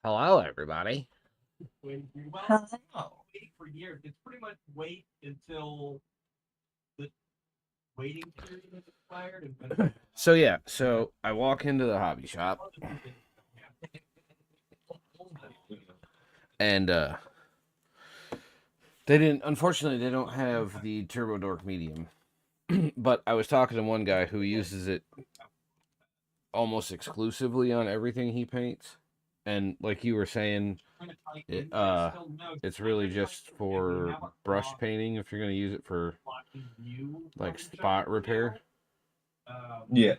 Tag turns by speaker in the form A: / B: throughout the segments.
A: Hello, everybody.
B: Hello. Waiting for years. It's pretty much wait until the waiting period has expired.
A: So I walk into the hobby shop, and unfortunately, they don't have the Turbo Dork medium. But I was talking to one guy who uses it almost exclusively on everything he paints, and like you were saying, it's really just for brush painting if you're going to use it for like spot repair.
C: Yeah.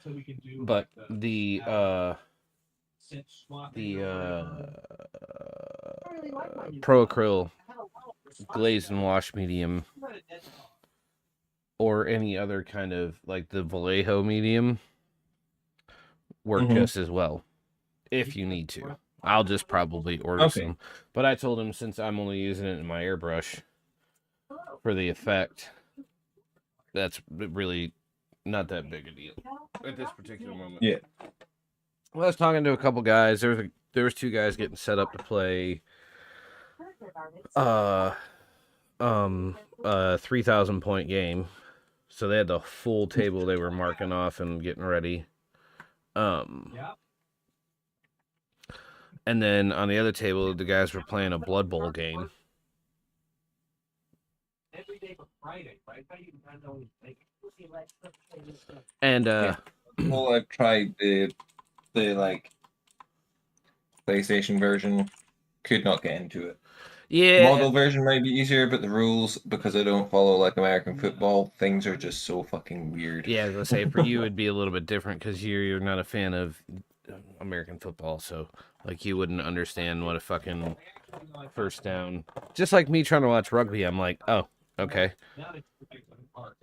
A: But the Pro Acryl glazed and wash medium or any other kind of like the Vallejo medium work just as well if you need to. I'll just probably order some. But I told him since I'm only using it in my airbrush for the effect, that's really not that big a deal at this particular moment.
C: Yeah.
A: Well, I was talking to a couple guys. There was two guys getting set up to play 3,000 point game. So they had the full table they were marking off and getting ready. And then on the other table, the guys were playing a Blood Bowl game. And
C: well, I've tried the like PlayStation version. Could not get into it.
A: Yeah,
C: model version might be easier, but the rules, because I don't follow like American football, things are just so fucking weird.
A: Yeah, I was gonna say for you it'd be a little bit different because you're not a fan of American football, so like you wouldn't understand what a fucking first down. Just like me trying to watch rugby, I'm like, oh, okay.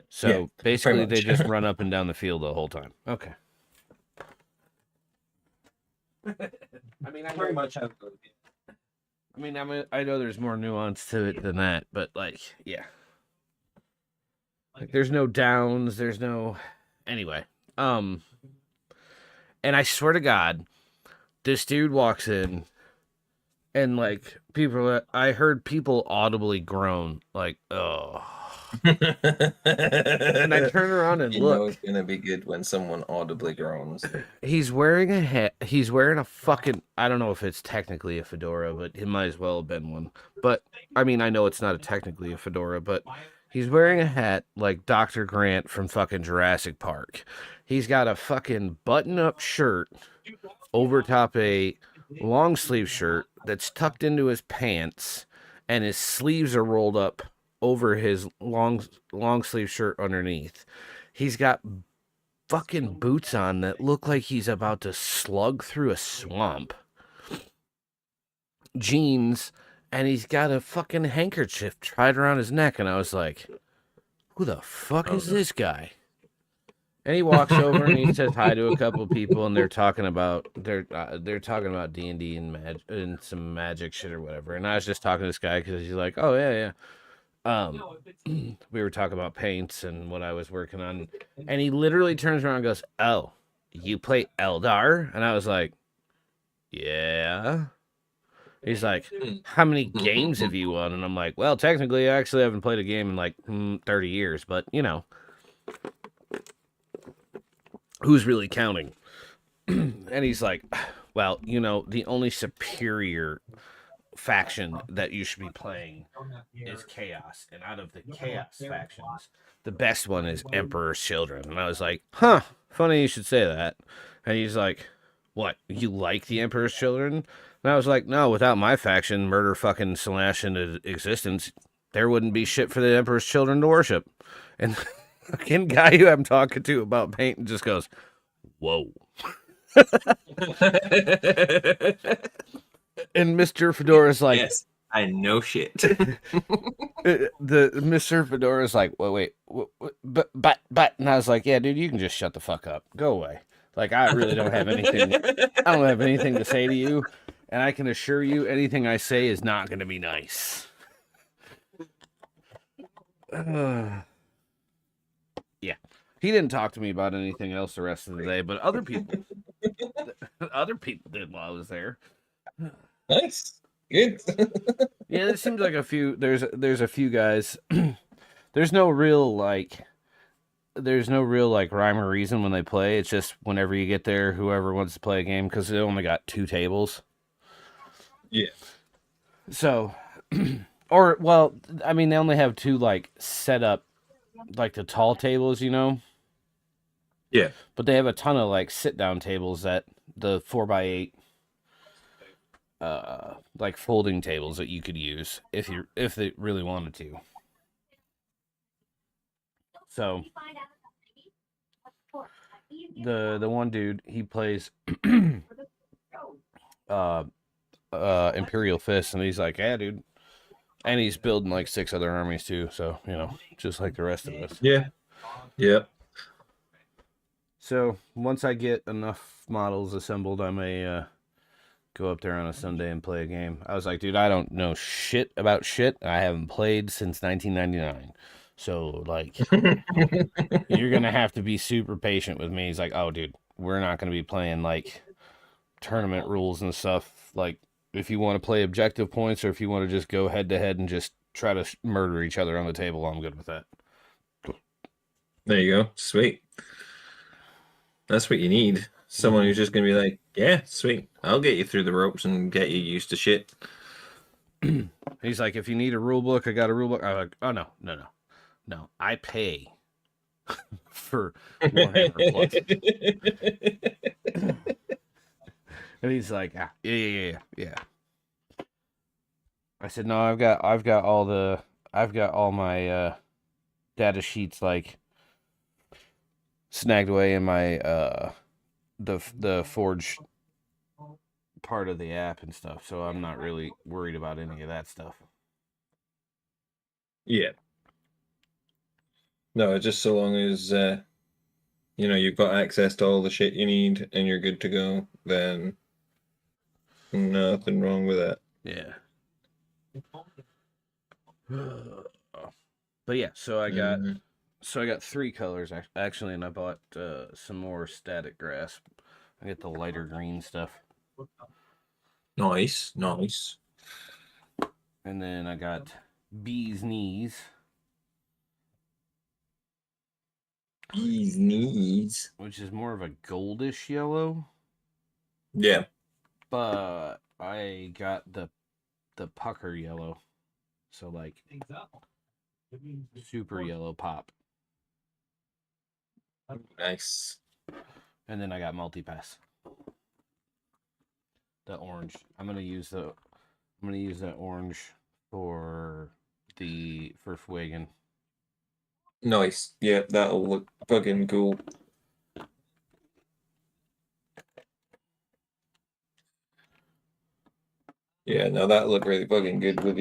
A: So
C: Yeah,
A: basically, they just run up and down the field the whole time. Okay. I mean, I
C: very much have.
A: I know there's more nuance to it than that, but like, yeah. Like, there's no downs, there's no. Anyway, and I swear to God, this dude walks in, and like I heard people audibly groan, like, oh. And I turn around and look.
C: Know it's gonna be good when someone audibly groans.
A: He's wearing a hat. He's wearing a fucking. I don't know if it's technically a fedora, but it might as well have been one. But I mean, I know it's not technically a fedora, but he's wearing a hat like Dr. Grant from fucking Jurassic Park. He's got a fucking button-up shirt over top a long sleeve shirt that's tucked into his pants, and his sleeves are rolled up over his long sleeve shirt underneath. He's got fucking boots on that look like he's about to slug through a swamp. Jeans, and he's got a fucking handkerchief tied around his neck, and I was like, who the fuck is this guy? And he walks over and he says hi to a couple people, and they're talking about D&D and some magic shit or whatever. And I was just talking to this guy because he's like, oh yeah. We were talking about paints and what I was working on, and he literally turns around and goes, oh, you play Eldar? And I was like, yeah. He's like, how many games have you won? And I'm like, well, technically I actually haven't played a game in like 30 years, but you know, who's really counting? And he's like, well, you know, the only superior faction that you should be playing is Chaos, and out of the Chaos factions, the best one is Emperor's Children. And I was like, huh, funny you should say that. And he's like, what, you like the Emperor's Children? And I was like, no, without my faction murder fucking slash into existence, there wouldn't be shit for the Emperor's Children to worship. And the fucking guy who I'm talking to about painting just goes, whoa. And Mr. Fedora's like,
C: yes, I know shit.
A: the Mr. Fedora's like, wait, but, and I was like, yeah, dude, you can just shut the fuck up, go away. Like, I really don't have anything. I don't have anything to say to you, and I can assure you, anything I say is not going to be nice. Yeah, he didn't talk to me about anything else the rest of the day, but other people did while I was there.
C: Nice. Good.
A: Yeah, there seems like a few. There's a few guys. There's no real like. There's no real like rhyme or reason when they play. It's just whenever you get there, whoever wants to play a game because they only got 2 tables.
C: Yeah.
A: So, or well, I mean, they only have 2 like set up, like the tall tables,
C: Yeah.
A: But they have a ton of like sit down tables that the 4x8, like folding tables that you could use if they really wanted to. So the one dude he plays uh Imperial Fist, and he's like, yeah, dude, and he's building like 6 other armies too. So just like the rest of us.
C: Yeah. Yeah.
A: So once I get enough models assembled, I may go up there on a Sunday and play a game. I was like, dude, I don't know shit about shit. I haven't played since 1999. So like, you're gonna have to be super patient with me. He's like, oh, dude, we're not gonna be playing like tournament rules and stuff. Like, if you want to play objective points or if you want to just go head to head and just try to murder each other on the table, I'm good with that.
C: There you go. Sweet. That's what you need. Someone who's just gonna be like, yeah, sweet. I'll get you through the ropes and get you used to shit.
A: He's like, if you need a rule book, I got a rule book. I'm like, oh no. I pay for Warhammer Plus. And he's like, yeah. I said, no, I've got all my data sheets like snagged away in my the Forge part of the app and stuff, so I'm not really worried about any of that stuff.
C: Yeah. No, just so long as you've got access to all the shit you need and you're good to go, then nothing wrong with that.
A: Yeah. But yeah, so I got 3 colors actually, and I bought some more static grass. I get the lighter green stuff.
C: Nice.
A: And then I got bee's knees.
C: Bee's knees.
A: Which is more of a goldish yellow.
C: Yeah.
A: But I got the pucker yellow. So like super yellow pop.
C: Nice.
A: And then I got multi-pass. The orange. I'm gonna use that orange for Fuegan.
C: Nice. Yeah, that'll look fucking cool. Yeah, no, that'll look really fucking good with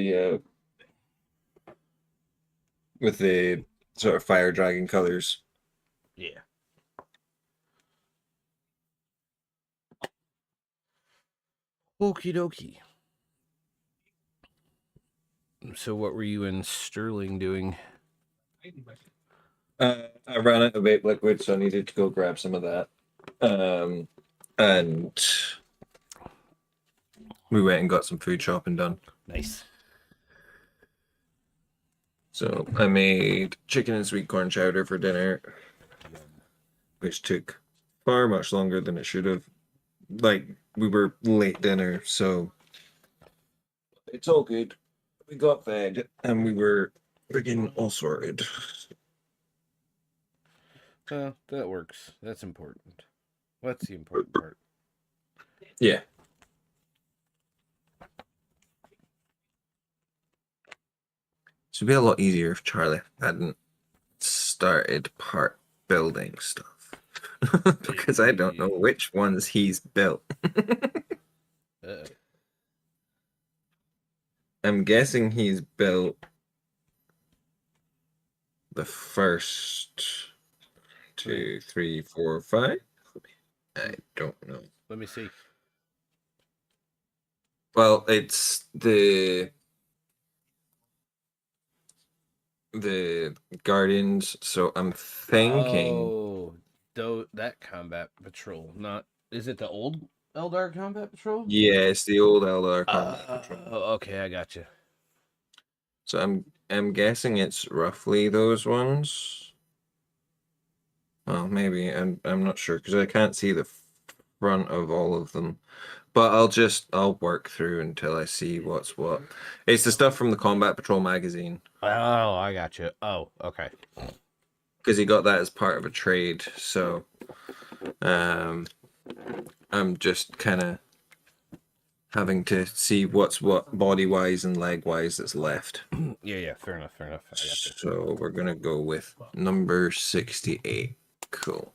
C: the sort of fire dragon colors.
A: Yeah. Okie dokie. So what were you and Sterling doing?
C: I ran out of vape liquid, so I needed to go grab some of that. And we went and got some food shopping done.
A: Nice.
C: So I made chicken and sweet corn chowder for dinner, which took far much longer than it should have. Like, we were late dinner, so it's all good. We got fed and we were freaking all sorted.
A: Well, that works. That's important. What's the important part?
C: Yeah. It would be a lot easier if Charlie hadn't started part building stuff. Because I don't know which ones he's built. I'm guessing he's built the first 2, 3, 4, 5. I don't know.
A: Let me see.
C: Well, it's the Guardians, so I'm thinking.
A: Oh, though that combat patrol. Not is it the old Eldar Combat Patrol?
C: Yeah, it's the old Eldar Combat Patrol.
A: Okay, I got you.
C: So I'm guessing it's roughly those ones. Well, maybe I'm not sure because I can't see the front of all of them. But I'll work through until I see what's what. It's the stuff from the Combat Patrol magazine
A: Oh, I got you. Oh, okay.
C: because he got that as part of a trade. So, I'm just kind of having to see what's what body wise and leg wise that's left.
A: Yeah, fair enough. I got you.
C: So we're gonna go with number 68. Cool.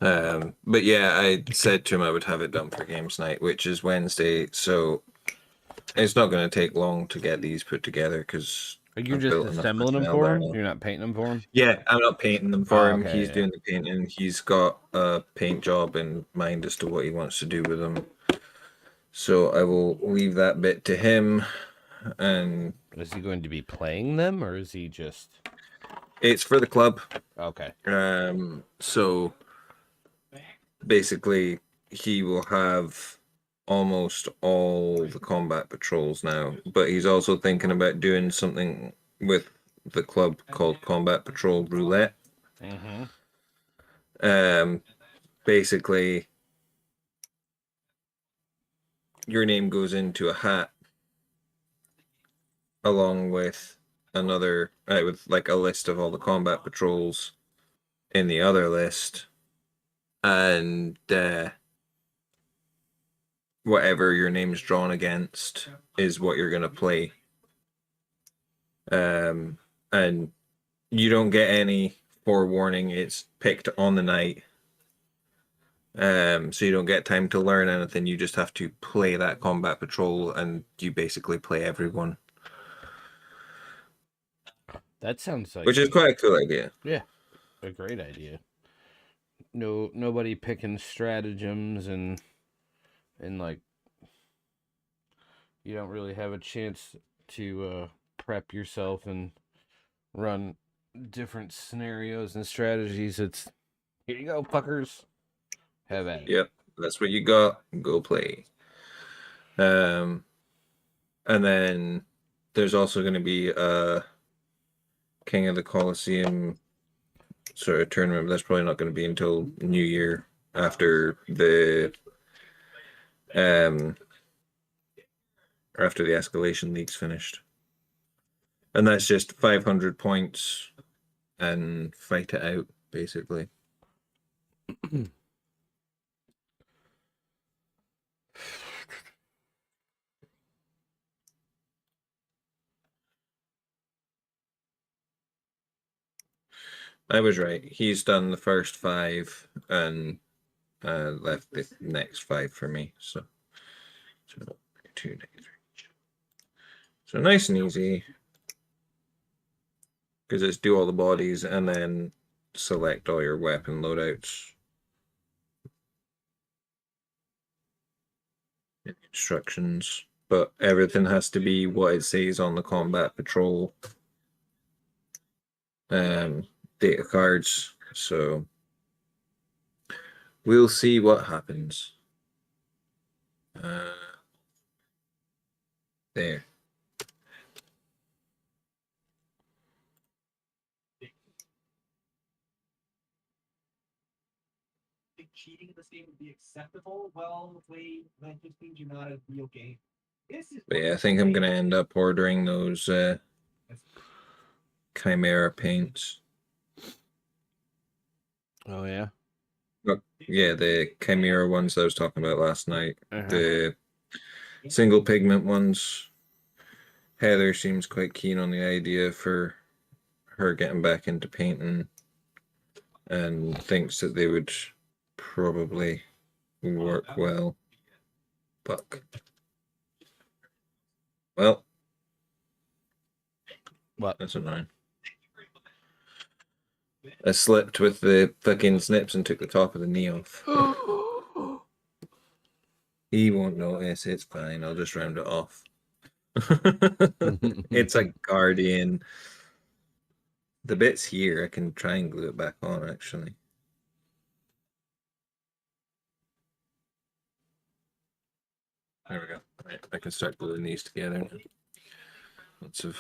C: But yeah, I said to him I would have it done for games night, which is Wednesday. So it's not going to take long to get these put together because
A: You're just assembling them for him? You're not painting them for him?
C: Yeah, I'm not painting them for him.
A: Okay,
C: He's doing the painting. He's got a paint job in mind as to what he wants to do with them. So I will leave that bit to him. And
A: is he going to be playing them, or is he just?
C: It's for the club.
A: Okay.
C: So basically, he will have almost all the combat patrols now, but he's also thinking about doing something with the club called Combat Patrol Roulette. Basically, your name goes into a hat along with another, with like a list of all the combat patrols in the other list, and whatever your name's drawn against is what you're gonna play. And you don't get any forewarning. It's picked on the night. So you don't get time to learn anything. You just have to play that combat patrol, and you basically play everyone.
A: That sounds like,
C: which is quite a cool idea.
A: Yeah, a great idea. Nobody picking stratagems and like, you don't really have a chance to prep yourself and run different scenarios and strategies. It's, here you go, fuckers. Have at it.
C: Yep, that's what you got. Go play. And then there's also going to be a King of the Colosseum sort of tournament. That's probably not going to be until New Year after the escalation league's finished. And that's just 500 points and fight it out, basically. I was right. He's done the first 5 and left the next 5 for me. So 2 next. So nice and easy. Because it's do all the bodies and then select all your weapon loadouts. Instructions. But everything has to be what it says on the combat patrol data cards. So we'll see what happens. There.
B: Cheating in this game would be acceptable. Well, wait, that just means you're not a real game.
C: But yeah, I think I'm gonna end up ordering those Chimera paints.
A: Oh yeah.
C: Yeah, the Chimera ones I was talking about last night. The single pigment ones. Heather seems quite keen on the idea for her getting back into painting, and thinks that they would probably work well. Fuck. Well,
A: what?
C: That's annoying. I slipped with the fucking snips and took the top of the knee off. He won't notice. It's fine. I'll just round it off. It's a Guardian. The bit's here. I can try and glue it back on, actually. There we go. Right, I can start gluing these together now. Lots of...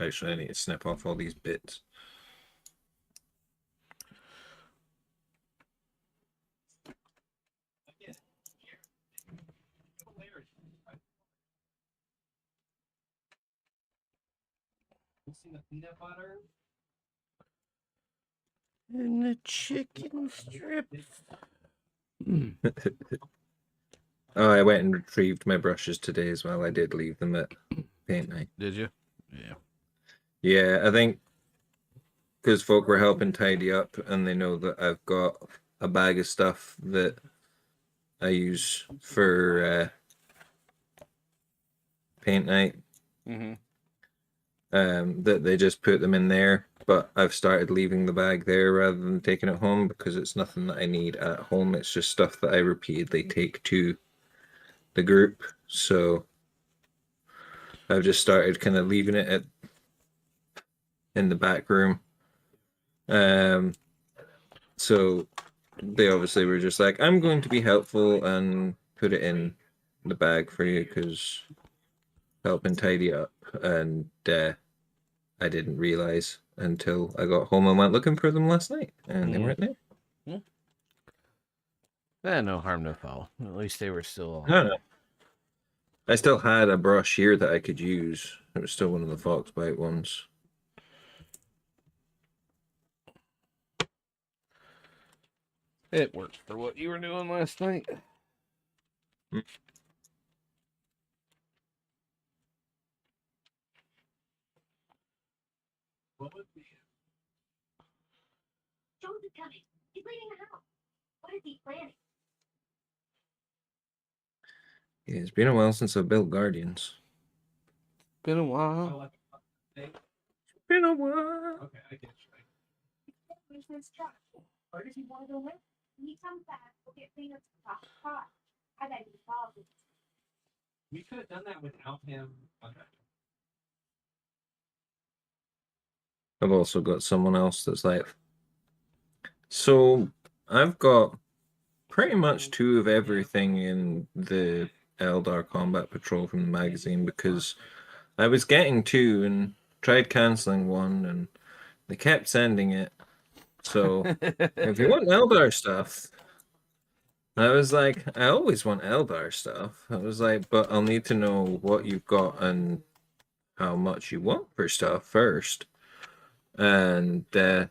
C: Actually, I need to snip off all these bits.
B: Missing the peanut butter.
A: And the chicken strips.
C: Oh, I went and retrieved my brushes today as well. I did leave them at paint night.
A: Did you? Yeah.
C: Yeah, I think because folk were helping tidy up and they know that I've got a bag of stuff that I use for paint night.
A: Mm-hmm.
C: That they just put them in there, but I've started leaving the bag there rather than taking it home because it's nothing that I need at home. It's just stuff that I repeatedly take to the group. So I've just started kind of leaving it in the back room. So they obviously were just like, I'm going to be helpful and put it in the bag for you because helping tidy up. And I didn't realize until I got home and went looking for them last night, and they weren't there.
A: No harm, no foul. At least they were still.
C: I don't know. I still had a brush here that I could use. It was still one of the Foxbite ones.
A: It worked for what you were doing last night.
B: What would be?
D: Jones is coming. He's leaving the house. What is he planning?
C: Yeah, it's been a while since I've built Guardians.
A: Been a
B: I
A: while.
B: like it.
C: Been a while.
B: Okay, I get you.
D: Where's this truck? Where does he want to go with? When he comes back, we'll get clean up the top car. I gotta be involved with this.
B: We could have done that without him. Okay.
C: I've also got someone else that's like, so I've got pretty much 2 of everything in the Eldar Combat Patrol from the magazine because I was getting 2 and tried cancelling 1 and they kept sending it. So if you want Eldar stuff, I was like, I always want Eldar stuff. I was like, but I'll need to know what you've got and how much you want for stuff first. And we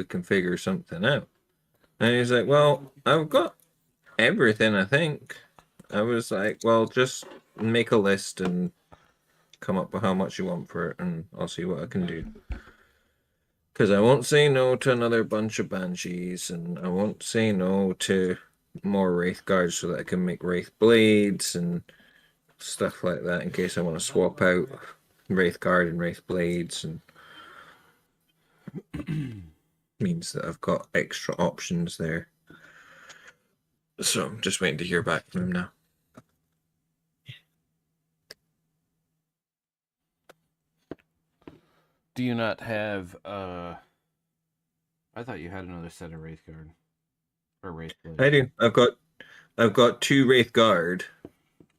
C: can figure something out. And he's like, well, I've got everything, I think. I was like, well, just make a list and come up with how much you want for it, and I'll see what I can do. Because I won't say no to another bunch of Banshees, and I won't say no to more Wraith Guards so that I can make Wraith Blades and stuff like that in case I want to swap out Wraith Guard and Wraith Blades, and means that I've got extra options there. So I'm just waiting to hear back from him now.
A: Do you not have I thought you had another set of Wraith Guard. Or Wraith Blade.
C: I do. I've got 2 Wraith Guard.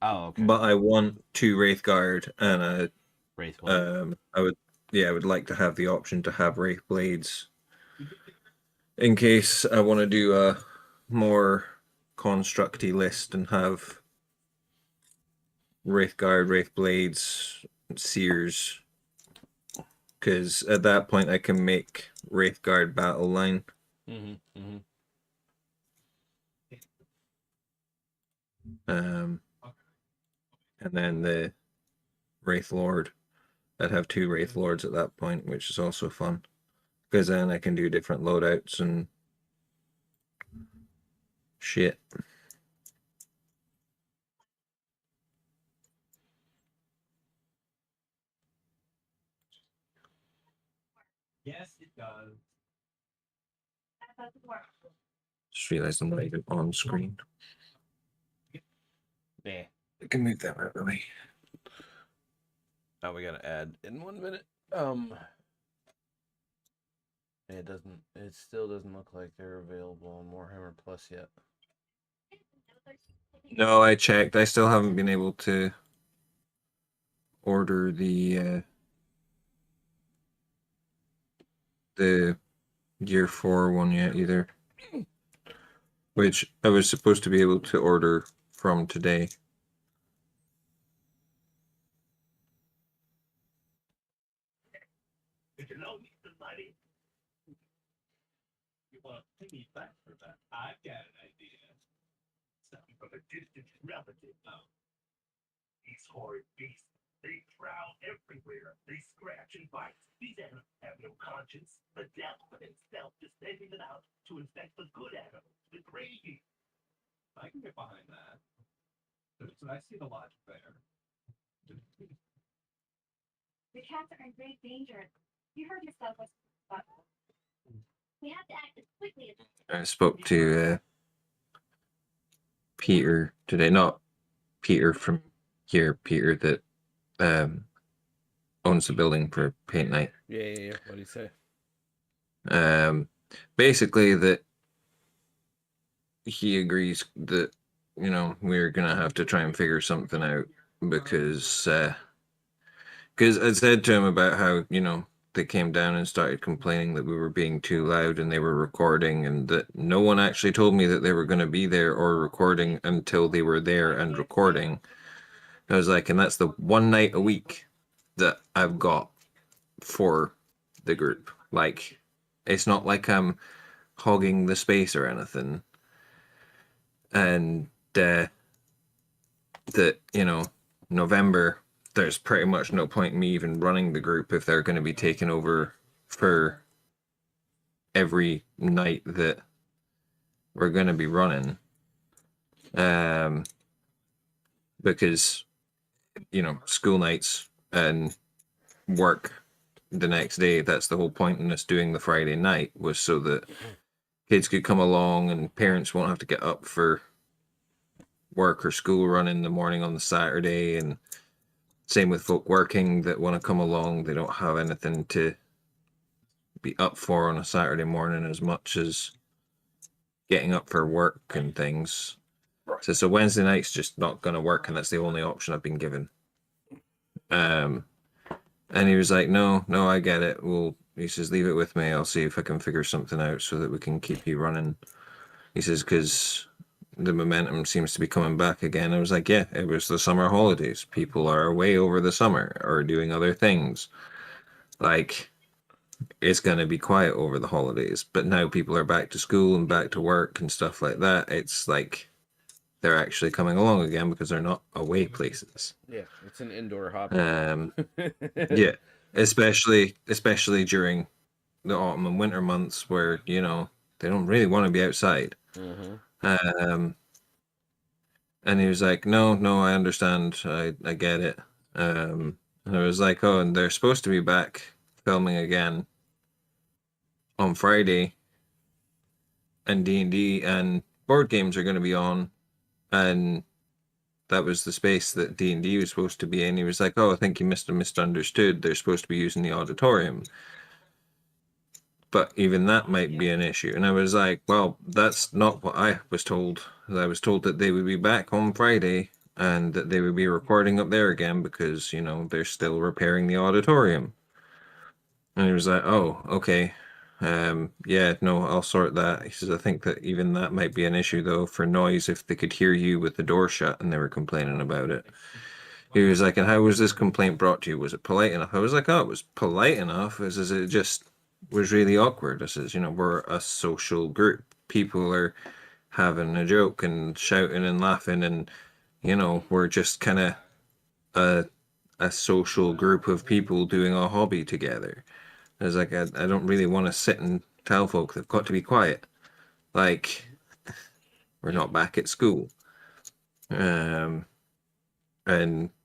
A: Oh, okay.
C: But I want 2 Wraith Guard and a
A: Wraith Blade.
C: I would like to have the option to have Wraith Blades in case I want to do a more constructy list and have Wraith Guard, Wraith Blades, Seers. Because at that point I can make Wraith Guard battle line. And then the Wraith Lord. I'd have 2 Wraith Lords at that point, which is also fun. Because then I can do different loadouts and shit.
B: Yes, it does.
D: I thought it worked.
C: Just realized I'm not even on screen.
A: Yeah.
C: I can move that out of the way.
A: Now we gotta add in 1 minute. It doesn't. It still doesn't look like they're available on Warhammer Plus yet.
C: No, I checked. I still haven't been able to order the Year 4 one yet either. Which I was supposed to be able to order from today.
B: You know me, somebody. You want to pay me back for that? I've got an idea. Something from a distant relative now. These horrid beasts, they prowl everywhere. They scratch and bite. These animals have no conscience. The devil himself is sending them out to infect the good animals with rabies. I can get behind that. I see the logic there.
D: The cats are in great danger. You heard yourself was butthole. We have to act as quickly as
C: I spoke to Peter today, not Peter from here, Peter that owns the building for Paint Night.
A: Yeah. What do you say?
C: Basically that he agrees that we're gonna have to try and figure something out because I said to him about how they came down and started complaining that we were being too loud and they were recording, and that no one actually told me that they were going to be there or recording until they were there and recording. I was like, and that's the one night a week that I've got for the group. Like, it's not like I'm hogging the space or anything. And that, November, there's pretty much no point in me even running the group if they're going to be taking over for every night that we're going to be running. Because, school nights and work the next day, that's the whole point in us doing the Friday night, was so that kids could come along and parents won't have to get up for work or school run in the morning on the Saturday, and same with folk working that want to come along. They don't have anything to be up for on a Saturday morning as much as getting up for work and things. So Wednesday night's just not going to work, and that's the only option I've been given. And he was like, no, I get it. He says, leave it with me. I'll see if I can figure something out so that we can keep you running. He says, because the momentum seems to be coming back again. I was like, yeah, it was the summer holidays. People are away over the summer or doing other things. Like, it's going to be quiet over the holidays. But now people are back to school and back to work and stuff like that. It's like they're actually coming along again because they're not away places.
A: Yeah, it's an indoor hobby.
C: Yeah, especially during the autumn and winter months where they don't really want to be outside.
A: Mm-hmm.
C: And he was like, no, I understand. I get it. And I was like, oh, and they're supposed to be back filming again on Friday, and D&D and board games are going to be on, and that was the space that D&D was supposed to be in. He was like, oh, I think you misunderstood. They're supposed to be using the auditorium. But even that might be an issue. And I was like, well, that's not what I was told. I was told that they would be back on Friday and that they would be recording up there again because, they're still repairing the auditorium. And he was like, oh, okay. Yeah, no, I'll sort that. He says, I think that even that might be an issue, though, for noise if they could hear you with the door shut and they were complaining about it. He was like, and how was this complaint brought to you? Was it polite enough? I was like, oh, it was polite enough. It just was really awkward. I says, we're a social group. People are having a joke and shouting and laughing, and we're just kind of a social group of people doing a hobby together. I was like, I don't really want to sit and tell folk they've got to be quiet. Like, we're not back at school. And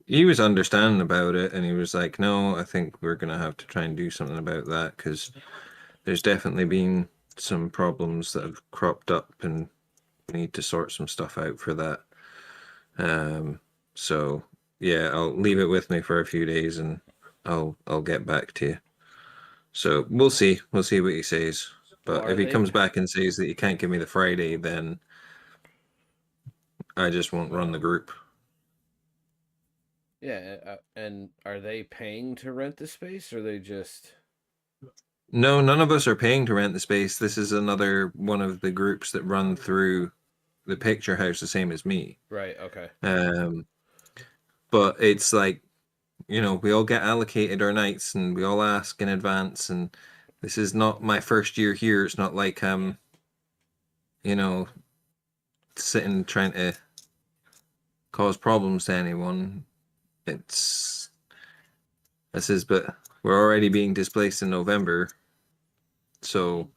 C: he was understanding about it, and he was like, no, I think we're going to have to try and do something about that because there's definitely been some problems that have cropped up and we need to sort some stuff out for that. So yeah, I'll leave it with me for a few days and I'll get back to you. So we'll see. We'll see what he says.
A: Well,
C: But
A: are
C: if he
A: they?
C: comes back and says that he can't give me the Friday, then I just won't run the group.
A: Yeah, and are they paying to rent the space, or they just?
C: No, none of us are paying to rent the space. This is another one of the groups that run through the picture house, the same as me.
A: Right. Okay.
C: Um, but it's like, we all get allocated our nights and we all ask in advance. And this is not my first year here. It's not like I'm, you know, sitting trying to cause problems to anyone. It's but we're already being displaced in November, so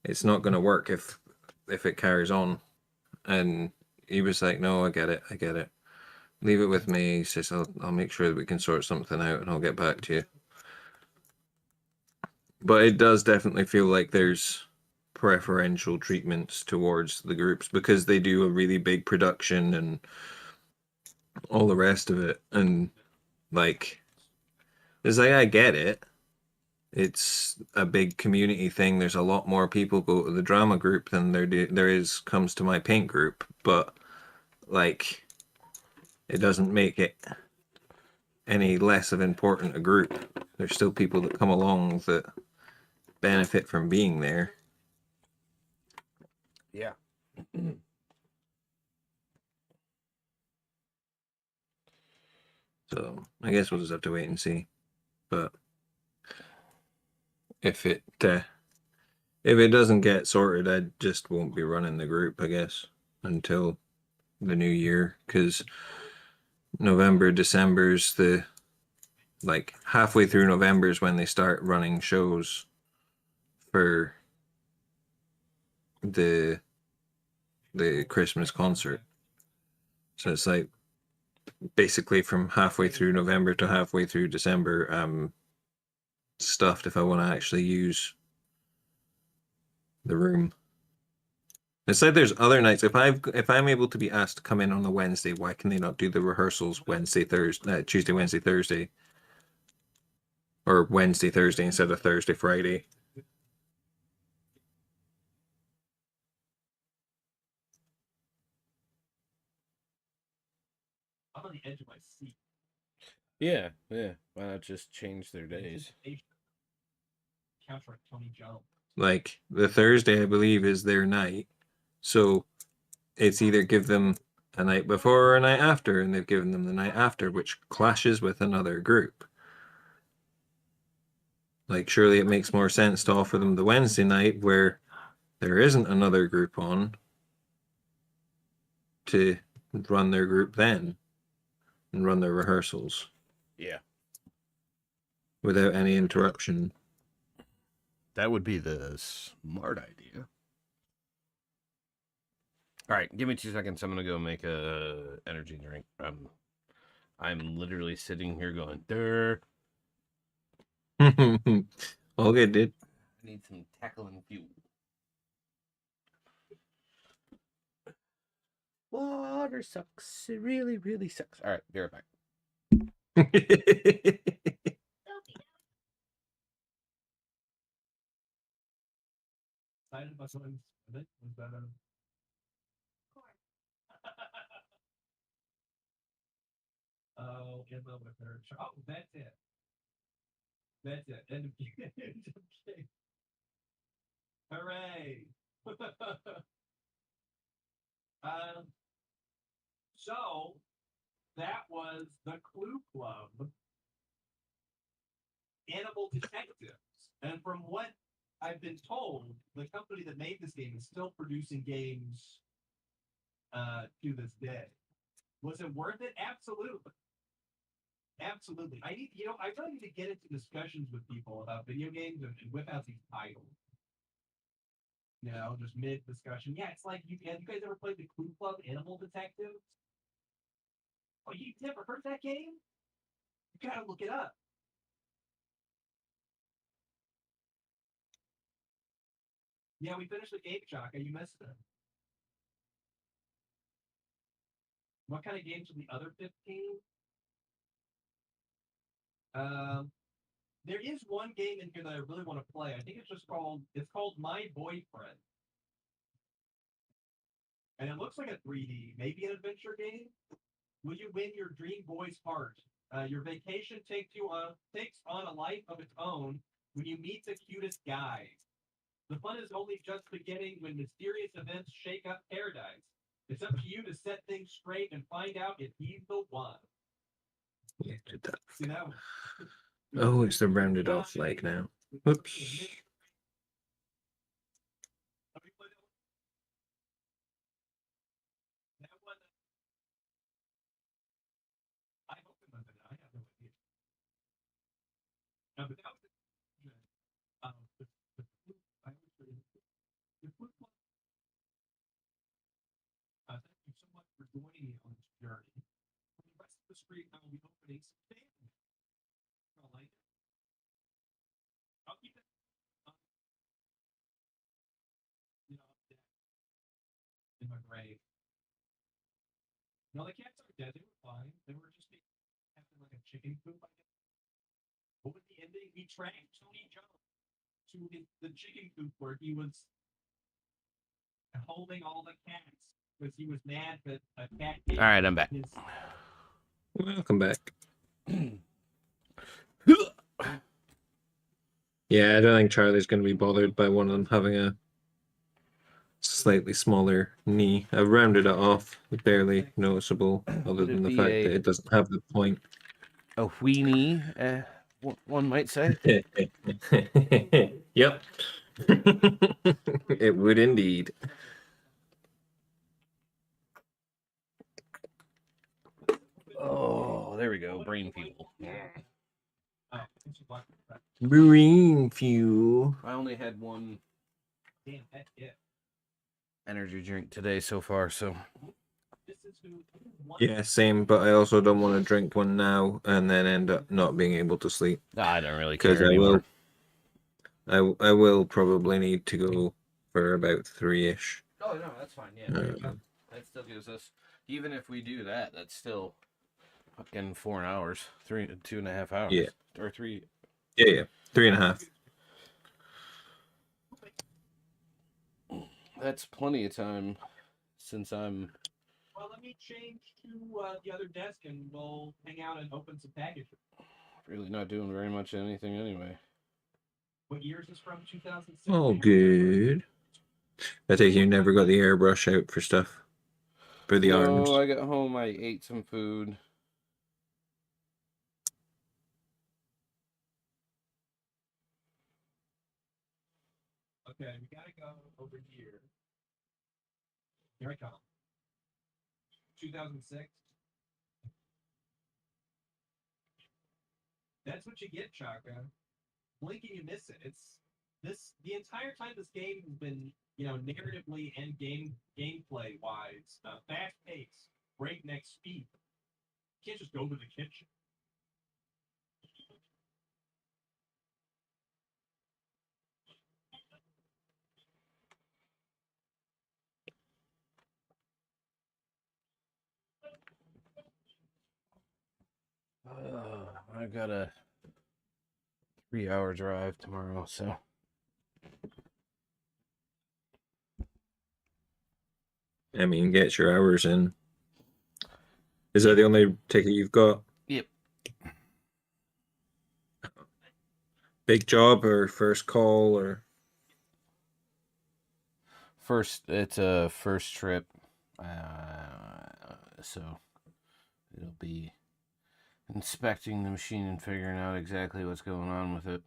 C: it's not going to work if it carries on. And he was like, "No, I get it. Leave it with me." He says, "I'll make sure that we can sort something out, and I'll get back to you." But it does definitely feel like there's preferential treatments towards the groups because they do a really big production and all the rest of it. And like, it's like I get it. It's a big community thing. There's a lot more people go to the drama group than there is comes to my paint group. But like, it doesn't make it any less of important a group. There's still people that come along that benefit from being there.
A: Yeah.
C: So I guess we'll just have to wait and see. But if it doesn't get sorted, I just won't be running the group, I guess, until the new year. Because November, December's the like halfway through November is when they start running shows for the Christmas concert. So it's like basically from halfway through November to halfway through December, I'm stuffed if I want to actually use the room. It's like there's other nights. If I'm able to be asked to come in on a Wednesday, why can they not do the rehearsals Wednesday, Thursday, Tuesday, Wednesday, Thursday, or Wednesday, Thursday instead of Thursday, Friday?
B: I'm on the edge of my seat.
A: Yeah. Yeah. Why not just change their days?
B: Counter Tony Jones.
C: Like the Thursday, I believe, is their night. So it's either give them a night before or a night after, and they've given them the night after, which clashes with another group. Like, surely it makes more sense to offer them the Wednesday night where there isn't another group on to run their group then and run their rehearsals
A: Yeah.
C: without any interruption.
A: That would be the smart idea. All right, give me 2 seconds. I'm gonna go make a energy drink. I'm literally sitting here going, "Durr."
C: All good, dude.
A: I need some tackling fuel. Water sucks. It really, really sucks. All right, be right back.
B: Excited about something with it? Was that a oh, Emma with her oh, that's it. That's it. End of game. End of game. Hooray. So that was the Clue Club Animal Detectives. And from what I've been told, the company that made this game is still producing games to this day. Was it worth it? Absolutely. Absolutely. I really need to get into discussions with people about video games and whip out these titles. Just mid discussion. Yeah, it's like have you guys ever played the Clue Club Animal Detectives? Oh, you've never heard that game? You gotta look it up. Yeah, we finished the game, Chaka. You missed it. What kind of games are the other 15? There is one game in here that I really want to play. I think it's called My Boyfriend. And it looks like a 3D, maybe an adventure game. Will you win your dream boy's heart? Your vacation takes on a life of its own when you meet the cutest guy. The fun is only just beginning when mysterious events shake up paradise. It's up to you to set things straight and find out if he's the one.
C: Yeah, did that.
B: See that one?
C: Oh, it's the rounded off leg now. Whoops.
B: Have you played that one? That one, I hope it was it. I have no idea. No, but that was the flute. I always forget the flute one. Thank you so much for joining me on this journey. For the rest of the stream, I will be opening some family. I'll like it. I'll keep it, up there in my grave. No, the cats aren't dead. They were fine. They were just having like a chicken coop, I guess. What was the ending? He tracked Tony John to the chicken coop where he was holding all the cats because he was mad that a cat.
A: All right, I'm back.
C: Welcome back. Yeah, I don't think Charlie's going to be bothered by one of them having a slightly smaller knee. I've rounded it off, barely noticeable, other
A: Would
C: than
A: it
C: the
A: be
C: fact
A: a-
C: that it doesn't have the point.
A: A weenie, one might say.
C: Yep. It would indeed.
A: Oh, there we go. Brain fuel.
C: Marine fuel.
A: I only had one energy drink today so far, so.
C: Yeah, same, but I also don't want to drink one now and then end up not being able to sleep.
A: I don't really care
C: Because
A: anymore.
C: I will probably need to go for about 3-ish.
A: Oh, no, that's fine. Yeah, that still gives us, even if we do that, that's still fucking 4 hours, 2.5 hours.
C: Yeah.
A: Or 3.
C: Yeah. 3.5.
A: That's plenty of time since I'm.
B: Well, let me change to the other desk and we'll hang out and open some packages.
A: Really not doing very much of anything anyway.
B: What year is this from? 2006?
C: Oh, good. I think you never got the airbrush out for stuff. For the arms.
A: I got home, I ate some food.
B: Okay, we gotta go over here. Here I come. 2006. That's what you get, Chaka. Blink and you miss it. The entire time this game has been, narratively and gameplay wise, fast pace, breakneck speed. You can't just go to the kitchen.
A: I got a 3-hour drive tomorrow, so.
C: I mean, get your hours in. Is that the only ticket you've got?
A: Yep.
C: Big job or first call or?
A: It's a first trip. So it'll be inspecting the machine and figuring out exactly what's going on with it.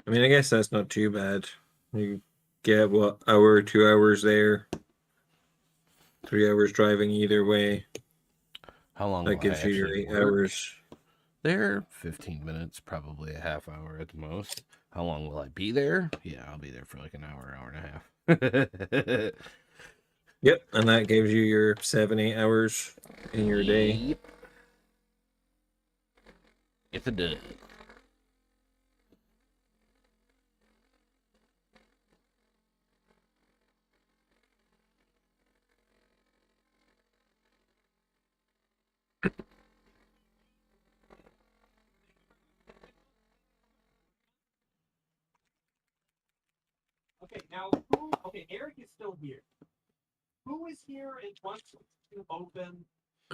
C: I mean, I guess that's not too bad. You get, 2 hours there? 3 hours driving either way.
A: How long
C: That
A: will
C: gives
A: I
C: you your
A: actually
C: 8
A: work?
C: hours.
A: There, 15 minutes, probably a half hour at the most. How long will I be there? Yeah, I'll be there for like an hour, hour and a half.
C: Yep, and that gives you your 7-8 hours in your day.
A: Yep. It's a day.
B: Okay, now who? Okay, Eric is still here. Who is here and wants to open?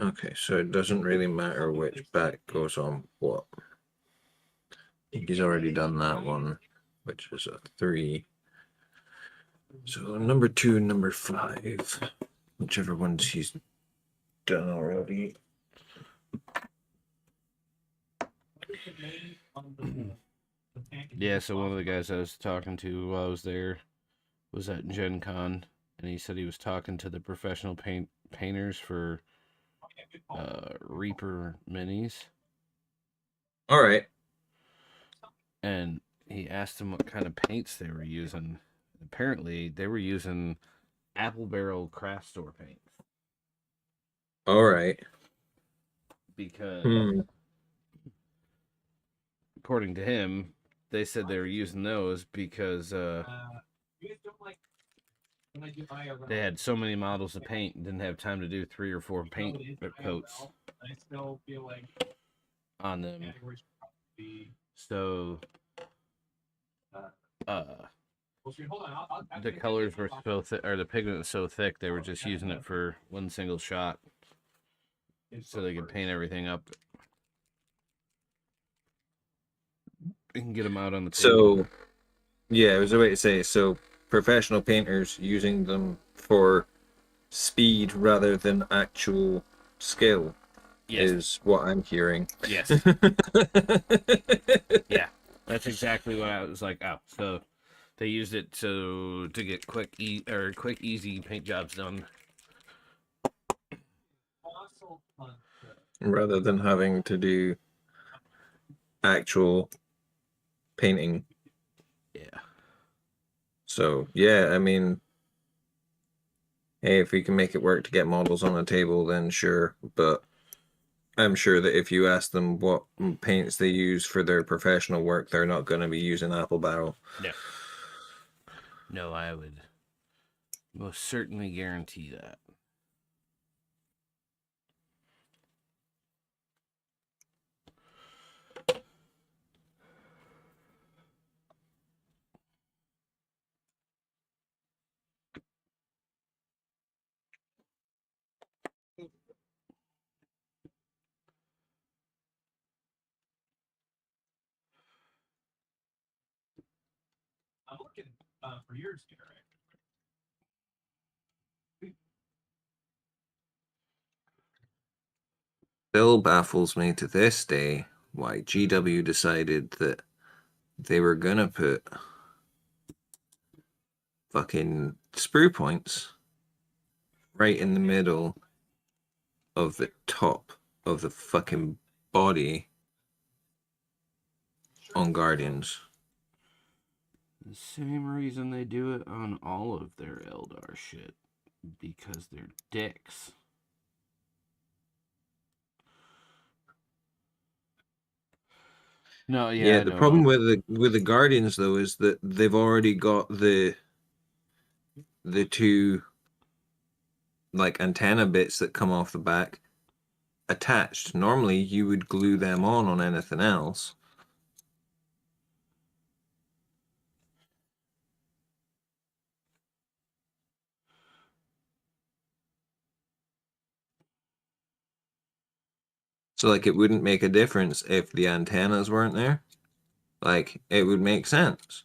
C: Okay, so it doesn't really matter which back goes on what. I think he's already done that one, which is a 3. So number 2, number 5, whichever ones he's done already.
A: Yeah, so one of the guys I was talking to while I was there was at Gen Con, and he said he was talking to the professional painters for Reaper minis,
C: All right.
A: and he asked them what kind of paints they were using. Apparently, they were using Apple Barrel craft store paint
C: All right.
A: because, according to him, they said they were using those because they had so many models of paint and didn't have time to do 3 or 4 paint coats
B: I still feel like
A: on them.
B: categories should be.
A: So
B: Well, sweet, hold on. I'll
A: the colors were so thick, or the pigment was so thick, they were just using it for one single shot, so they could paint everything up and get them out on the table.
C: So, yeah, it was a way to say. So, professional painters using them for speed rather than actual skill
A: Yes.
C: is what I'm hearing.
A: Yes. Yeah, that's exactly what I was like. Oh, so they used it to get quick, easy paint jobs done.
C: Rather than having to do actual painting.
A: Yeah.
C: So, yeah, I mean, hey, if we can make it work to get models on a table, then sure. But I'm sure that if you ask them what paints they use for their professional work, they're not going to be using Apple Barrel.
A: No. No, I would most certainly guarantee that.
B: I'm looking for yours, Eric.
C: Still baffles me to this day why GW decided that they were going to put fucking sprue points right in the middle of the top of the fucking body on Guardians.
A: The same reason they do it on all of their Eldar shit. Because they're dicks. No, yeah,
C: The problem with the Guardians though is that they've already got the 2 like antenna bits that come off the back attached. Normally you would glue them on anything else. So like it wouldn't make a difference if the antennas weren't there. Like it would make sense.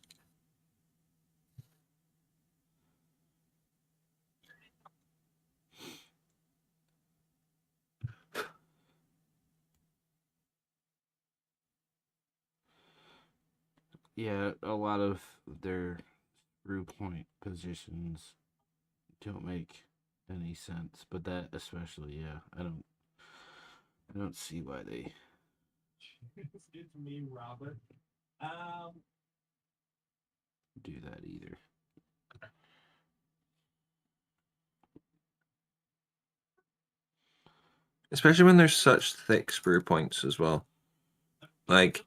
A: Yeah, a lot of their screw point positions don't make any sense, but that especially, yeah, I don't see why they.
B: It's me, Robert.
A: Do that either.
C: Especially when there's such thick sprue points as well. Like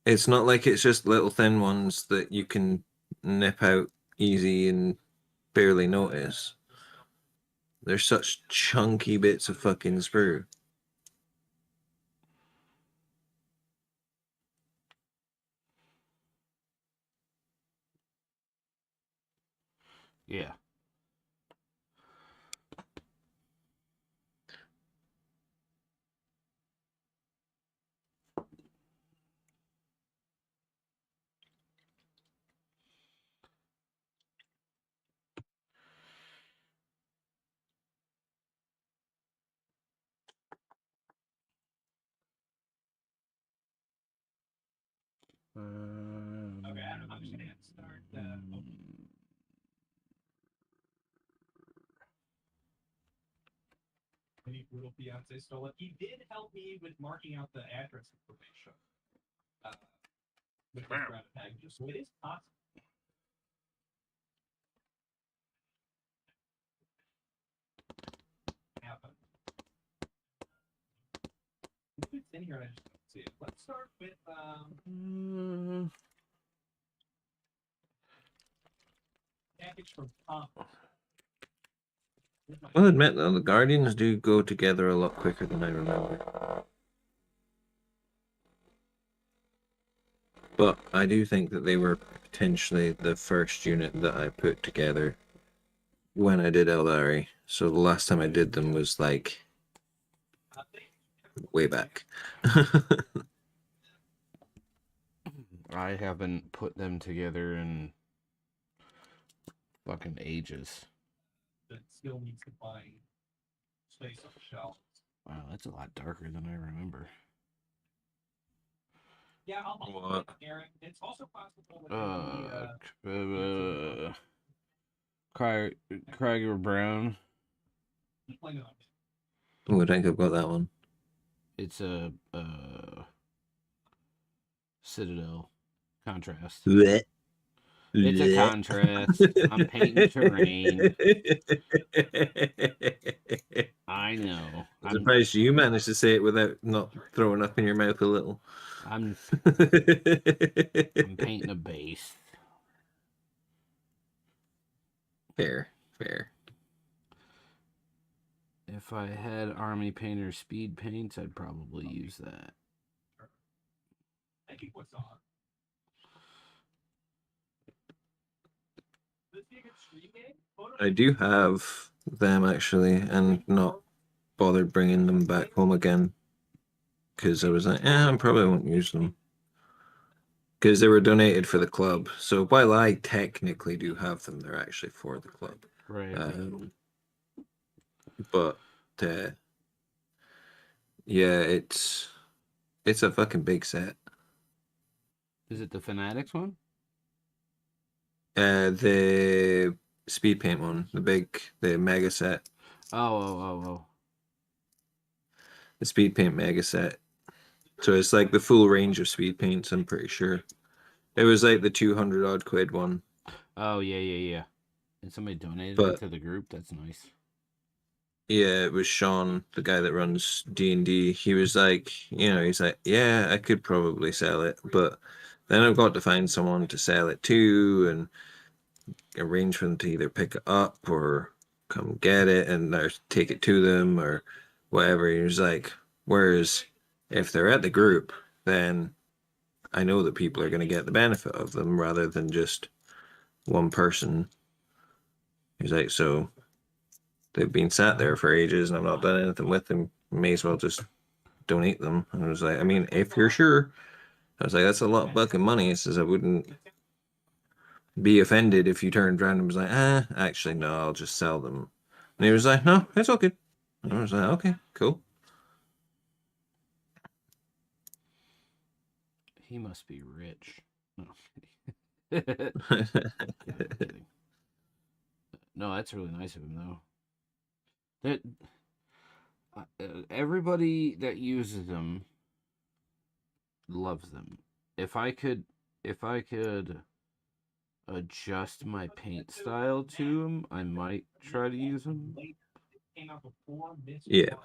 C: it's not like it's just little thin ones that you can nip out easy and barely notice. They're such chunky bits of fucking sprue.
A: Yeah.
B: Okay, I don't understand. Start. Any brutal fiance stole it. He did help me with marking out the address information. With the ground packages, so it is possible. Happen. If it's in here, I just don't see it. Let's start with package from Tom.
C: I'll admit though, the Guardians do go together a lot quicker than I remember. But I do think that they were potentially the first unit that I put together when I did Eldari. So the last time I did them was like way back.
A: I haven't put them together in fucking ages.
B: That still needs to find space on the shelf.
A: Wow, that's a lot darker than I remember.
B: Yeah, I'll
C: What?
B: Aaron. It's also possible that
A: Krieger Brown.
C: Oh, I think I've got that one.
A: It's a Citadel contrast.
C: Blech.
A: It's a contrast. I'm painting terrain. I know.
C: I'm surprised you managed to say it without not throwing up in your mouth a little.
A: I'm painting a base.
C: Fair, fair.
A: If I had Army Painter speed paints, I'd probably use that.
B: I think what's on.
C: I do have them actually, and not bothered bringing them back home again because I was like, I probably won't use them because they were donated for the club. So while I technically do have them, they're actually for the club.
A: Right.
C: But yeah, it's a fucking big set.
A: Is it the Fanatics one?
C: The speed paint one, the mega set.
A: Oh.
C: The speed paint mega set. So it's like the full range of speed paints, I'm pretty sure. It was like the 200 odd quid one.
A: Oh, yeah. And somebody donated it
C: But
A: to the group? That's nice.
C: yeah, it was Sean, the guy that runs D&D. He was like, he's like, yeah, I could probably sell it, but then I've got to find someone to sell it to and arrange for them to either pick it up or come get it and or take it to them or whatever. He was like, whereas if they're at the group, then I know that people are going to get the benefit of them rather than just one person. He's like, so they've been sat there for ages and I've not done anything with them. May as well just donate them. And I was like, I mean, if you're sure, I was like, that's a lot of fucking money. He says, I wouldn't be offended if you turned around and was like, actually, no, I'll just sell them. And he was like, no, it's all good. And I was like, okay, cool.
A: He must be rich. No, I'm kidding. I'm kidding. No, that's really nice of him, though. Everybody that uses them loves them. If I could adjust my paint style to them, I might try to use them.
C: Yeah.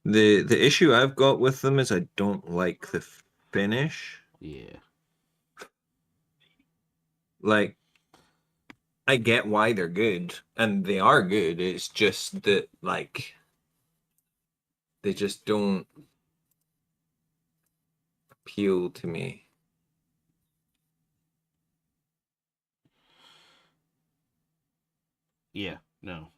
C: The issue I've got with them is I don't like the finish.
A: Yeah.
C: Like, I get why they're good, and they are good. It's just that, like, they just don't appeal to me.
A: Yeah, no.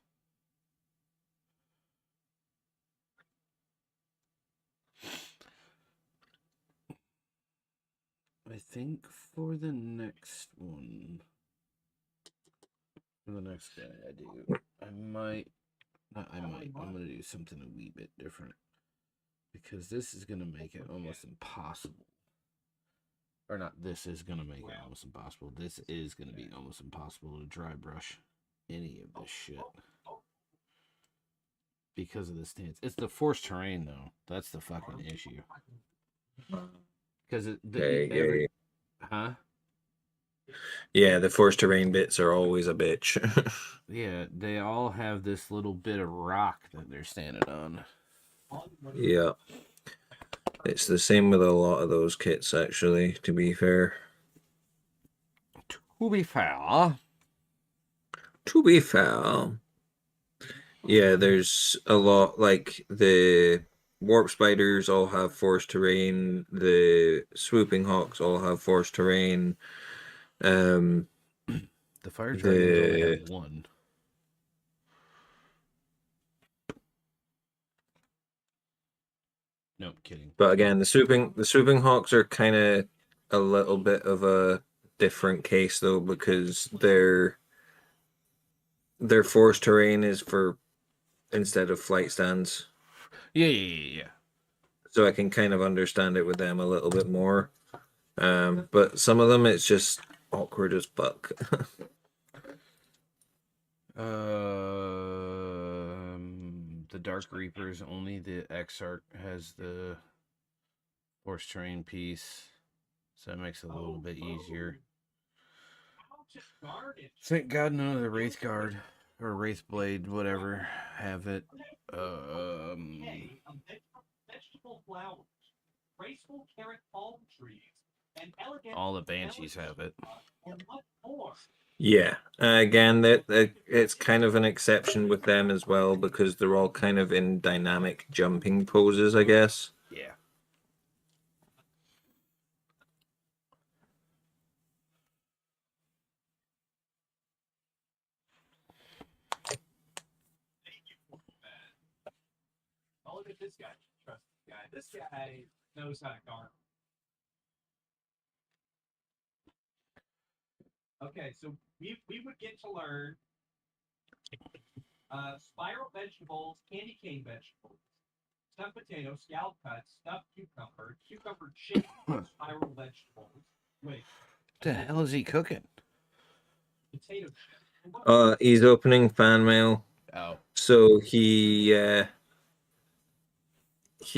A: I think for the next one, for the next guy I do, I might, not I might, I'm going to do something a wee bit different. Because this is going to make it almost impossible. Or not, this is going to make it almost impossible. This is going to be almost impossible to dry brush any of this shit. Because of the stance. It's the forced terrain, though. That's the fucking issue. Because
C: Yeah.
A: Huh?
C: Yeah, the forced terrain bits are always a bitch.
A: Yeah, they all have this little bit of rock that they're standing on.
C: Yeah. It's the same with a lot of those kits, actually, to be fair.
A: To be fair.
C: To be fair. Yeah, there's a lot, like the warp spiders all have forced terrain, the swooping hawks all have forced terrain.
A: The fire dragons only have one. No, kidding.
C: But again, the swooping hawks are kind of a little bit of a different case though, because their forced terrain is for instead of flight stands.
A: Yeah.
C: So I can kind of understand it with them a little bit more. But some of them it's just awkward as fuck.
A: The Dark Reapers, only the Exarch has the force terrain piece, so it makes it a little bit easier. Thank God none of the Wraith Guard or Wraith Blade, whatever, have it.
B: Vegetable flowers, graceful carrot palm trees, and elegant
A: all the Banshees have it.
B: and much more.
C: Yeah, again, that it's kind of an exception with them as well because they're all kind of in dynamic jumping poses, I guess.
A: Yeah.
B: Oh, look at this guy. Trust this guy. This guy knows how to garden. Okay, so we would get to learn spiral vegetables, candy cane vegetables, stuffed potato, scallop cuts, stuffed cucumber chicken, spiral vegetables. Wait,
A: What the hell is he cooking?
B: potato chip.
C: He's opening fan mail.
A: Oh.
C: So he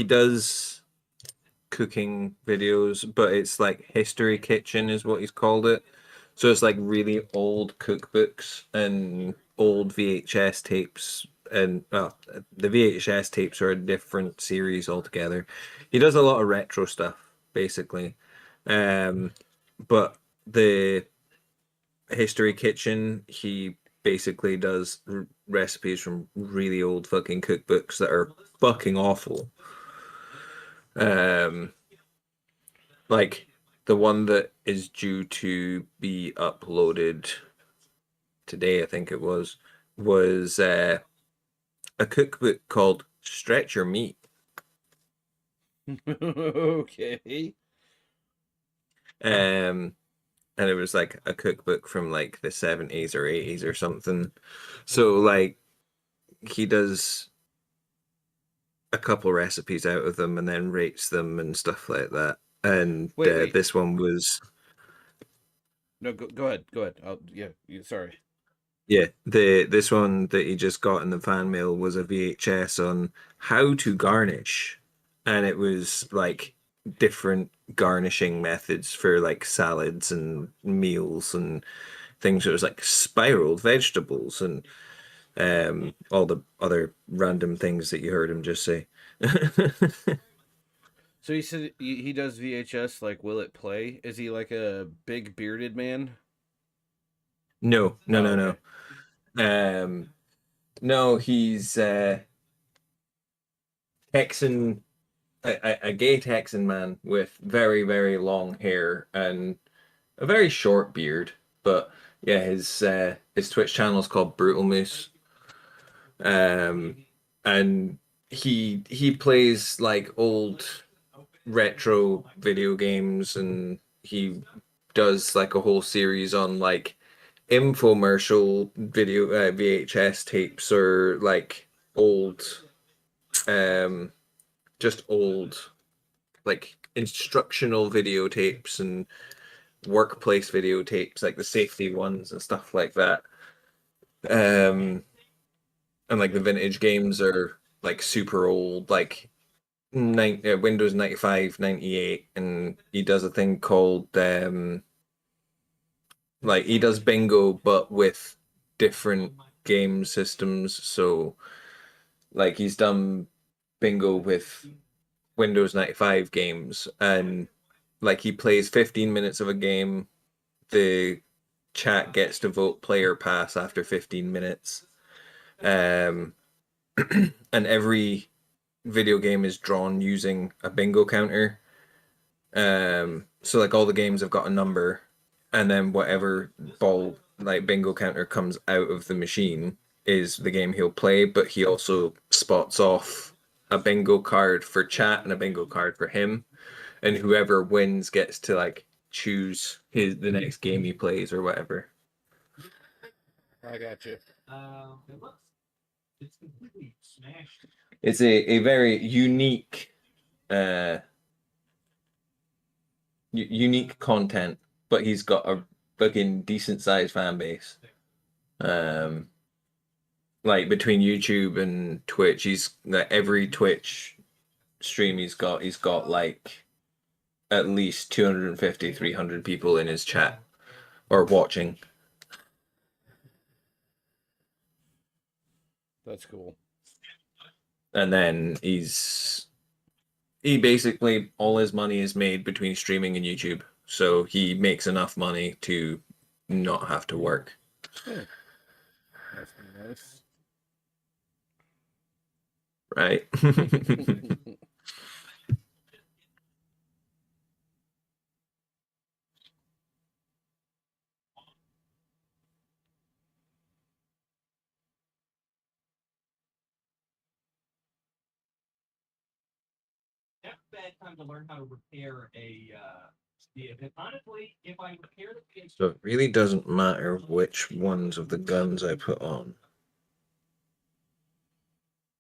C: does cooking videos, but it's like History Kitchen is what he's called it. So it's like really old cookbooks and old VHS tapes, and well, the VHS tapes are a different series altogether. He does a lot of retro stuff, basically. But the History Kitchen, he basically does recipes from really old fucking cookbooks that are fucking awful. Like the one that is due to be uploaded today, I think it was a cookbook called Stretch Your Meat.
A: Okay.
C: And it was like a cookbook from like the 70s or 80s or something. So like he does a couple recipes out of them and then rates them and stuff like that. And
A: Wait.
C: this one was
A: No, go ahead. Go ahead. Sorry.
C: yeah, this one that he just got in the fan mail was a VHS on how to garnish, and it was like different garnishing methods for like salads and meals and things. It was like spiraled vegetables and all the other random things that you heard him just say.
A: So he said he does VHS. Like, will it play? Is he like a big bearded man?
C: No, no,
A: Oh,
C: no,
A: okay.
C: no. No, he's Texan, a gay Texan man with very, very long hair and a very short beard. But yeah, his Twitch channel is called Brutal Moose. And he plays like old retro video games, and he does like a whole series on like infomercial video VHS tapes, or like old um just old like instructional videotapes and workplace videotapes, like the safety ones and stuff like that. Um and like the vintage games are like super old, like Windows 95, 98, and he does a thing called like he does bingo but with different game systems. So like he's done bingo with Windows 95 games, and like he plays 15 minutes of a game, the chat gets to vote player pass after 15 minutes. Um and every video game is drawn using a bingo counter. So like all the games have got a number, and then whatever ball like bingo counter comes out of the machine is the game he'll play. But he also spots off a bingo card for chat and a bingo card for him, and whoever wins gets to like choose the next game he plays or whatever.
A: I got you.
B: It's completely smashed.
C: It's a very unique uh unique content, but he's got a fucking decent sized fan base. Um, like between YouTube and Twitch, he's like every Twitch stream he's got like at least 250, 300 people in his chat or watching.
A: That's cool.
C: And then he basically all his money is made between streaming and YouTube. So he makes enough money to not have to work.
A: That's nice.
C: Right?
B: That's a bad time to learn how to repair a vehicle. Honestly, if I repair the vehicle,
C: So it really doesn't matter which ones of the guns I put on.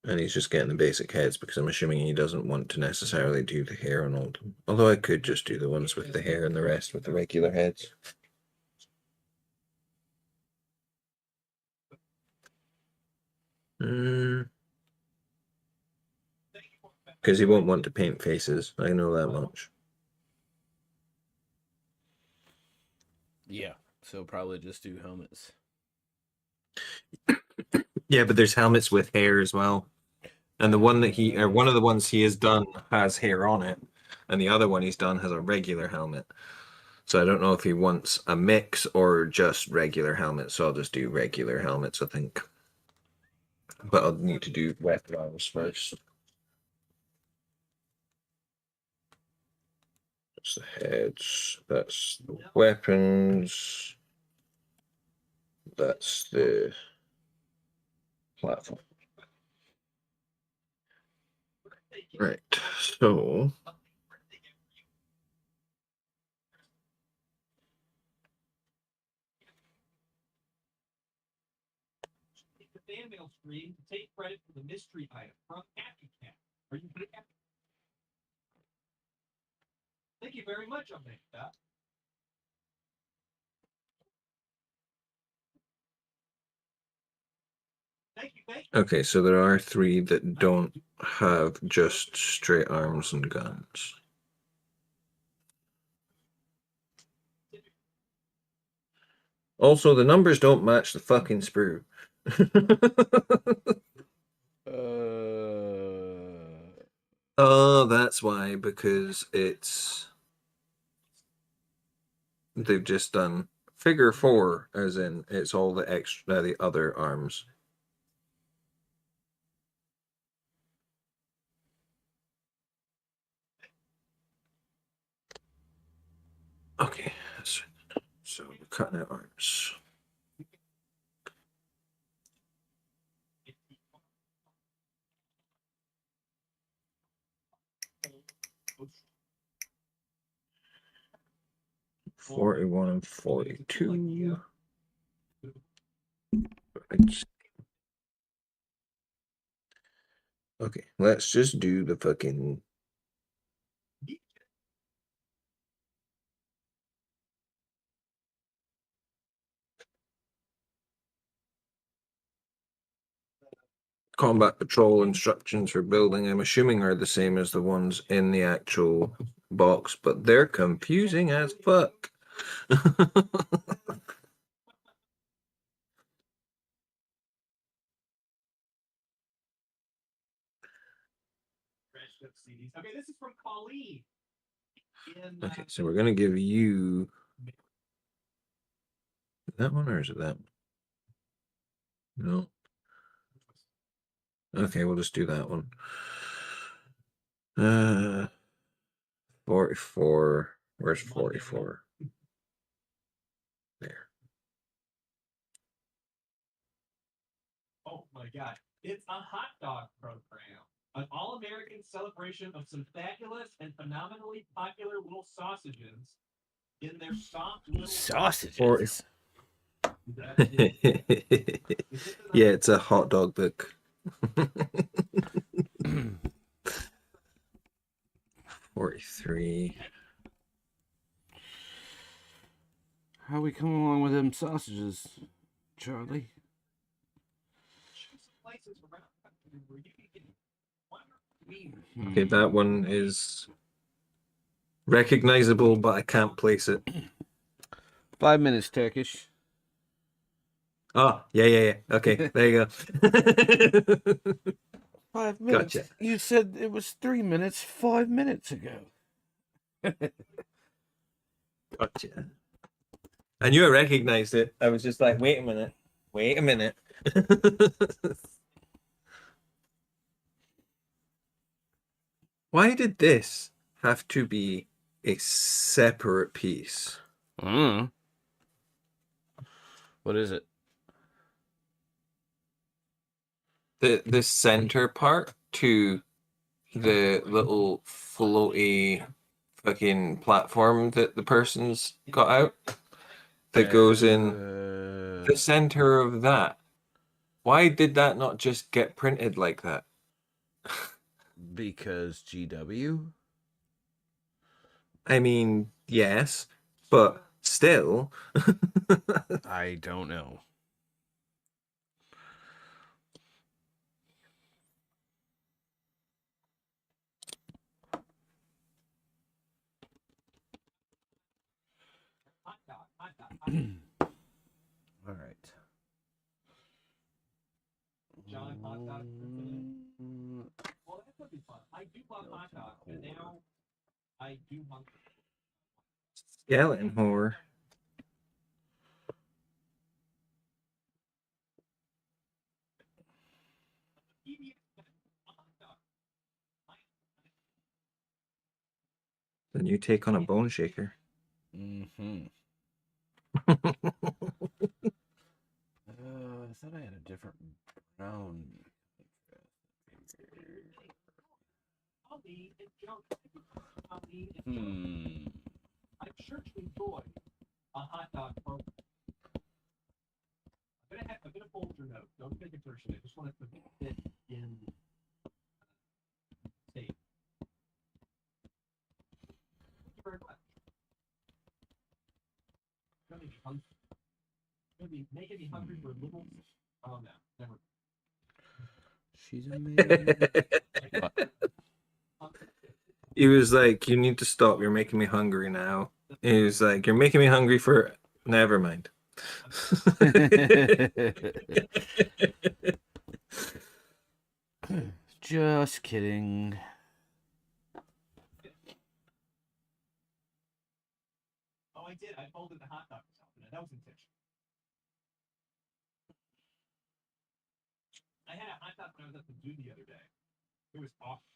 C: And he's just getting the basic heads because I'm assuming he doesn't want to necessarily do the hair on all of them. Although I could just do the ones with the hair and the rest with the regular heads. Because he won't want to paint faces. I know that much.
A: Yeah, so probably just do helmets.
C: Yeah, but there's helmets with hair as well. And the one that one of the ones he has done has hair on it, and the other one he's done has a regular helmet. So I don't know if he wants a mix or just regular helmets. So I'll just do regular helmets, I think. But I'll need to do weapon arms first. That's the heads. That's the weapons. That's the platform. Right. So
B: the fan mail stream to take credit for the mystery item from Happy Cat. Are you happy? Thank you very much, on that. Thank you.
C: okay, so there are 3 that don't have just straight arms and guns. Also, the numbers don't match the fucking sprue. Oh, that's why, because they've just done figure 4, as in it's all the extra, the other arms. Okay, so cutting out arms. $41 and $42. Okay, let's just do the fucking. Combat patrol instructions for building, I'm assuming, are the same as the ones in the actual box, but they're confusing as fuck.
B: Okay, this is from Colleen.
C: Okay, so we're gonna give you that one, or is it that one? No. Okay, we'll just do that one. 44. Where's 44? There.
B: Oh my god. It's a hot dog program. An all-American celebration of some fabulous and phenomenally popular little sausages in their soft little
A: Sausages.
C: Yeah, it's a hot dog book. 43.
A: How we come along with them sausages, Charlie?
B: places around the country where you can get wonderful
C: Okay, that one is recognizable, but I can't place it.
A: 5 minutes, Turkish.
C: Oh, yeah. Okay, there you go.
A: 5 minutes.
C: Gotcha.
A: You said it was 3 minutes 5 minutes ago.
C: Gotcha. I knew I recognized it. I was just like, wait a minute. Wait a minute. Why did this have to be a separate piece?
A: What is it?
C: The center part to the little floaty fucking platform that the person's got out that goes in the center of that. Why did that not just get printed like that?
A: Because GW?
C: I mean, yes, but still.
A: I don't know.
B: hot dog.
A: All right.
B: John hot dog for today. Well, that could be fun. I do love hot dogs, and now I do hunger.
C: Skeleton horror. Then you take on a bone shaker.
A: Mm-hmm. I thought I had a different brown.
B: I'm sure to enjoy a hot dog program. I'm gonna fold your note. Don't take it personally. I just want it to fit in state. Thank you very much. Gonna be hungry. Gonna be making me hungry for little. Oh no, never.
A: She's amazing.
C: He was like, "You need to stop. You're making me hungry now." He was like, "You're making me hungry for." Never mind.
A: Just kidding.
B: Oh, I did. I folded the hot dog myself. That was intentional. I had a hot dog when I was at the zoo the other day. It was awesome.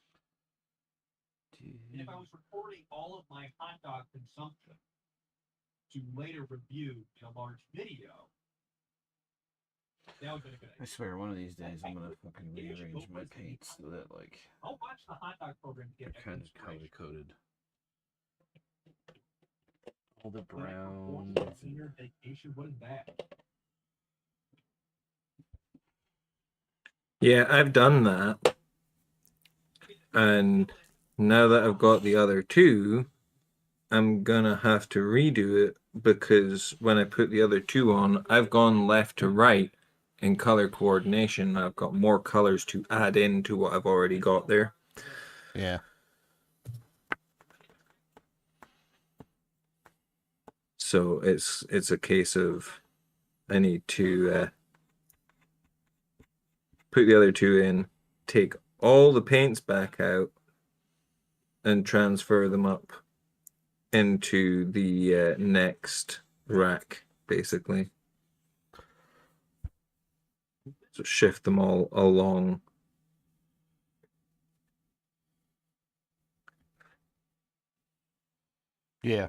B: And if I was recording all of my hot dog consumption to later review in a large video, that would have been a good
A: I
B: idea.
A: swear, one of these days I'm gonna fucking rearrange my paints so that like
B: I'll watch the hot dog program to
A: they're
B: get
A: kind of color
B: inspiration.
A: coded. All the
B: When I
A: browns.
B: performed on senior vacation, what is that?
C: Yeah, I've done that. And now that I've got the other two, I'm gonna have to redo it because when I put the other two on, I've gone left to right in color coordination. I've got more colors to add into what I've already got there.
A: Yeah.
C: So it's a case of I need to put the other two in, take all the paints back out, and transfer them up into the next rack, basically. So shift them all along.
A: Yeah.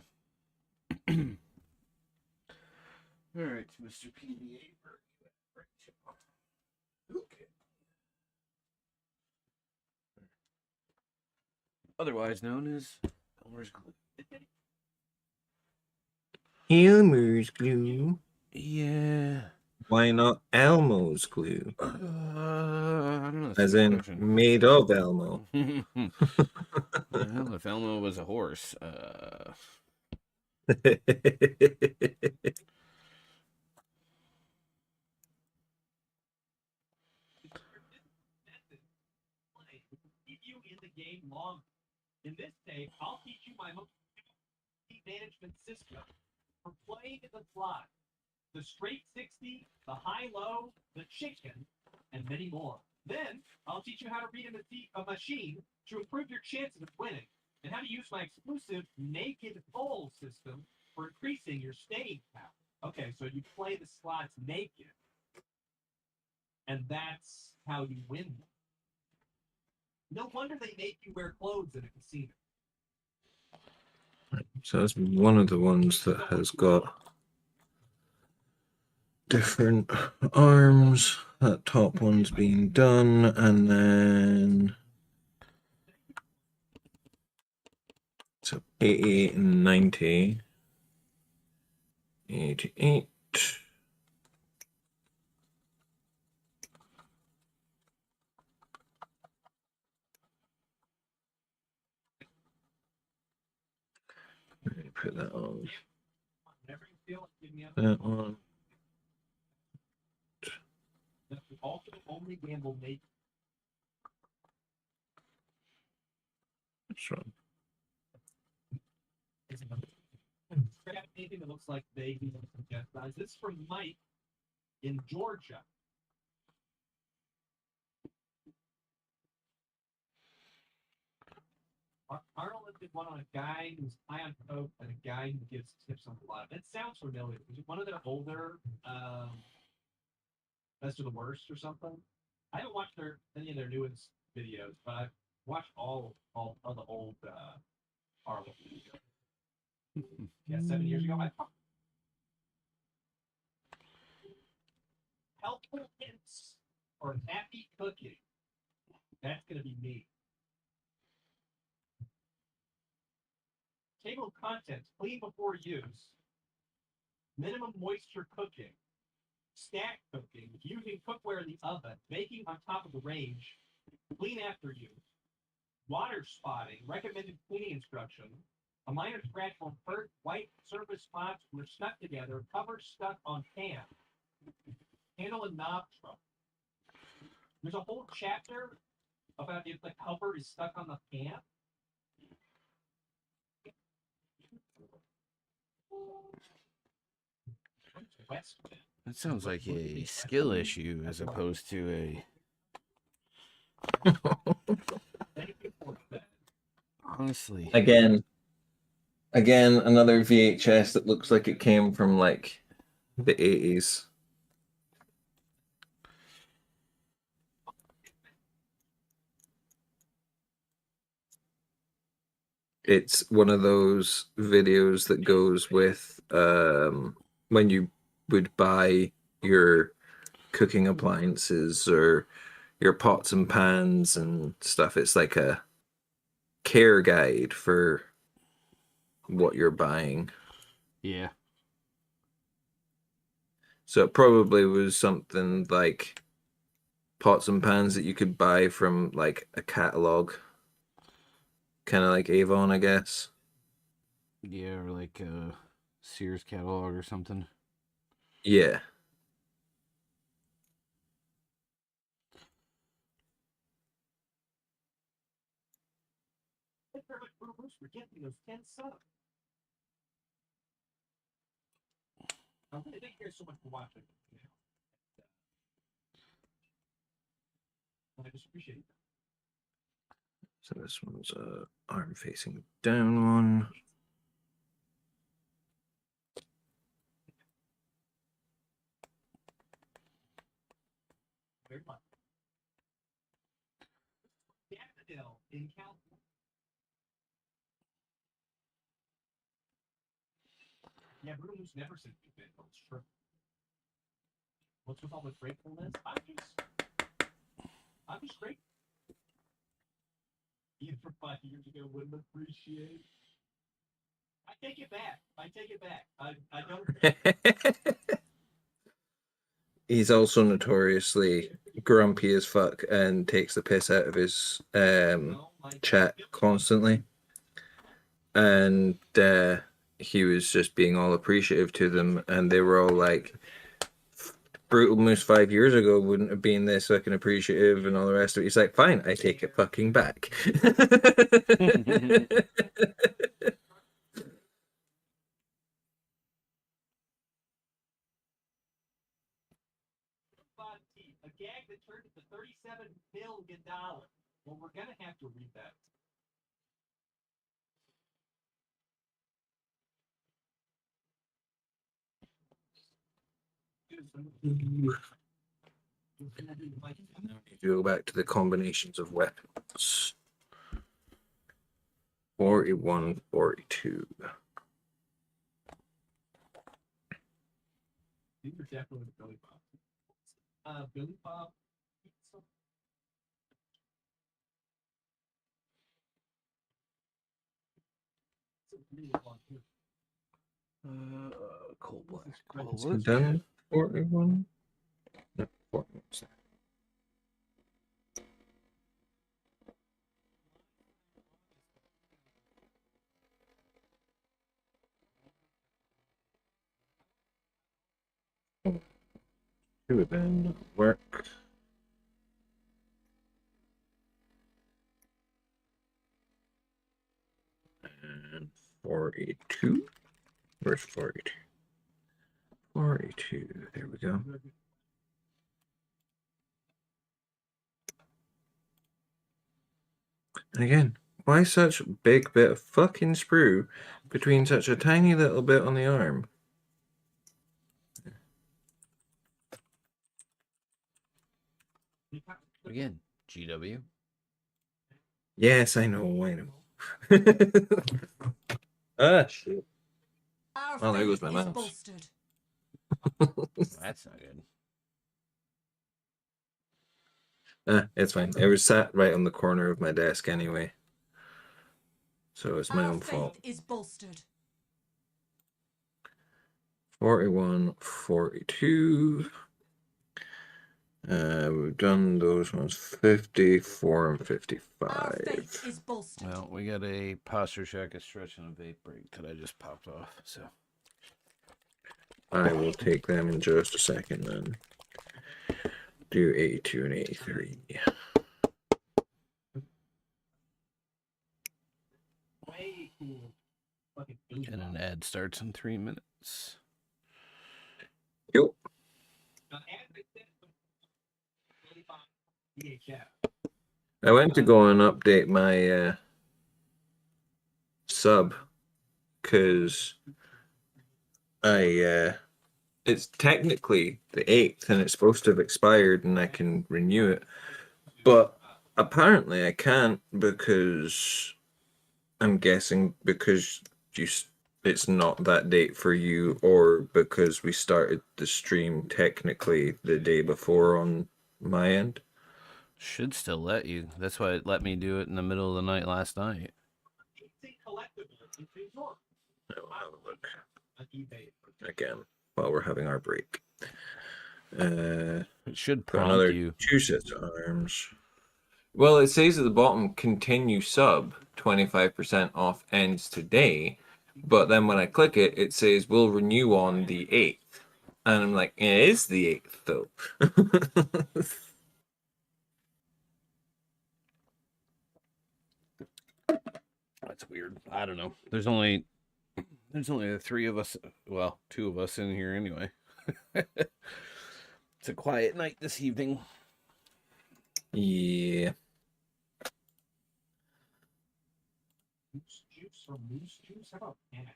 A: All right, Mr. PDA. Okay. Otherwise known as Elmer's glue.
C: Elmer's glue.
A: Yeah.
C: Why not Elmo's glue?
A: I don't know. That's
C: As
A: a good
C: in
A: question.
C: made of Elmo.
A: Well, if Elmo was a horse,
B: Keep you in the game longer. In this tape, I'll teach you my most management system for playing the slot, the straight 60, the high-low, the chicken, and many more. Then I'll teach you how to read a machine to improve your chances of winning, and how to use my exclusive naked bowl system for increasing your staying power. Okay, so you play the slots naked, and that's how you win. No wonder they make you wear clothes in a casino.
C: So that's one of the ones that has got different arms. That top one's being done, and then so 88 and 90. 88. Let me put that on.
B: Whenever you feel it, give me a
C: That one.
B: That's the ultimate only gamble make.
C: This one.
B: Grab anything that looks like baby and some jet size. This is from Mike in Georgia. Arnold did one on a guy who's high on coke and a guy who gives tips on a lot. It sounds familiar. Was it one of their older Best of the Worst or something? I haven't watched any of their newest videos, but I've watched all of the old Arnold videos. Yeah, 7 years ago. Helpful hints for happy cooking. That's gonna be me. Table of contents: clean before use. Minimum moisture cooking. Stack cooking, using cookware in the oven, baking on top of the range, clean after use. Water spotting, recommended cleaning instruction. A minor scratch will hurt white surface spots were stuck together, cover stuck on pan. Handle and knob trouble. There's a whole chapter about if the cover is stuck on the pan. Westland.
A: that sounds like a skill issue as opposed to a.
B: Thank you for that.
A: Honestly.
C: Again, another VHS that looks like it came from like the 80s. It's one of those videos that goes with when you would buy your cooking appliances or your pots and pans and stuff. It's like a care guide for what you're buying.
A: Yeah.
C: So it probably was something like pots and pans that you could buy from like a catalog, kind of like Avon, I guess.
A: Yeah, or like a Sears catalog or something.
C: Yeah.
B: Thank you very much, Bruce, for getting those 10 subs. Thank you guys so much for watching. I just appreciate it.
C: So this one's a arm facing down one.
B: Very much. Daffodil in California. Yeah, Bruno's never sent me videos. Sure. What's with all the gratefulness? I'm just grateful. Even from 5 years ago, wouldn't appreciate. I take it back. I don't.
C: He's also notoriously grumpy as fuck and takes the piss out of his chat constantly. And he was just being all appreciative to them, and they were all like, Brutal Moose 5 years ago wouldn't have been this fucking appreciative and all the rest of it. He's like, fine, I take it fucking back.
B: A gag that turned into $37 million. Well, we're gonna have to read that.
C: Go back to the combinations of weapons. 41, 42.
B: These are definitely Billy Bob. Billy Bob.
A: Cold black.
C: Is he done 41? No, 41. Should have been work. And 42. Where's 42? 42. There we go. And again, why such a big bit of fucking sprue between such a tiny little bit on the arm?
A: Again, GW.
C: Yes, I know, I know. Ah, shit. Oh, there goes my mouse.
A: That's not good.
C: It's fine. It was sat right on the corner of my desk anyway. So it's my own fault.
E: Is bolstered.
C: 41, 42. We've done those ones 54 and 55.
E: Is bolstered.
A: Well, we got a posture check, a stretch, and a vape break that I just popped off. So
C: I will take them in just a second then. Do 82 and 83.
B: Way cool. Fucking Billy
A: and
B: Bob.
A: an ad starts in 3 minutes.
C: Yep.
B: Now, as I said, Billy Bob VHF.
C: I went to go and update my sub because it's technically the 8th and it's supposed to have expired and I can renew it. But apparently I can't because I'm guessing because it's not that date for you, or because we started the stream technically the day before on my end.
A: Should still let you. That's why it let me do it in the middle of the night last night.
B: It's a collectible. It's a norm.
C: I'll have a look
B: On eBay.
C: again while we're having our break.
A: It should
C: Got
A: prompt
C: another
A: you.
C: 2 sets of arms. Well, it says at the bottom, continue sub, 25% off ends today. But then when I click it, it says we'll renew on the 8th. And I'm like, it is the 8th though.
A: That's weird. I don't know. There's only the three of us. Well, two of us in here anyway. It's a quiet night this evening.
C: Yeah.
B: Moose juice or moose juice? How about that?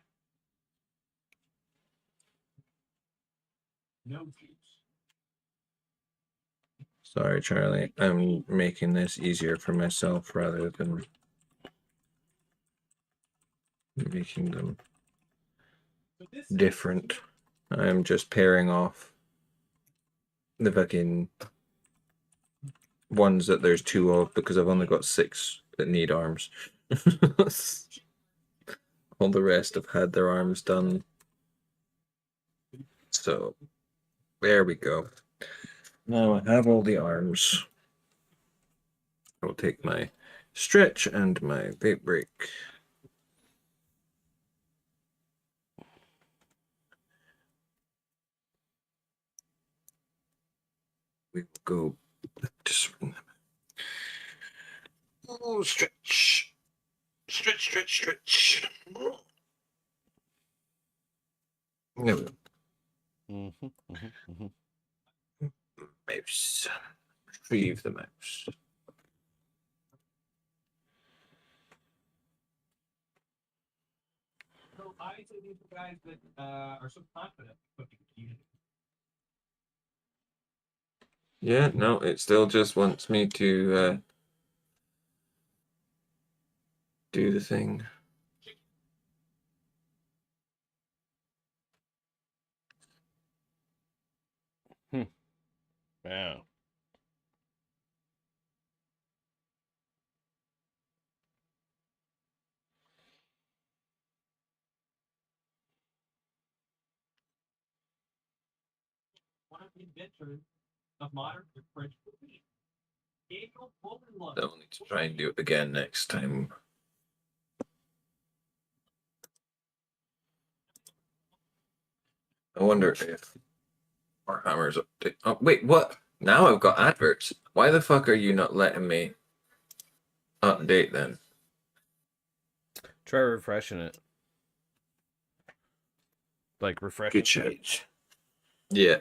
B: No juice.
C: Sorry, Charlie. I'm making this easier for myself rather than making them
B: So this
C: different. I'm just pairing off the fucking ones that there's 2 of because I've only got 6 that need arms. All the rest have had their arms done. So there we go. Now I have all the arms. I'll take my stretch and my vape break. We will go just oh, stretch. Stretch, stretch, stretch. There we go. Mouse. Retrieve the mouse.
B: So I say these are guys that are so confident in cooking community.
C: Yeah, no, it still just wants me to do the thing.
A: Wow.
B: One of the inventors of modern French cuisine. Daniel Bowman.
C: I'll need to try and do it again next time. I wonder if our hammer's update. Oh, wait, what? Now I've got adverts. Why the fuck are you not letting me update then?
A: Try refreshing it. Like refresh
C: Good
A: the
C: shit.
A: page.
C: Yeah.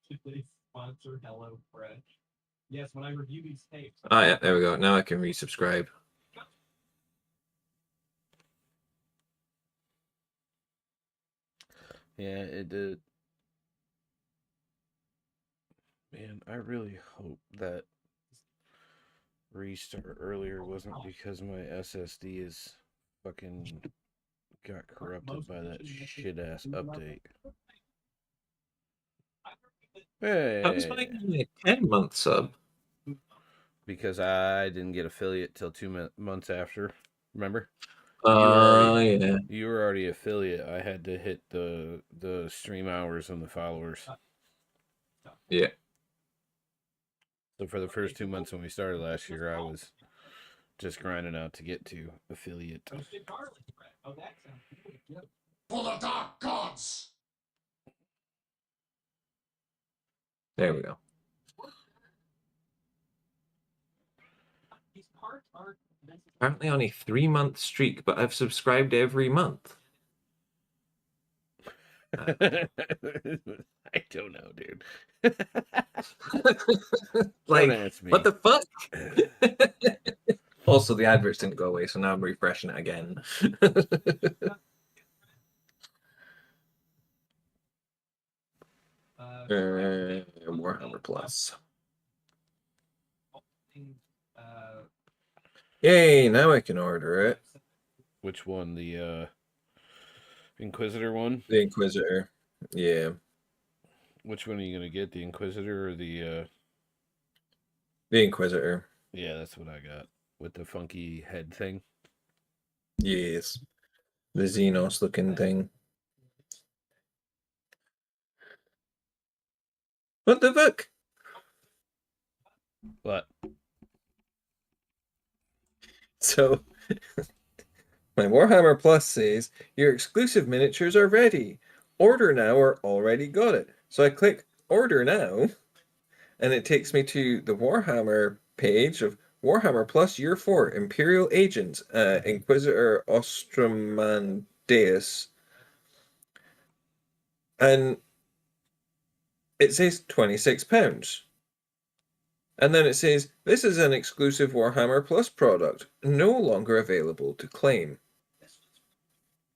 B: Should they sponsor Hello Fresh? Yes, when I review these tapes.
C: Ah, yeah, there we go. Now I can resubscribe.
A: Yeah, it did. Man, I really hope that restart earlier wasn't because my SSD is fucking got corrupted by that shit ass update.
C: How was mine
A: Hey,
C: only a 10-month sub?
A: because I didn't get affiliate till 2 months after. Remember?
C: Yeah.
A: You were already affiliate. I had to hit the stream hours and the followers.
C: Yeah.
A: So for the first 2 months when we started last year, I was just grinding out to get to affiliate.
B: Toasted garlic bread. Oh, that sounds good.
E: For the dark gods!
C: There we go.
B: These parts aren't necessarily.
C: Apparently on a 3-month streak, but I've subscribed every month.
A: I don't know, dude.
C: Like,
A: Don't ask me.
C: what the fuck? Also, the adverts didn't go away, so now I'm refreshing it again. Warhammer Plus. Yay, now I can order it.
A: Which one? The Inquisitor one?
C: The Inquisitor. Yeah.
A: Which one are you gonna get? The Inquisitor or the
C: The Inquisitor.
A: Yeah, that's what I got. With the funky head thing.
C: Yes. The Xenos looking thing. What the fuck?
A: What?
C: So, my Warhammer Plus says, your exclusive miniatures are ready. Order now or already got it. So I click order now, and it takes me to the Warhammer page of Warhammer Plus Year 4 Imperial Agents, Inquisitor Ostromandeus. And it says £26. And then it says, this is an exclusive Warhammer Plus product, no longer available to claim.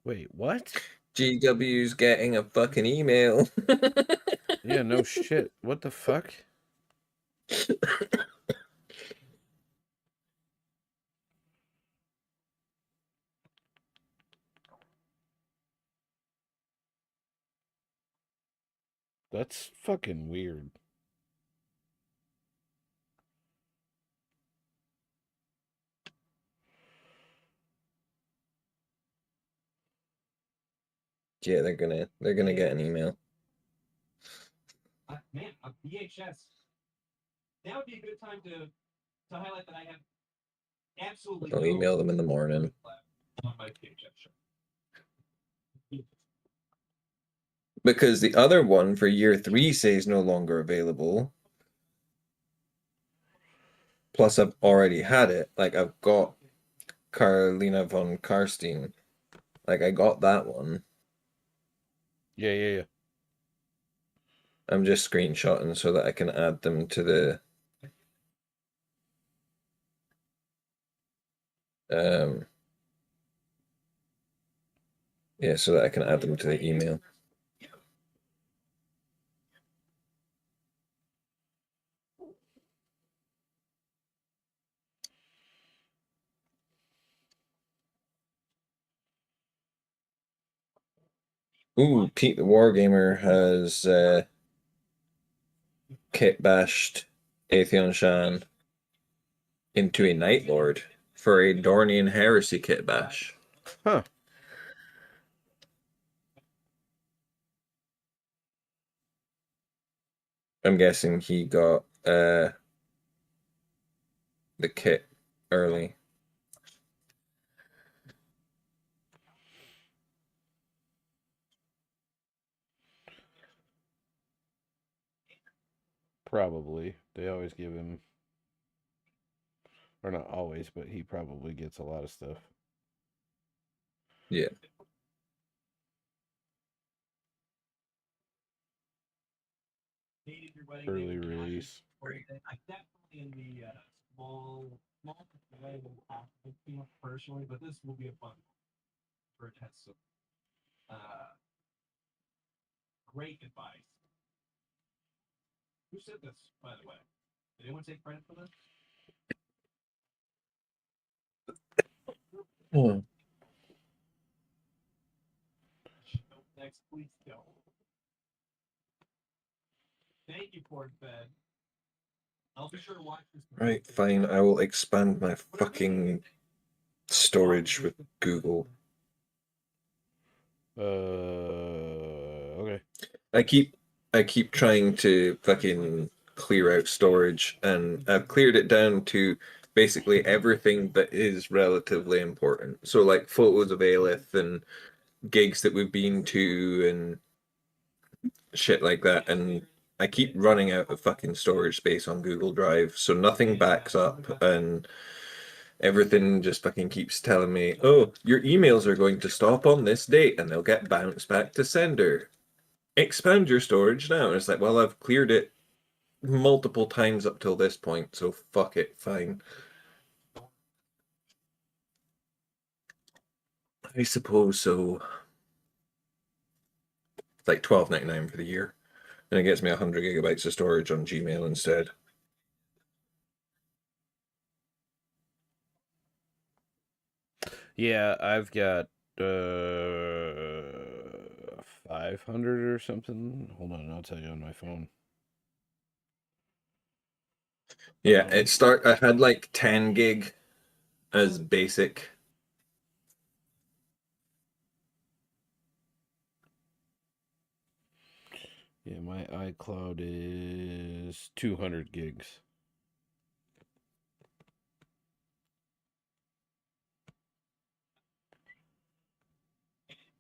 A: Wait, what?
C: GW's getting a fucking email.
A: Yeah, no shit. What the fuck? That's fucking weird.
C: Yeah, they're gonna get an email.
B: Man, a VHS. That would be a good time to highlight that I have absolutely
C: I'll email them in the morning.
B: on my VHS show.
C: Because the other one for year 3 says no longer available. Plus, I've already had it. Like, I've got Carolina von Karstein. Like, I got that one.
A: Yeah.
C: I'm just screenshotting so that I can add them to the yeah, so that I can add them to the email. Ooh, Pete the Wargamer has kit bashed Atheon Shan into a Night Lord for a Dornian Heresy kit bash.
A: Huh.
C: I'm guessing he got the kit early.
A: Probably. They always give him, or not always, but he probably gets a lot of stuff.
C: Yeah.
A: Early release.
B: I definitely in the small way personally, but this will be a fun for it has some great advice. Who said this, by the way? Did anyone take credit for this? Next, please go. Thank you, Port Fed. I'll be sure to watch this.
C: Right, fine. I will expand my fucking storage with Google.
A: Okay.
C: I keep trying to fucking clear out storage, and I've cleared it down to basically everything that is relatively important. So like photos of Aelith and gigs that we've been to and shit like that. And I keep running out of fucking storage space on Google Drive, so nothing backs up and everything just fucking keeps telling me, oh, your emails are going to stop on this date and they'll get bounced back to sender. expand your storage now. And it's like, well, I've cleared it multiple times up till this point, so fuck it, fine. I suppose so. It's like $12.99 for the year, and it gets me 100 gigabytes of storage on Gmail instead.
A: Yeah, I've got 500 or something. Hold on, I'll tell you on my phone.
C: Yeah, I had like 10 gig as basic.
A: Yeah, my iCloud is 200 gigs.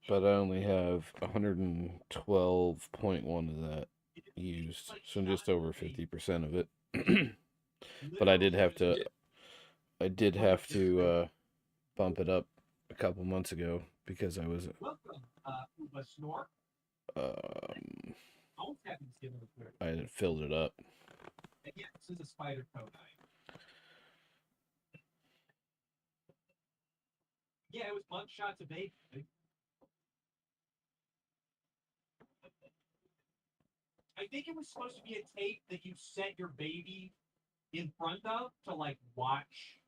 A: But I only have 112.1 of that used, so just over 50% of it. But I did have to bump it up a couple months ago because I was I had filled it up.
B: Yeah, this is a spider code. Yeah, it was mugshots of baby. I think it was supposed to be a tape that you set your baby in front of to like watch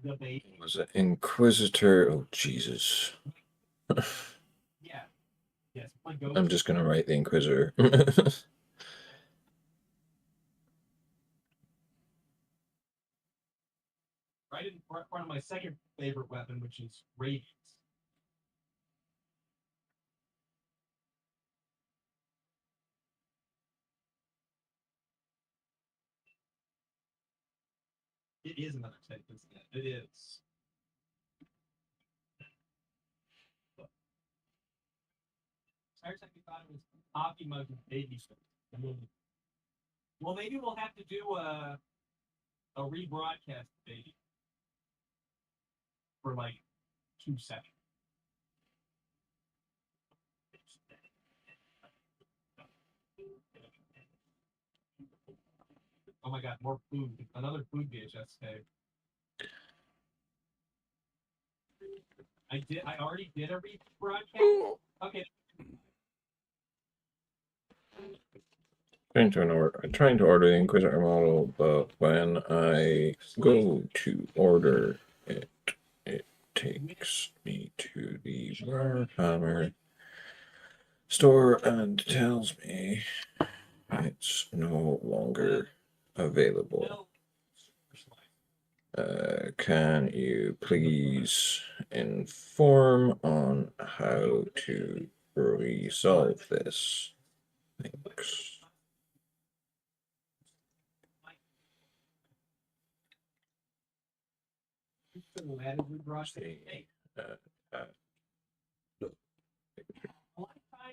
B: the baby.
C: Was it Inquisitor? Oh, Jesus.
B: Yeah. Yes.
C: I'm just going to write the Inquisitor.
B: Right in front of my second favorite weapon, which is Radiance. It is another tape, isn't it? It is. Entire time we thought it was coffee mug and baby food. Well, maybe we'll have to do a rebroadcast, baby, for like 2 seconds. Oh my god, more food. Another food VHS tape. I already did a rebroadcast. Okay.
C: Trying to order the Inquisitor model, but when I go to order it, it takes me to the Warhammer store and tells me it's no longer available. Can you please inform on how to resolve this? Thanks.
B: A lifetime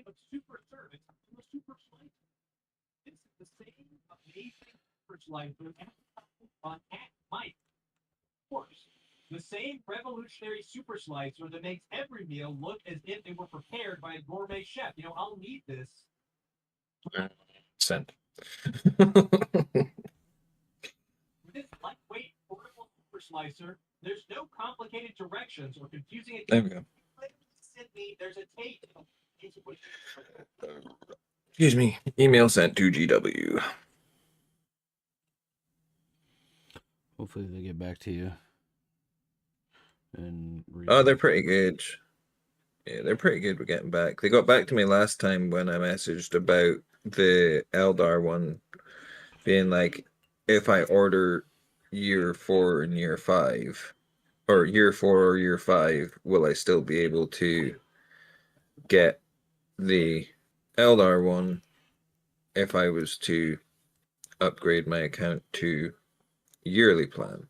B: of super service to a super slicer. This is the same amazing super slicer on Mike. Of course, the same revolutionary super slicer that makes every meal look as if they were prepared by a gourmet chef. You know, I'll need this.
C: Sent.
B: With this lightweight, portable super slicer, there's no complicated directions or confusing.
C: There we go.
B: There's a tape.
C: Excuse me. Email sent to GW.
A: Hopefully they get back to you. And
C: Oh, they're pretty good. Yeah, they're pretty good with getting back. They got back to me last time when I messaged about the Eldar one being like, if I order year 4 and year 5, or year 4 or year 5, will I still be able to get the Eldar one if I was to upgrade my account to yearly plan?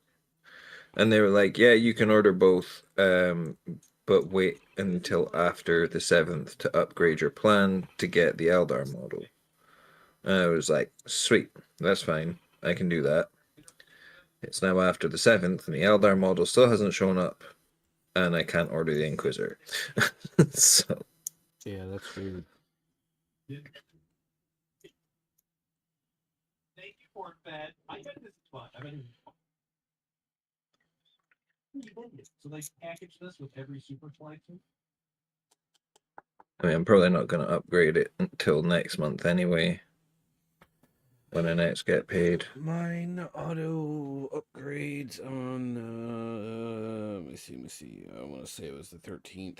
C: And they were like, yeah, you can order both, but wait until after the 7th to upgrade your plan to get the Eldar model. And I was like, sweet, that's fine. I can do that. It's now after the 7th, and the Eldar model still hasn't shown up, and I can't order the Inquisitor. So
A: Yeah, that's weird.
B: Thank you for it, Fed. I bet this is fun. I bet it's so they package this with every super collection.
C: I mean, I'm probably not going to upgrade it until next month anyway. When I next get paid.
A: Mine auto upgrades on. Let me see. Let me see. I want to say it was the 13th.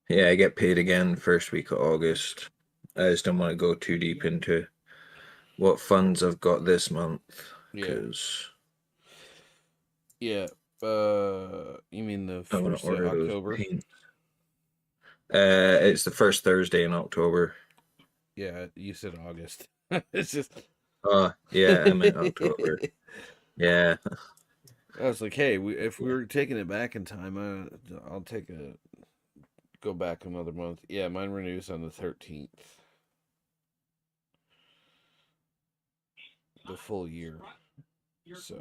C: Yeah, I get paid again first week of August. I just don't want to go too deep into what funds I've got this month.
A: Yeah.
C: Because
A: Yeah. You mean the
C: I want
A: 1st
C: to
A: of
C: order those
A: October?
C: paints. It's the first Thursday in October.
A: Yeah, you said August. It's just.
C: Oh, yeah, I meant October. Yeah.
A: I was like, hey, if we were taking it back in time, I'll go back another month. Yeah, mine renews on the 13th. The full year. So.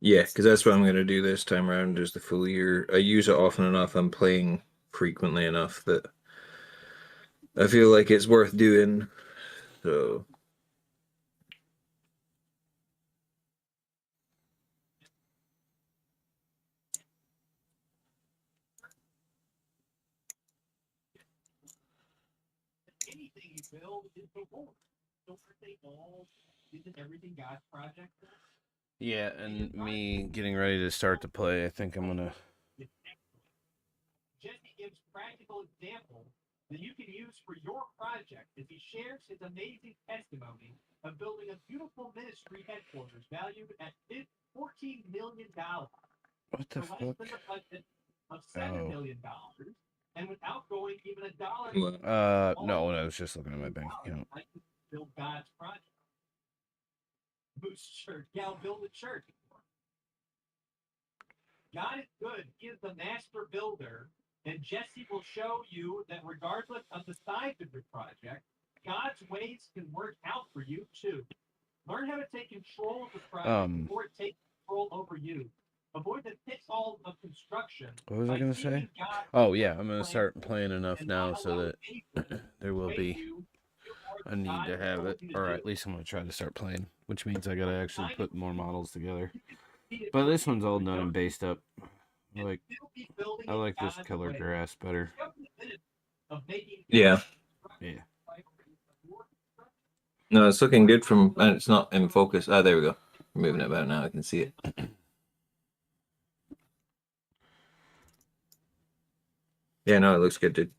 C: Yeah, because that's what I'm going to do this time around is the full year. I use it often enough. I'm playing frequently enough that I feel like it's worth doing. So
B: Anything you build is the Lord. Don't they all? Isn't everything God's project?
A: Yeah, and me getting ready to start to play, I think I'm gonna.
B: Jesse gives practical examples that you can use for your project as he shares his amazing testimony of building a beautiful ministry headquarters valued at $14 million
A: What the
B: for less
A: fuck?
B: than the budget of $7 million, and without going even a dollar.
A: No, I was just looking at my bank account.
B: I can build God's project. Boost church. Yeah, I'll build a church. God is good. He is the master builder. And Jesse will show you that regardless of the size of your project, God's ways can work out for you too. Learn how to take control of the project before it takes control over you. Avoid the pitfalls of construction.
A: What was I gonna say? Oh yeah, I'm gonna start playing enough now so that there will be a need to have it, or at least I'm gonna try to start playing, which means I gotta actually put more models together. But this one's all done and based up. I like this color grass better.
C: yeah.
A: Yeah.
C: No, it's looking good from, and it's not in focus. Ah, there we go. We're moving it about now. I can see it. Yeah, no, it looks good, dude.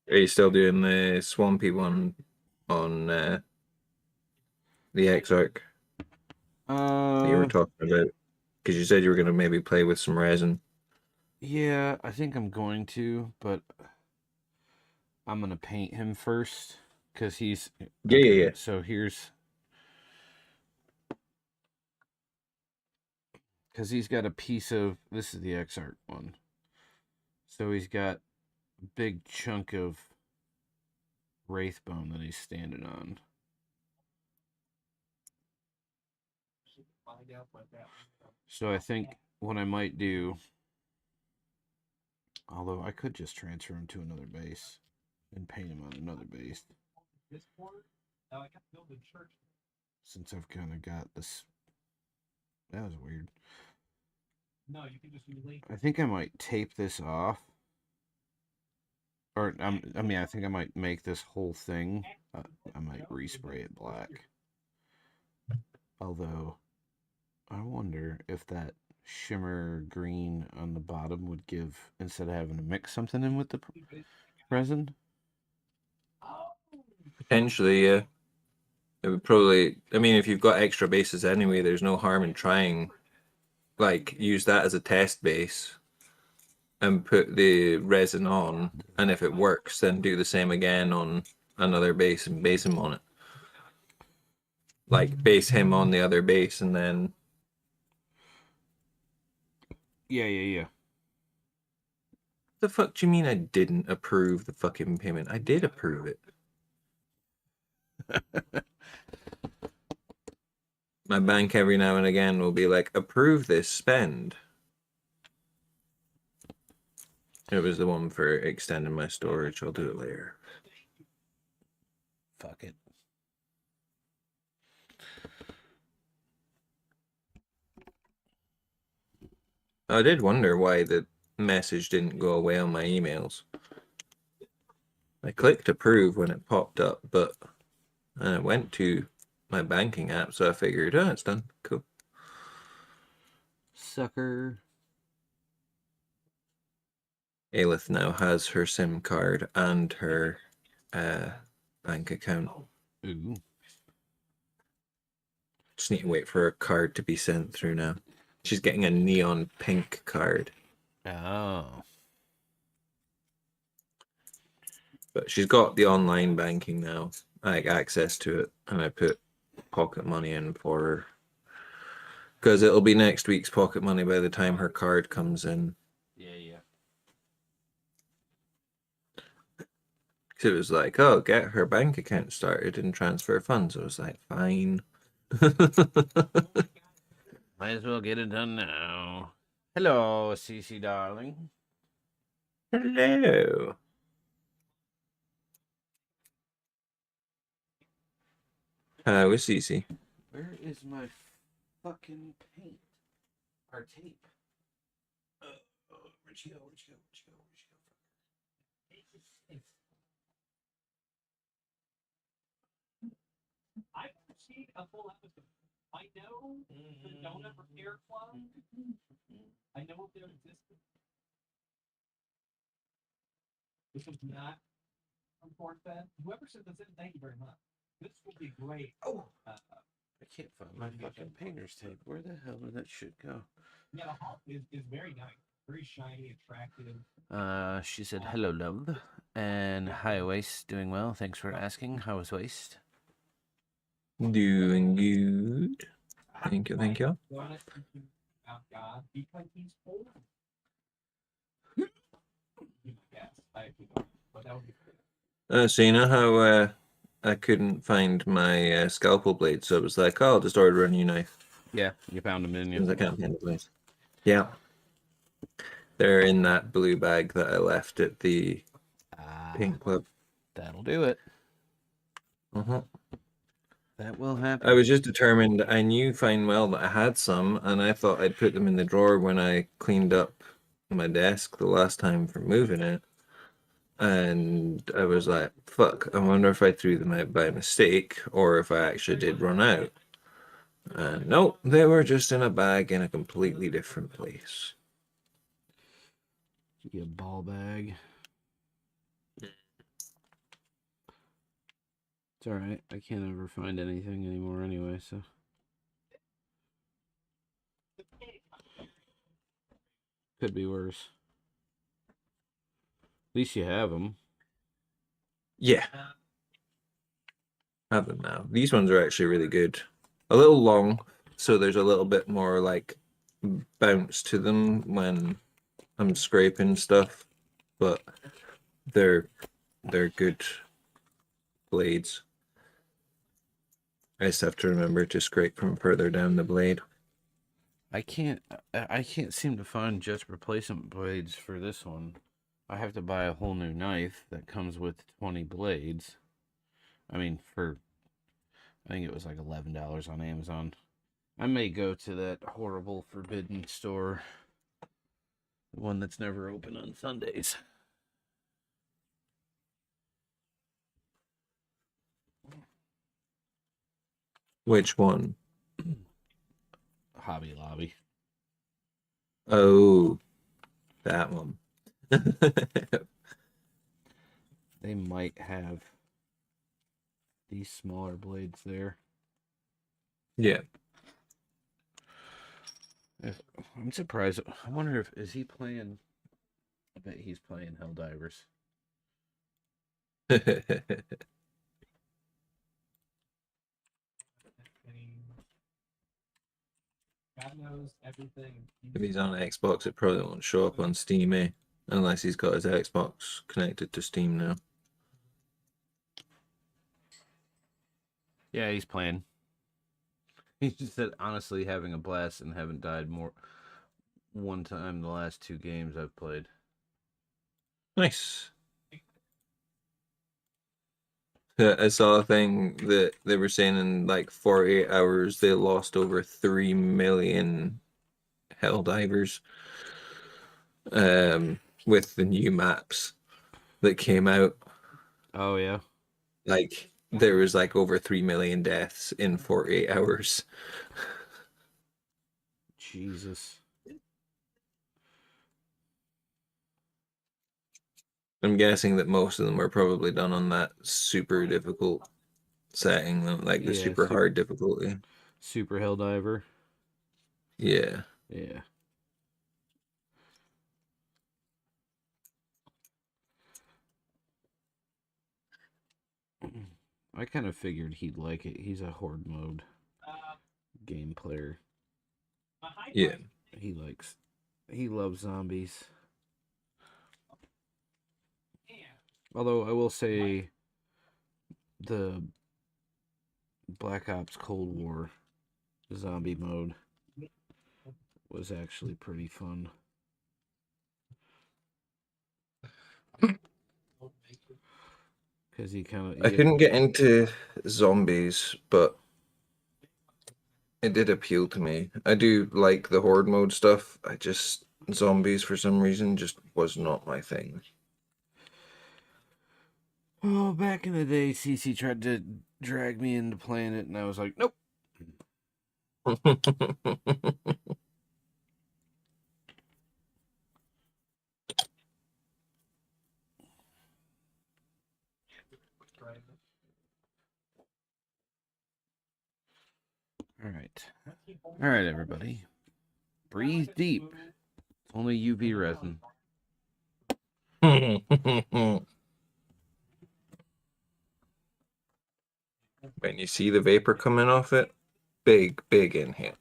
C: Are you still doing the swampy one on the X-Arc that you were talking about? Because you said you were going to maybe play with some resin.
A: Yeah, I think I'm going to, but I'm gonna paint him first because he's
C: Yeah.
A: So because he's got a piece of this is the X art one, so he's got a big chunk of wraith bone that he's standing on. So I think what I might do, although I could just transfer him to another base and paint him on another base. Since I've kind of got this. That was weird.
B: No, you can just relate.
A: I think I might tape this off. Or, I mean, I think I might make this whole thing. I might respray it black. Although, I wonder if that shimmer green on the bottom would give, instead of having to mix something in with the resin.
C: Potentially, yeah. It would probably, I mean, if you've got extra bases anyway, there's no harm in trying, like, use that as a test base and put the resin on, and if it works, then do the same again on another base and base him on it. Like, base him on the other base and then.
A: Yeah.
C: The fuck do you mean I didn't approve the fucking payment? I did approve it. My bank every now and again will be like, approve this spend. It was the one for extending my storage. I'll do it later.
A: Fuck it.
C: I did wonder why the message didn't go away on my emails. I clicked approve when it popped up, but I went to my banking app, so I figured, oh, it's done. Cool.
A: Sucker.
C: Aelith now has her SIM card and her bank account.
A: Ooh.
C: Just need to wait for her card to be sent through now. She's getting a neon pink card.
A: Oh.
C: But she's got the online banking now, like access to it, and I put pocket money in for her. Because it'll be next week's pocket money by the time her card comes in.
A: Yeah.
C: Because it was like, oh, get her bank account started and transfer funds. I was like, fine.
A: Might as well get it done now. Hello, Cece darling.
C: Hello. Hi, with Cece.
A: Where is my fucking paint? Or tape? Where'd you go?
B: I've never seen a full episode. I know the Donut Repair Club. I know of their existence. This was not from Corn Fed. Whoever sent this in, thank you very much. This will be great.
A: Oh, I can't find my fucking painter's tape. Where the hell did that shit go?
B: Yeah, the hawk is very nice. Very shiny, attractive.
A: She said, hello, love. And hi, Waste. Doing well. Thanks for asking. How was Waste?
C: Doing good. Thank you, thank you.
B: Donut teaching about God because he's old. Yes, I actually don't. But that would be great.
C: So you know how I couldn't find my scalpel blade, so it was like, oh, I'll just order a new knife.
A: Yeah, you found them, didn't
C: Because
A: you?
C: I can't find the blades. Yeah. They're in that blue bag that I left at the Pink Club.
A: That'll do it.
C: Uh-huh.
A: That will happen.
C: I was just determined. I knew fine well that I had some, and I thought I'd put them in the drawer when I cleaned up my desk the last time for moving it. And I was like, fuck, I wonder if I threw them out by mistake or if I actually did run out. And no, they were just in a bag in a completely different place.
A: Get a ball bag. It's alright. I can't ever find anything anymore anyway, so. Could be worse. At least you have them.
C: Yeah. Have them now. These ones are actually really good. A little long, so there's a little bit more like bounce to them when I'm scraping stuff, but they're good blades. I just have to remember to scrape from further down the blade.
A: I can't seem to find just replacement blades for this one. I have to buy a whole new knife that comes with 20 blades. I mean, I think it was like $11 on Amazon. I may go to that horrible forbidden store. The one that's never open on Sundays.
C: Which one?
A: Hobby Lobby.
C: Oh, that one.
A: They might have these smaller blades there.
C: Yeah.
A: I'm surprised. I wonder is he playing? I bet he's playing Helldivers.
B: God knows everything.
C: If he's on Xbox, it probably won't show up on Steam, eh? Unless he's got his Xbox connected to Steam now.
A: Yeah, he's playing. He just said, honestly, having a blast and haven't died more one time the last 2 games I've played.
C: Nice. Yeah, I saw a thing that they were saying in like 48 hours they lost over 3 million hell divers with the new maps that came out.
A: Oh, yeah.
C: Like there was like over 3 million deaths in 48 hours.
A: Jesus.
C: I'm guessing that most of them were probably done on that super difficult setting, like the
A: Yeah,
C: super hard difficulty.
A: Super Helldiver.
C: Yeah.
A: Yeah. I kind of figured he'd like it. He's a horde mode game player.
C: Yeah.
A: He loves zombies. Although I will say the Black Ops Cold War zombie mode was actually pretty fun. Because he kind of...
C: I couldn't get into zombies, but it did appeal to me. I do like the horde mode stuff. I just zombies for some reason just was not my thing.
A: Oh, back in the day, CC tried to drag me into playing it, and I was like, nope. All right. All right, everybody. Breathe deep. It's only UV resin.
C: When you see the vapor coming off it, big inhale.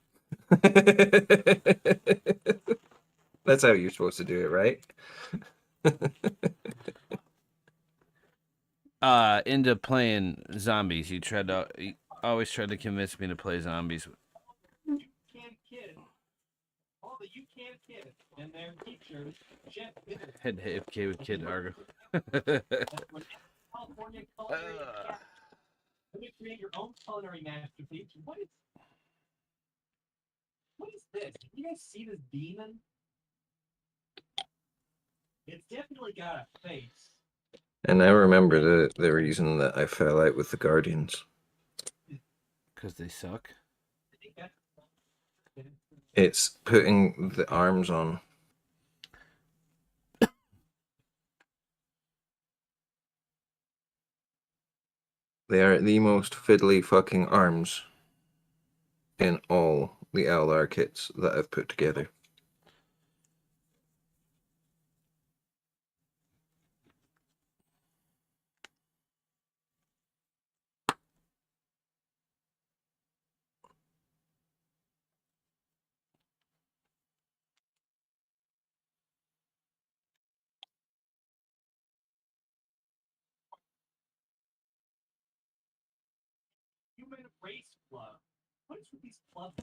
C: That's how you're supposed to do it, right?
A: Into playing zombies. You always tried to convince me to play zombies.
B: You can't kid. All the you can't kid and their teachers, Jeff Bitter.
A: Head to AFK with Kid Argo.
B: California culinary chef. Let me create your own culinary masterpiece. What is this? Can you guys see this demon? It's definitely got a face.
C: And I remember the reason that I fell out with the Guardians.
A: Because they suck.
B: I think that's
C: It's putting the arms on. They are the most fiddly fucking arms in all the LR kits that I've put together.
B: Human Race Club. What is with these clubs?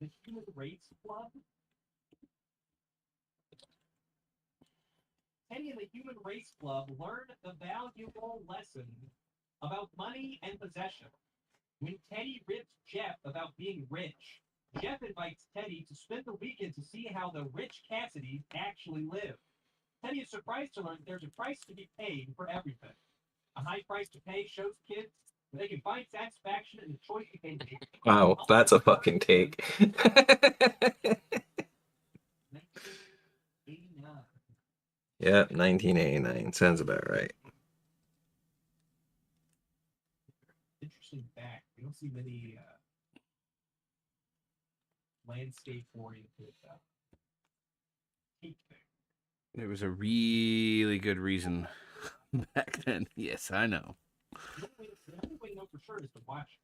B: The Human Race Club? Teddy and the Human Race Club learn the valuable lesson about money and possession. When Teddy rips Jeff about being rich, Jeff invites Teddy to spend the weekend to see how the rich Cassidys actually live. Teddy is surprised to learn that there's a price to be paid for everything. A high price to pay shows kids that they can find satisfaction in the choice they can make.
C: Wow, that's a fucking take.
B: 1989.
C: Yeah, 1989. Sounds about right.
B: Interesting fact. You don't see many landscape oriented take there.
A: There was a really good reason back then. Yes, I know.
B: The only way to know for sure is to watch.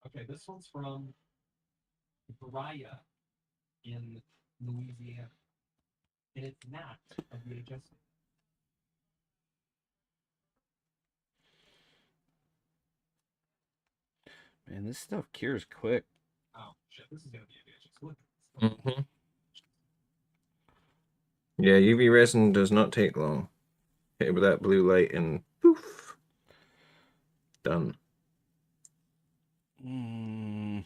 B: Okay, this one's from pariah in Louisiana, and it's not a VHS.
A: Man, this stuff cures quick.
B: Oh shit! This is gonna be a VHS. Look at this.
C: Mm-hmm. Yeah, UV resin does not take long. Hit it with that blue light and poof, done.
A: Mm,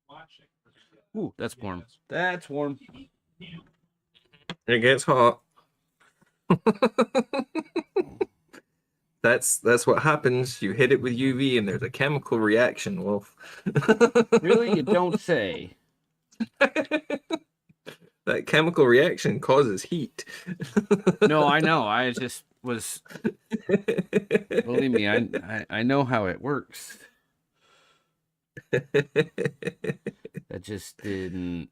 B: Watching.
A: ooh, that's warm. That's warm.
C: It gets hot. That's what happens. You hit it with UV and there's a chemical reaction, Wolf.
A: Really? You don't say.
C: That chemical reaction causes heat.
A: No, I know. I just was. Believe me, I know how it works. That just didn't.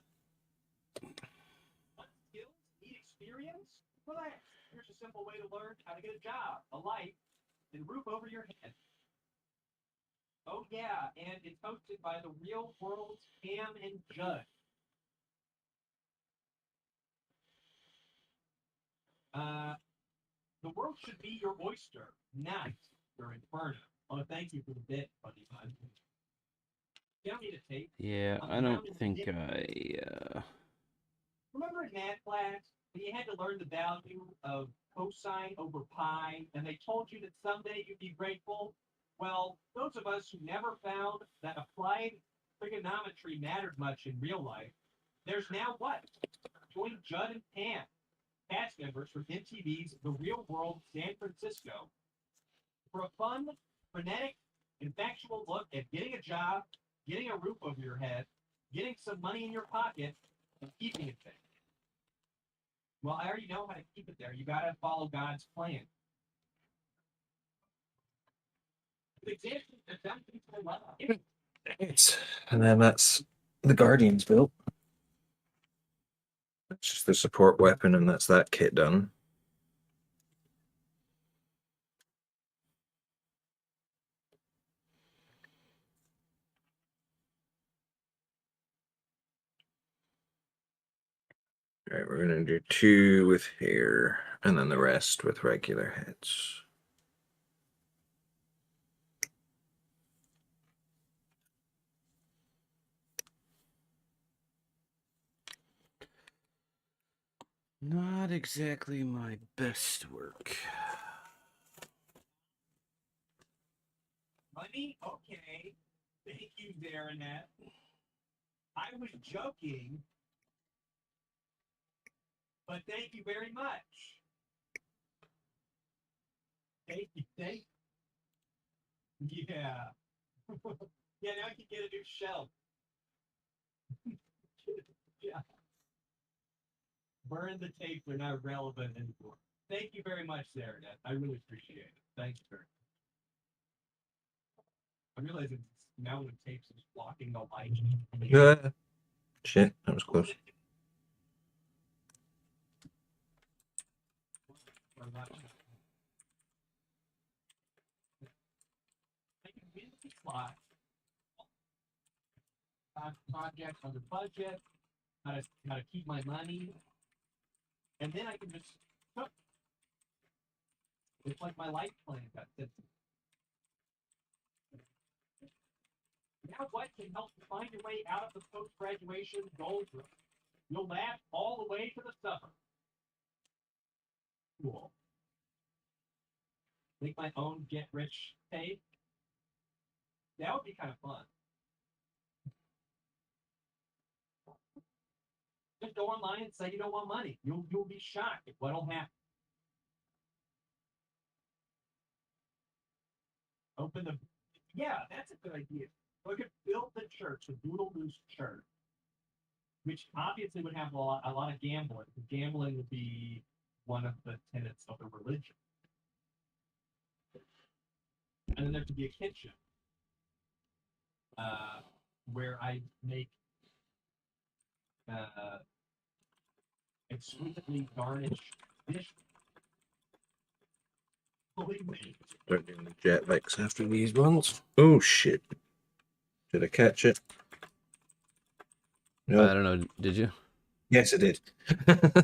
B: Skills? Need experience? Relax. Here's a simple way to learn how to get a job, a life, and roof over your head. Oh yeah, and it's hosted by the real world's Cam and Judd. The world should be your oyster, not your inferno. Oh, thank you for the bit, buddy bud. You don't need a tape.
A: Yeah, I don't think I.
B: Remember in math class when you had to learn the value of cosine over pi, and they told you that someday you'd be grateful? Well, those of us who never found that applied trigonometry mattered much in real life, there's now what? Join Judd and Pam, cast members from MTV's The Real World San Francisco, for a fun, frenetic, and factual look at getting a job, getting a roof over your head, getting some money in your pocket, and keeping it there. Well, I already know how to keep it there. You gotta follow God's plan.
C: And then that's the Guardian's built. That's just the support weapon, and that's that kit done. All right, we're gonna do 2 with hair, and then the rest with regular heads.
A: Not exactly my best work.
B: Money? Okay. Thank you, Darrenette. I was joking, but thank you very much. Thank you. Yeah. Yeah, now I can get a new shelf. Yeah. Burn the tape, they're not relevant anymore. Thank you very much, Darrenette. I really appreciate it. Thank you very much. I realize it's now the tapes is blocking the light.
C: Shit, that was close.
B: Projects under budget, how to keep my money, and then I can just cook. It's like my life plan. That's it. Now what can help you find your way out of the post-graduation doldrums? You'll laugh all the way to the supper. Cool. Make my own get-rich tape. That would be kind of fun. Just go online and say you don't want money. You'll be shocked at what'll happen. Open the. Yeah, that's a good idea. So I could build the church, the Doodle Loose Church, which obviously would have a lot of gambling. Gambling would be one of the tenets of the religion. And then there could be a kitchen where I make exquisitely garnished dishes. Believe me.
C: Start doing the jetpacks after these ones. Oh shit! Did I catch it? No.
A: I don't know. Did you?
C: Yes, I did.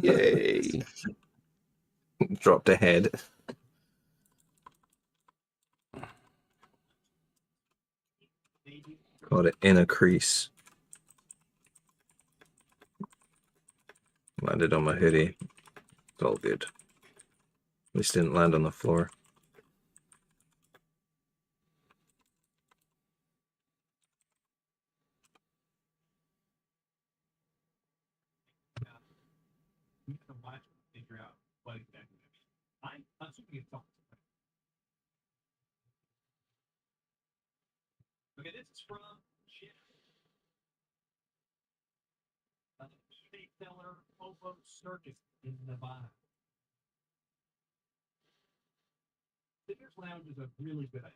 A: Yay!
C: Dropped a head. Caught it in a crease. Landed on my hoodie. It's all good. At least didn't land on the floor.
B: You can watch and figure out what exactly it is. I'm assuming it's something. Okay, this is from shit. State seller Hobo Circus in Nevada. Singers Lounge is a really good idea.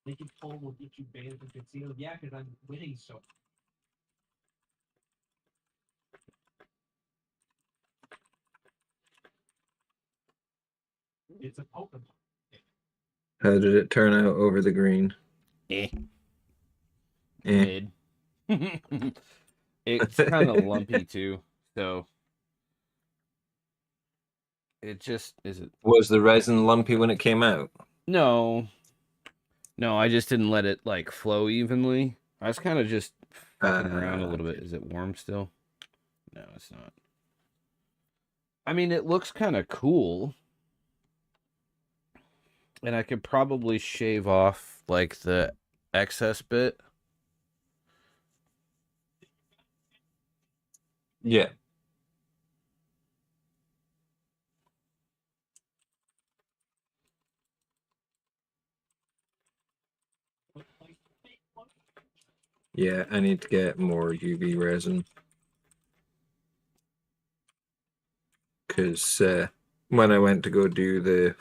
B: Making poll will get you banned from concealed. Yeah, because I'm winning so. It's a Pokemon.
C: How did it turn out over the green?
A: Eh.
C: Eh.
A: Mid. It's kind of lumpy too, so it just is it.
C: Was the resin lumpy when it came out?
A: No, no, I just didn't let it like flow evenly. I was kind of just fucking around a little bit. Is it warm still? No, it's not. I mean, it looks kind of cool, and I could probably shave off like the excess bit.
C: Yeah. Yeah, I need to get more UV resin. Because when I went to go do the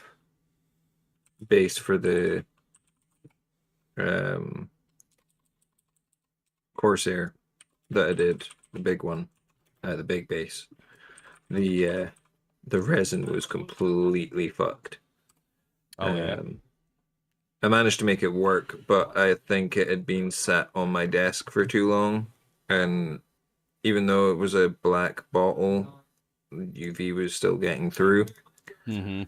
C: base for the Corsair that I did, the big one, the big base, the resin was completely fucked.
A: Oh yeah.
C: I managed to make it work, but I think it had been sat on my desk for too long, and even though it was a black bottle, UV was still getting through.
A: Mm-hmm.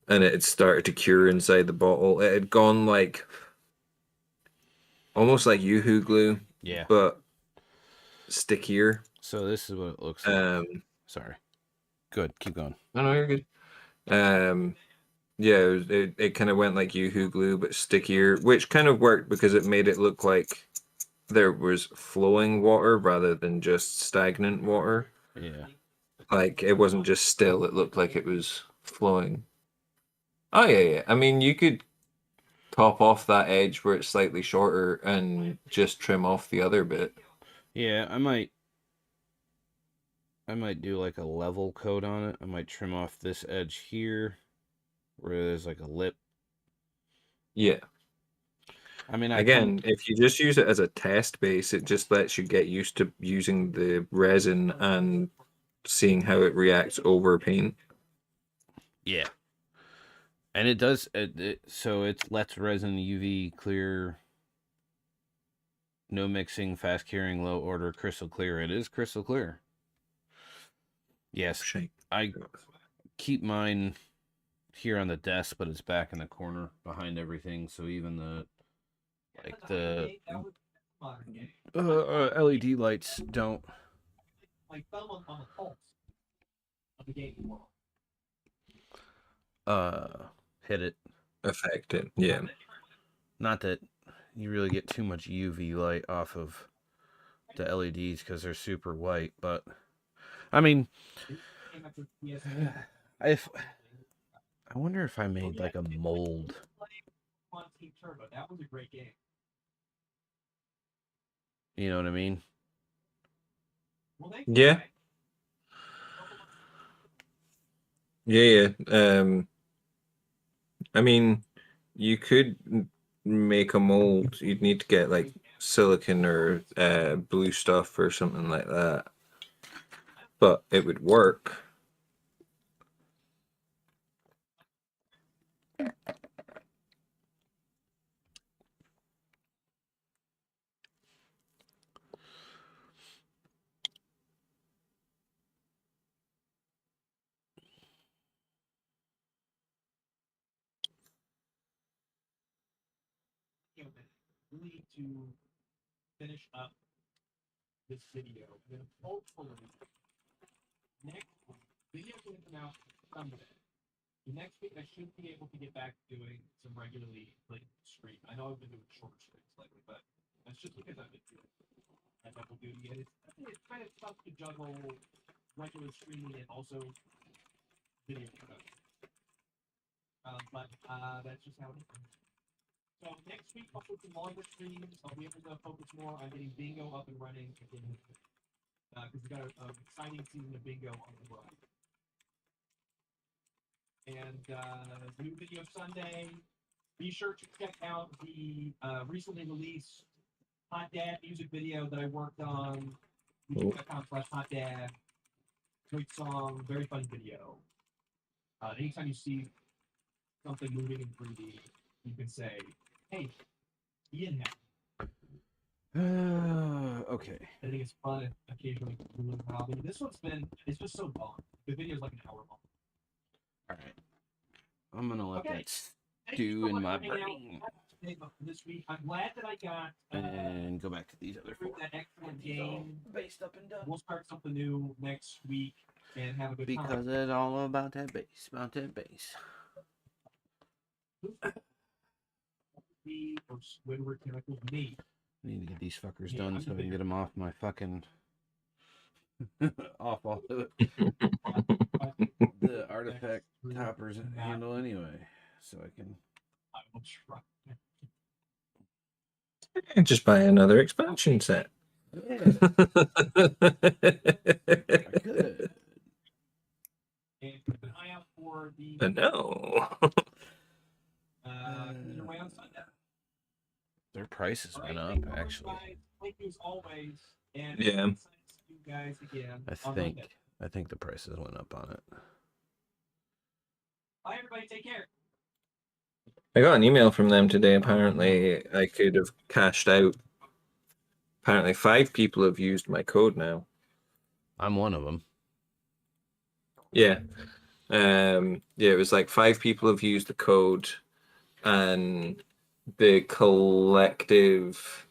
C: And it had started to cure inside the bottle. It had gone like almost like Yoo-hoo glue,
A: Yeah.
C: but stickier.
A: So this is what it looks like. Sorry. Good. Keep going.
C: No, you're good. Yeah, it kind of went like Yoo-hoo glue, but stickier, which kind of worked because it made it look like there was flowing water rather than just stagnant water.
A: Yeah.
C: Like it wasn't just still; it looked like it was flowing. Oh yeah. I mean, you could top off that edge where it's slightly shorter and just trim off the other bit.
A: Yeah, I might do like a level coat on it. I might trim off this edge here where there's like a lip.
C: Yeah.
A: I mean,
C: Again, if you just use it as a test base, it just lets you get used to using the resin and seeing how it reacts over paint.
A: Yeah. And it does, so it lets resin UV clear, no mixing, fast curing, low order, crystal clear. It is crystal clear. Yes,
C: Shake.
A: I keep mine here on the desk, but it's back in the corner behind everything. So even the LED lights don't.
B: Like thumb on the pulse of the gaming world.
A: Hit it.
C: Affect it. Yeah.
A: Not that you really get too much UV light off of the LEDs because they're super white, but I mean, if I wonder if I made like a mold.
B: That was a great game.
A: You know what I mean?
C: Yeah. Yeah. I mean, you could make a mold. You'd need to get like silicon or blue stuff or something like that. but it would work.
B: Really to finish up this video. And then hopefully next week, video's going to come out Sunday. Next week, I should be able to get back to doing some regularly like stream. I know I've been doing shorter streams lately, but that's just because I've been doing that double duty. And it's kind of tough to juggle regular streaming and also video production. But that's just how it is. So next week, I'll put some longer streams. I'll be able to focus more on getting bingo up and running again. Because we got an exciting season of bingo on the run. And new video Sunday. Be sure to check out the recently released Hot Dad music video that I worked on. YouTube.com/Hot Dad. Great song, very fun video. Anytime you see something moving in 3D, you can say, "Hey, Ian had."
A: Okay.
B: I think it's fun occasionally to do a hobby. It's just so long. The video is like an hour long.
A: All right. I'm gonna let
B: Okay.
A: that
B: Thank you
A: stew
B: so
A: in
B: much
A: my
B: for hanging out
A: brain
B: this week. I'm glad that I got
A: and go back to these other
B: through
A: four.
B: that excellent game.
A: Based up and done.
B: We'll start something new next week and have a good
A: Because
B: time.
A: it's all about that bass, about that bass.
B: Or Squidward chemicals me.
A: I need to get these fuckers
B: Yeah,
A: done
B: I'm
A: so I
B: the
A: can get them off my fucking off all the artifact toppers handle anyway, so I can.
B: I will try.
C: Just buy another expansion set.
A: Yeah, I could.
B: And keep an eye out for the
C: But no.
B: your way on Sunday.
A: Their prices
B: All
A: went
B: right,
A: up,
B: thank you,
A: actually.
B: guys. Thank you as always. And
C: Yeah.
B: excited to see you guys again on Monday.
A: I think the prices went up on it.
B: Bye, everybody. Take care.
C: I got an email from them today. Apparently, I could have cashed out. Apparently, 5 people have used my code now.
A: I'm one of them.
C: Yeah. Yeah, it was like 5 people have used the code, and the collective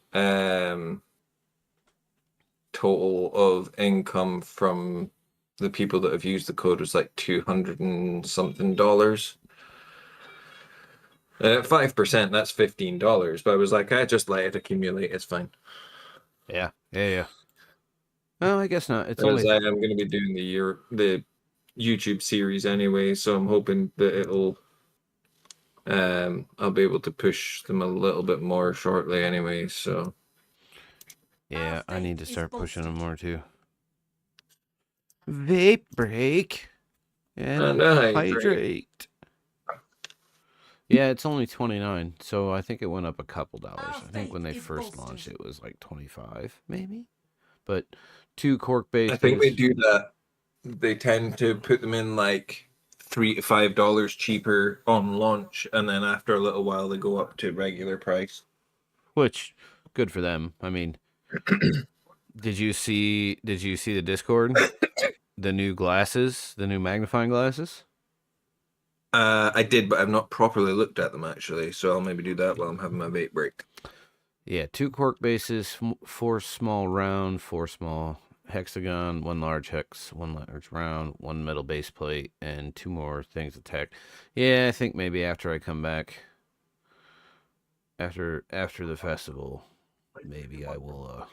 C: total of income from the people that have used the code was like $200 and something. 5%, that's $15. But I was like, I just let it accumulate. It's fine.
A: Yeah. Well, I guess not. It's
C: Because
A: only.
C: I am going to be doing the YouTube series anyway, so I'm hoping that it'll I'll be able to push them a little bit more shortly anyway. So
A: Yeah, I need to start pushing them more too. Vape break and hydrate. Yeah, it's only 29, so I think it went up a couple dollars. I think when they first launched, it was like 25, maybe. But 2 cork based.
C: I think they do that. They tend to put them in like $3 to $5 cheaper on launch, and then after a little while, they go up to regular price.
A: Which, good for them. I mean, did you see the Discord? The new glasses, the new magnifying glasses?
C: I did, but I've not properly looked at them actually, so I'll maybe do that while I'm having my vape break.
A: Yeah, 2 cork bases, 4 small round, 4 small hexagon, 1 large hex, 1 large round, 1 metal base plate, and 2 more things attack. Yeah, I think maybe after I come back, after the festival, maybe I will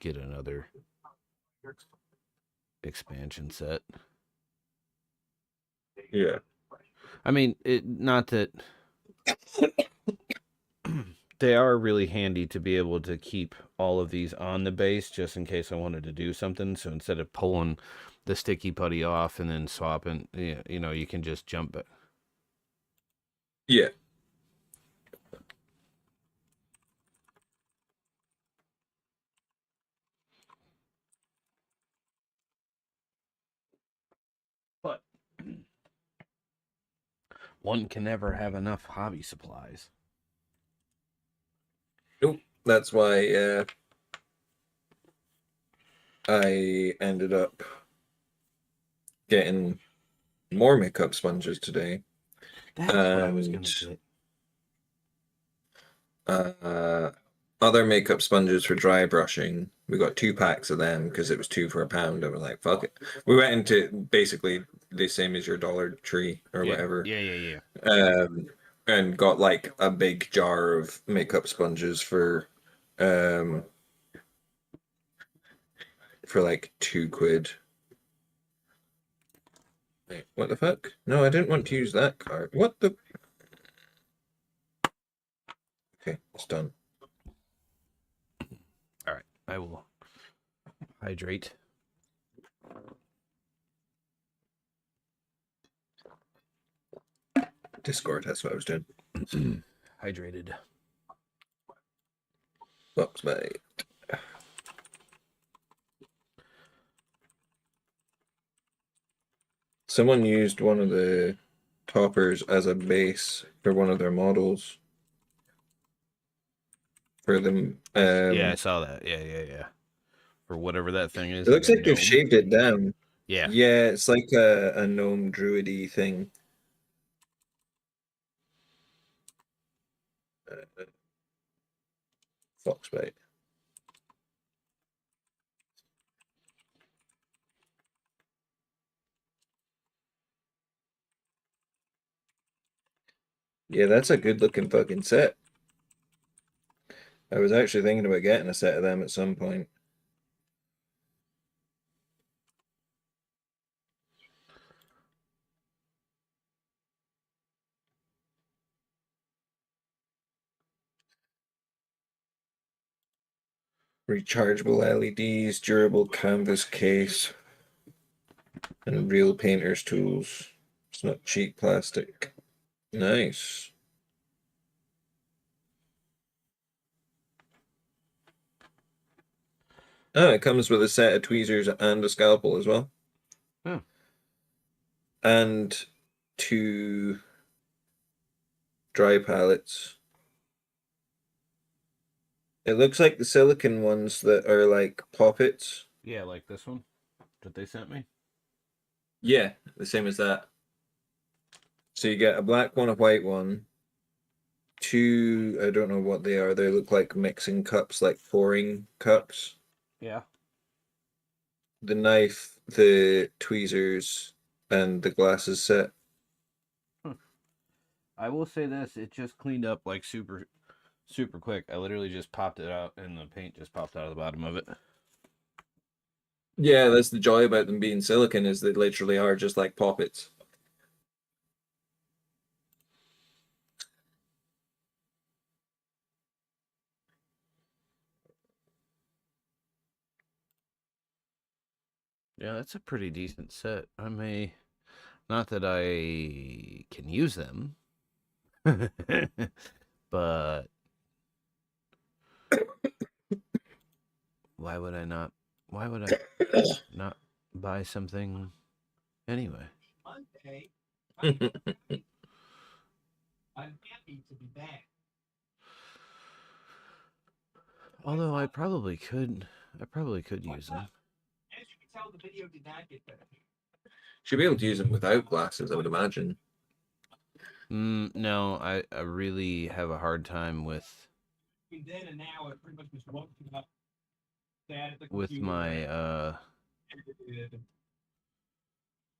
A: get another expansion set.
C: Yeah.
A: I mean, not that they are really handy to be able to keep all of these on the base just in case I wanted to do something. So instead of pulling the sticky putty off and then swapping, you know, you can just jump back.
C: Yeah.
A: But one can never have enough hobby supplies.
C: Nope. That's why I ended up getting more makeup sponges today.
A: That's what I was
C: And
A: gonna get.
C: other makeup sponges for dry brushing. We got 2 packs of them because it was 2 for £1. I was like, fuck it. We went into basically the same as your Dollar Tree or whatever.
A: Yeah.
C: And got like a big jar of makeup sponges for like £2. Wait, what the fuck? No, I didn't want to use that card. What the? Okay, it's done.
A: All right, I will hydrate.
C: Discord, that's what I was doing.
A: Hydrated.
C: Box mate. Someone used one of the toppers as a base for one of their models. For them.
A: Yeah, I saw that. Yeah. For whatever that thing is.
C: It looks
A: a
C: like they've
A: gnome.
C: shaved it down.
A: Yeah.
C: Yeah, it's like a gnome druidy thing. Foxbite. Yeah, that's a good looking fucking set. I was actually thinking about getting a set of them at some point. Rechargeable LEDs, durable canvas case, and real painter's tools. It's not cheap plastic. Nice. Oh, it comes with a set of tweezers and a scalpel as well.
A: Oh.
C: And 2 dry palettes. It looks like the silicon ones that are like poppets.
A: Yeah, like this one that they sent me.
C: Yeah, the same as that. So you get a black one, a white one. 2, I don't know what they are. They look like mixing cups, like pouring cups.
A: Yeah.
C: The knife, the tweezers, and the glasses set.
A: I will say this, it just cleaned up like super quick. I literally just popped it out and the paint just popped out of the bottom of it.
C: Yeah, that's the joy about them being silicon, is they literally are just like poppets.
A: Yeah, that's a pretty decent set. I may, not that I can use them, but why would I not buy something anyway?
B: Monday. I'm happy to be back.
A: Although I probably could use them.
B: As you can tell, the video did not get better.
C: Should be able to use them without glasses, I would imagine.
A: No, I really have a hard time with
B: Between then and now, I pretty much was woken up. Sat at the
A: with
B: computer,
A: my
B: edited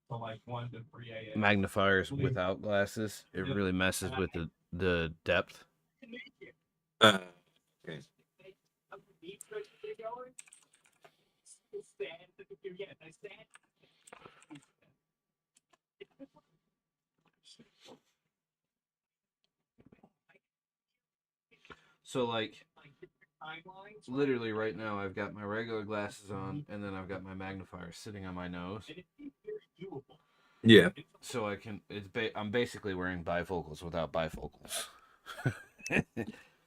B: till like 1 to 3 a.m.
A: magnifiers without glasses. It really messes with the depth.
C: Okay.
A: So like literally right now I've got my regular glasses on and then I've got my magnifier sitting on my nose.
C: Yeah.
A: So I can I'm basically wearing bifocals without bifocals.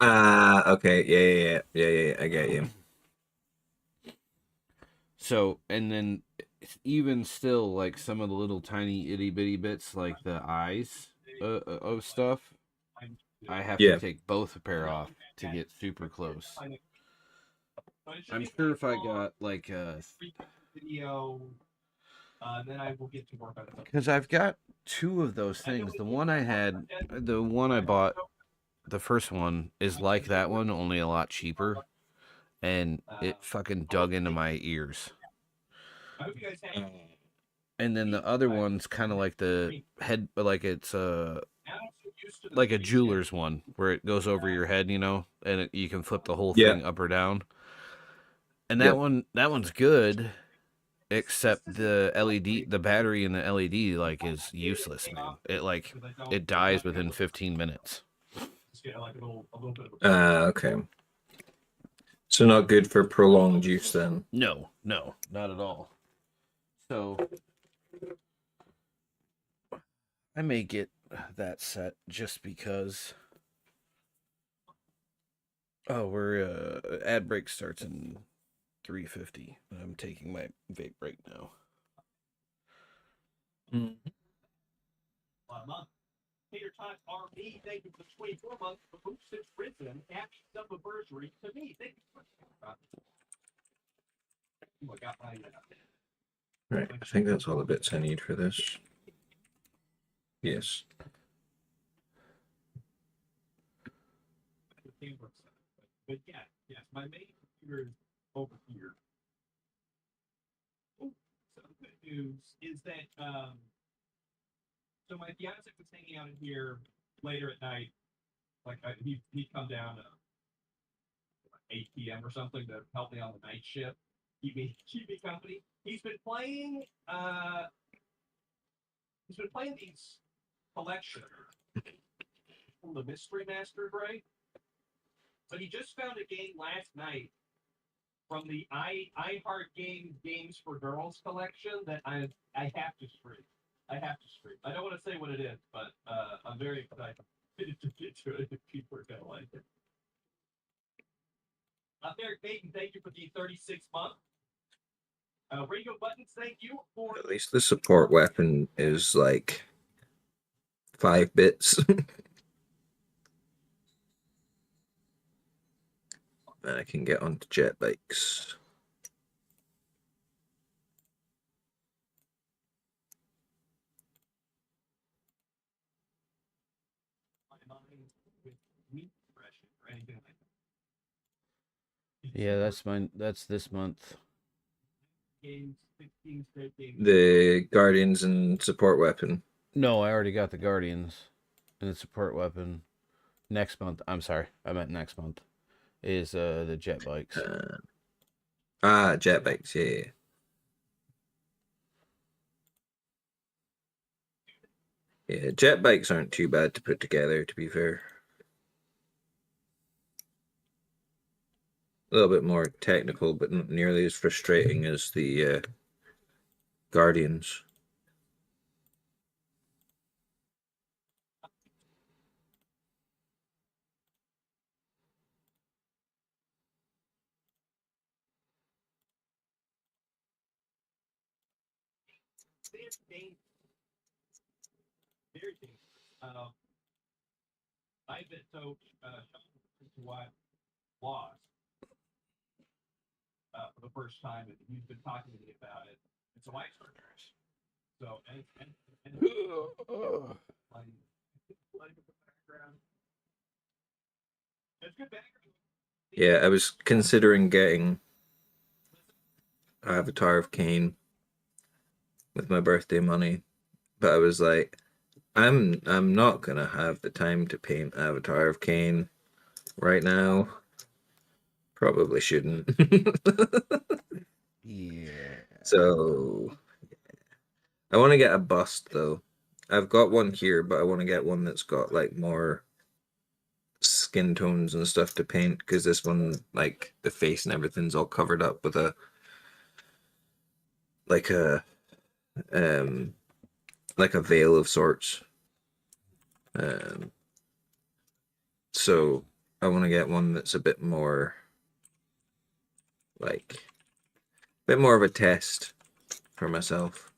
C: Okay. Yeah. I get you.
A: So, and then even still, like some of the little tiny itty bitty bits, like the eyes of stuff, I have to
C: Yeah.
A: take both a pair off to get super close. I'm sure if I got like
B: video, then I will get to work on it.
A: because I've got two of those things. The one I bought, the first one is like that one, only a lot cheaper, and it fucking dug into my ears.
B: I hope you guys have.
A: And then the other one's kind of like the head, like it's like a jeweler's one where it goes over your head, you know, and you can flip the whole
C: Yeah.
A: thing up or down. And
C: Yep.
A: that one's good, except the LED, the battery in the LED like is useless, man. It dies within 15 minutes.
C: Okay. So not good for prolonged use then.
A: No, not at all. So I may get that set just because. Oh, we're ad break starts in 3:50. I'm taking my vape break now.
B: Tater Tots RB, thank you for the 24 months. The boost has risen. Happy sub-anniversary to me. Thank you for I got my
C: Right. I think that's all the bits I need for this. Yes.
B: But yeah, yes, my main computer is over here. Oh, so the good news is that so my fiance was hanging out in here later at night. Like he'd come down at 8 p.m. or something to help me on the night shift. Keep me company. He's been playing these collections from the Mystery Master, right? But he just found a game last night from the iHeart Games for Girls collection that I have to stream. I don't want to say what it is, but I'm very excited to get to it if people are gonna like it. Derek Payton, thank you for the 36 month. Radio Buttons, thank you for.
C: At least the support weapon is like 5 bits. And I can get onto jet bikes.
A: Yeah, that's this month.
C: The Guardians and support weapon.
A: No, I already got the Guardians and the support weapon. Next month, I'm sorry, I meant next month, is the jet bikes.
C: Jet bikes, yeah. Yeah, jet bikes aren't too bad to put together, to be fair. A little bit more technical, but not nearly as frustrating as the Guardians.
B: I've been so what lost for the first time, and he's been talking to me about it, and so I started. So and it's good background.
C: Yeah, I was considering getting Avatar of Cain with my birthday money, but I was like, I'm not gonna have the time to paint Avatar of Cain right now. Probably shouldn't.
A: Yeah.
C: So I want to get a bust though. I've got one here, but I want to get one that's got like more skin tones and stuff to paint because this one, like the face and everything's all covered up with a like a veil of sorts. So I want to get one that's a bit more like a bit more of a test for myself,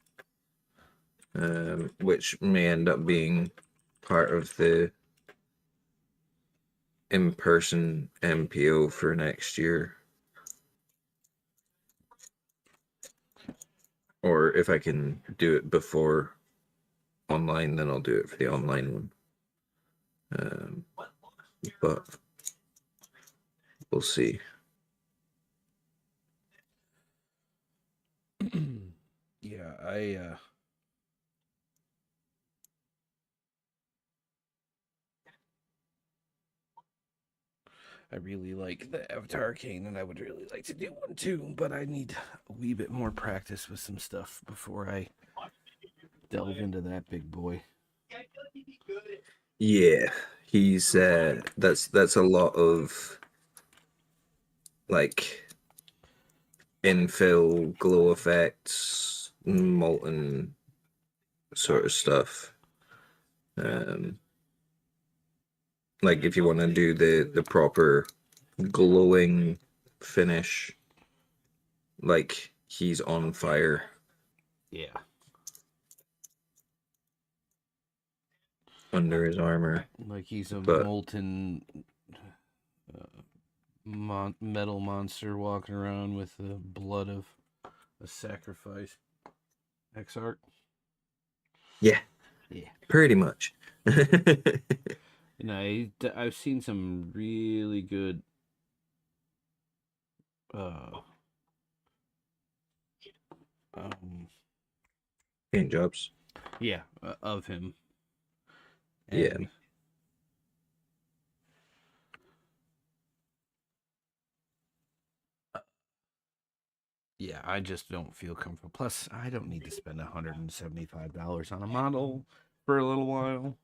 C: which may end up being part of the in-person MPO for next year. Or if I can do it before online, then I'll do it for the online one. But we'll see.
A: Yeah, I really like the Avatar Arcane, and I would really like to do one too, but I need a wee bit more practice with some stuff before I delve into that big boy.
C: Yeah, he's that's a lot of like infill, glow effects, molten sort of stuff. Like if you want to do the proper glowing finish, like he's on fire.
A: Yeah.
C: Under his armor.
A: Like he's a
C: But
A: molten metal monster walking around with the blood of a sacrifice. Exarch.
C: yeah, pretty much.
A: I've seen some really good
C: paint jobs.
A: Yeah, of him.
C: Yeah.
A: And yeah, I just don't feel comfortable. Plus, I don't need to spend $175 on a model for a little while.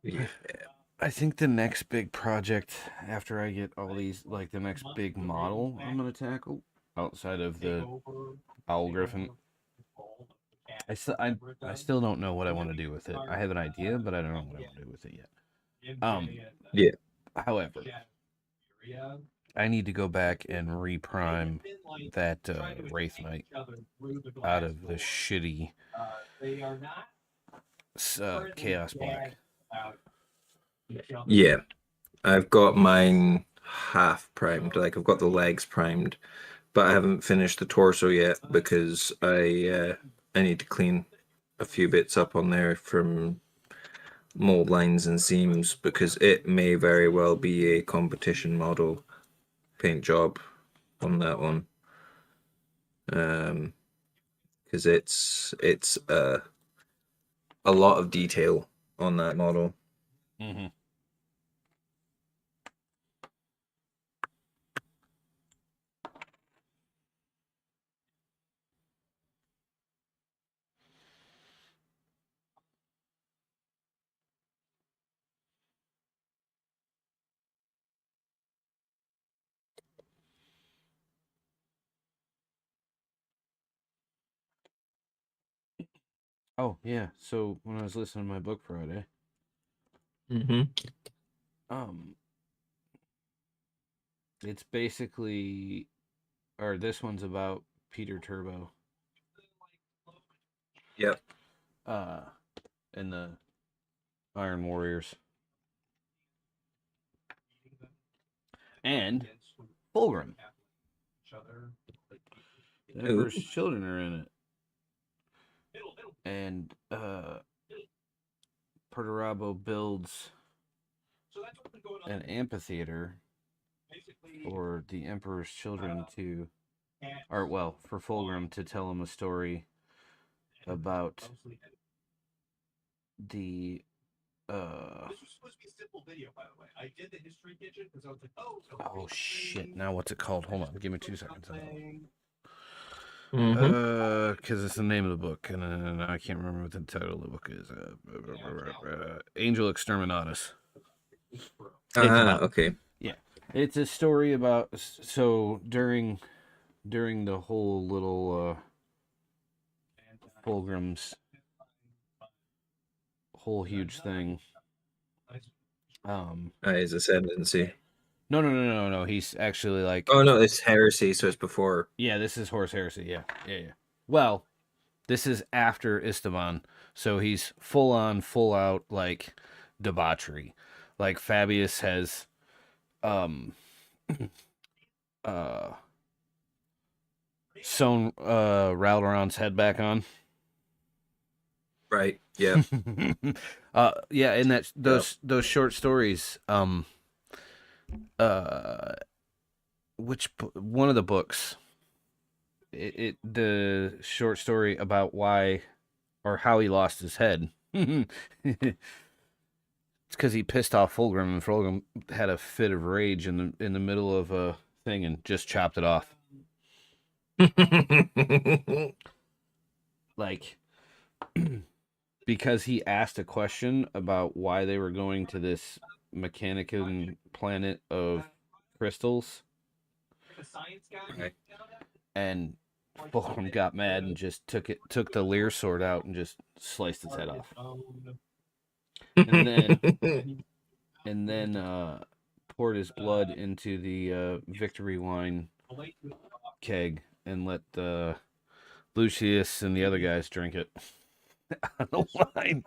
C: Yeah.
A: I think the next big project after I get all these, like the next big model I'm gonna tackle outside of the Owl Griffin. I still don't know what I want to do with it. I have an idea, but I don't know what I want to do with it yet.
C: Yeah.
A: However, I need to go back and reprime that Wraith Knight out of the shitty Chaos Black.
C: Yeah. I've got mine half primed. Like I've got the legs primed, but I haven't finished the torso yet because I need to clean a few bits up on there from mold lines and seams because it may very well be a competition model paint job on that one. Because it's a lot of detail on that model.
A: Mm-hmm. Oh yeah. So when I was listening to my book Friday, it's basically, or this one's about Peter Turbo.
C: Yep.
A: And the Iron Warriors. And Fulgrim. The Emperor's Children are in it. And Perturabo builds an amphitheater for the Emperor's Children to, or well, for Fulgrim to tell him a story about the
B: This was supposed to be a simple video, by the way. I did the history kitchen because I was like,
A: oh shit, now what's it called? Hold on, give me 2 seconds.
C: Mm-hmm.
A: Because it's the name of the book, and I can't remember what the title of the book is. Angel Exterminatus.
C: Okay.
A: Yeah, it's a story about, so during the whole little Fulgrim's whole huge thing.
C: His ascendancy.
A: No. He's actually like.
C: Oh no, it's heresy, so it's before.
A: Yeah, this is Horus Heresy. Yeah. Well, this is after Esteban, so he's full on, full out like debauchery. Like Fabius has um uh sewn Raldoron's head back on.
C: Right. Yeah.
A: Yeah, in that
C: Yep.
A: those short stories, uh one of the books, it the short story about why or how he lost his head. It's because he pissed off Fulgrim, and Fulgrim had a fit of rage in the middle of a thing and just chopped it off. Like, because he asked a question about why they were going to this Mechanican planet of crystals,
C: Right.
A: and Fulgrim got mad and just took the Lear sword out and just sliced his head off. And then poured his blood into the victory wine keg and let Lucius and the other guys drink it on the wine.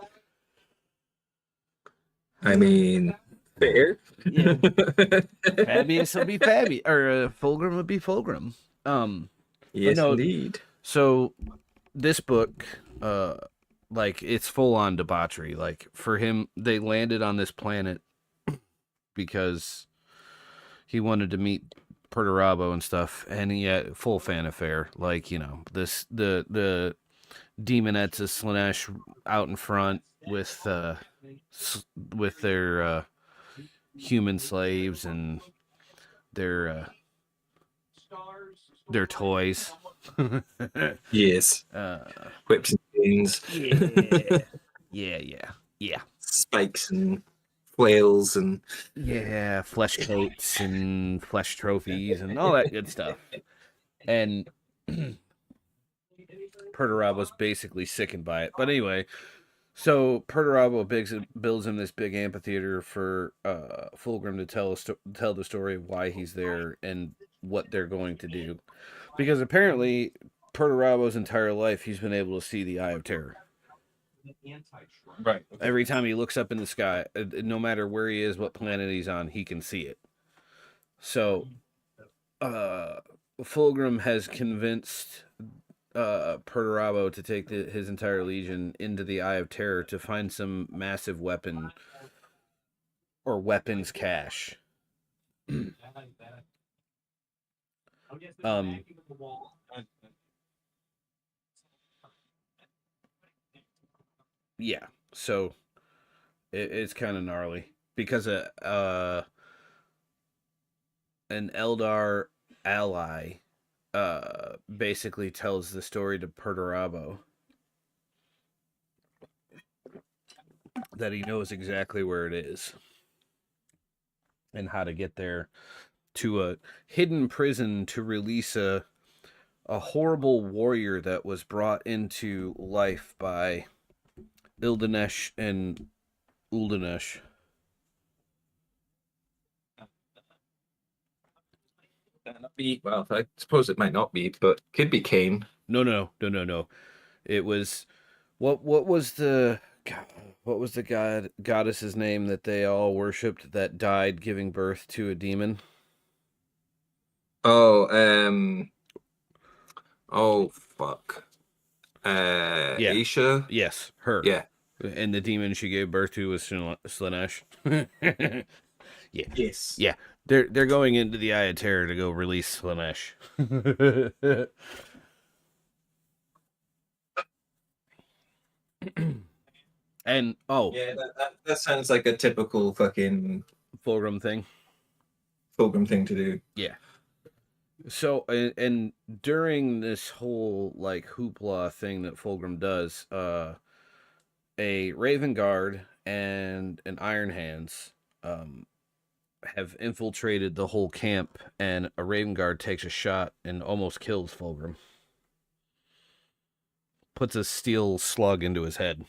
C: I mean, fair.
A: Yeah. Fabius will be Fabius, or Fulgrim would be Fulgrim.
C: Yes,
A: no,
C: indeed.
A: So this book, like, it's full on debauchery. Like, for him, they landed on this planet because he wanted to meet Perturabo and stuff, and he had full fan affair. Like, you know, the demonettes of Slanesh out in front with their human slaves and their toys.
C: Yes.
A: uh,
C: Whips and chains.
A: yeah.
C: Spikes and flails and
A: Yeah, flesh coats and flesh trophies and all that good stuff. And Perturabo's basically sickened by it. But anyway, so Perturabo builds him this big amphitheater for Fulgrim to tell the story of why he's there and what they're going to do. Because apparently, Perturabo's entire life, he's been able to see the Eye of Terror.
C: right.
A: Every time he looks up in the sky, no matter where he is, what planet he's on, he can see it. So, Fulgrim has convinced Perturabo to take his entire legion into the Eye of Terror to find some massive weapon or weapons cache. Yeah, so it's kind of gnarly because an Eldar ally basically tells the story to Perturabo that he knows exactly where it is and how to get there, to a hidden prison to release a horrible warrior that was brought into life by Ildanesh and Uldanesh.
C: Well, I suppose it might not be, but could be Kane.
A: No. It was what was the goddess's name that they all worshipped that died giving birth to a demon?
C: Oh fuck.
A: Yeah.
C: Aisha?
A: Yes, her.
C: Yeah.
A: And the demon she gave birth to was Slanesh. Yeah.
C: Yes.
A: Yeah. They're going into the Eye of Terror to go release Slanesh. And
C: yeah, that sounds like a typical fucking
A: Fulgrim thing.
C: Fulgrim thing to do.
A: Yeah. So and during this whole like hoopla thing that Fulgrim does, a Raven Guard and an Iron Hands have infiltrated the whole camp, and a Raven Guard takes a shot and almost kills Fulgrim. Puts a steel slug into his head.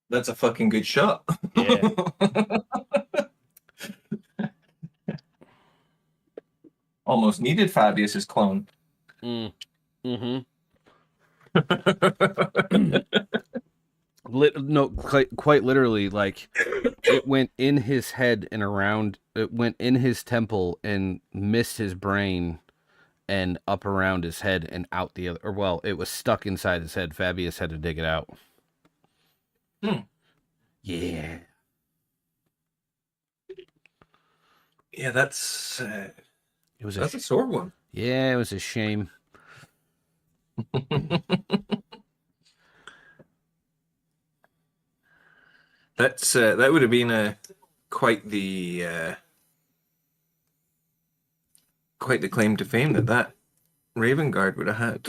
C: That's a fucking good shot.
A: Yeah.
C: almost needed Fabius's clone.
A: Mm-hmm.
C: Yeah,
A: No, quite literally, like it went in his head and around. It went in his temple and missed his brain and up around his head and out the other. Or well, it was stuck inside his head. Fabius had to dig it out. Yeah.
C: that's
A: It was
C: a sore one.
A: Yeah, it was a shame.
C: That would have been quite the claim to fame that Raven Guard would have had.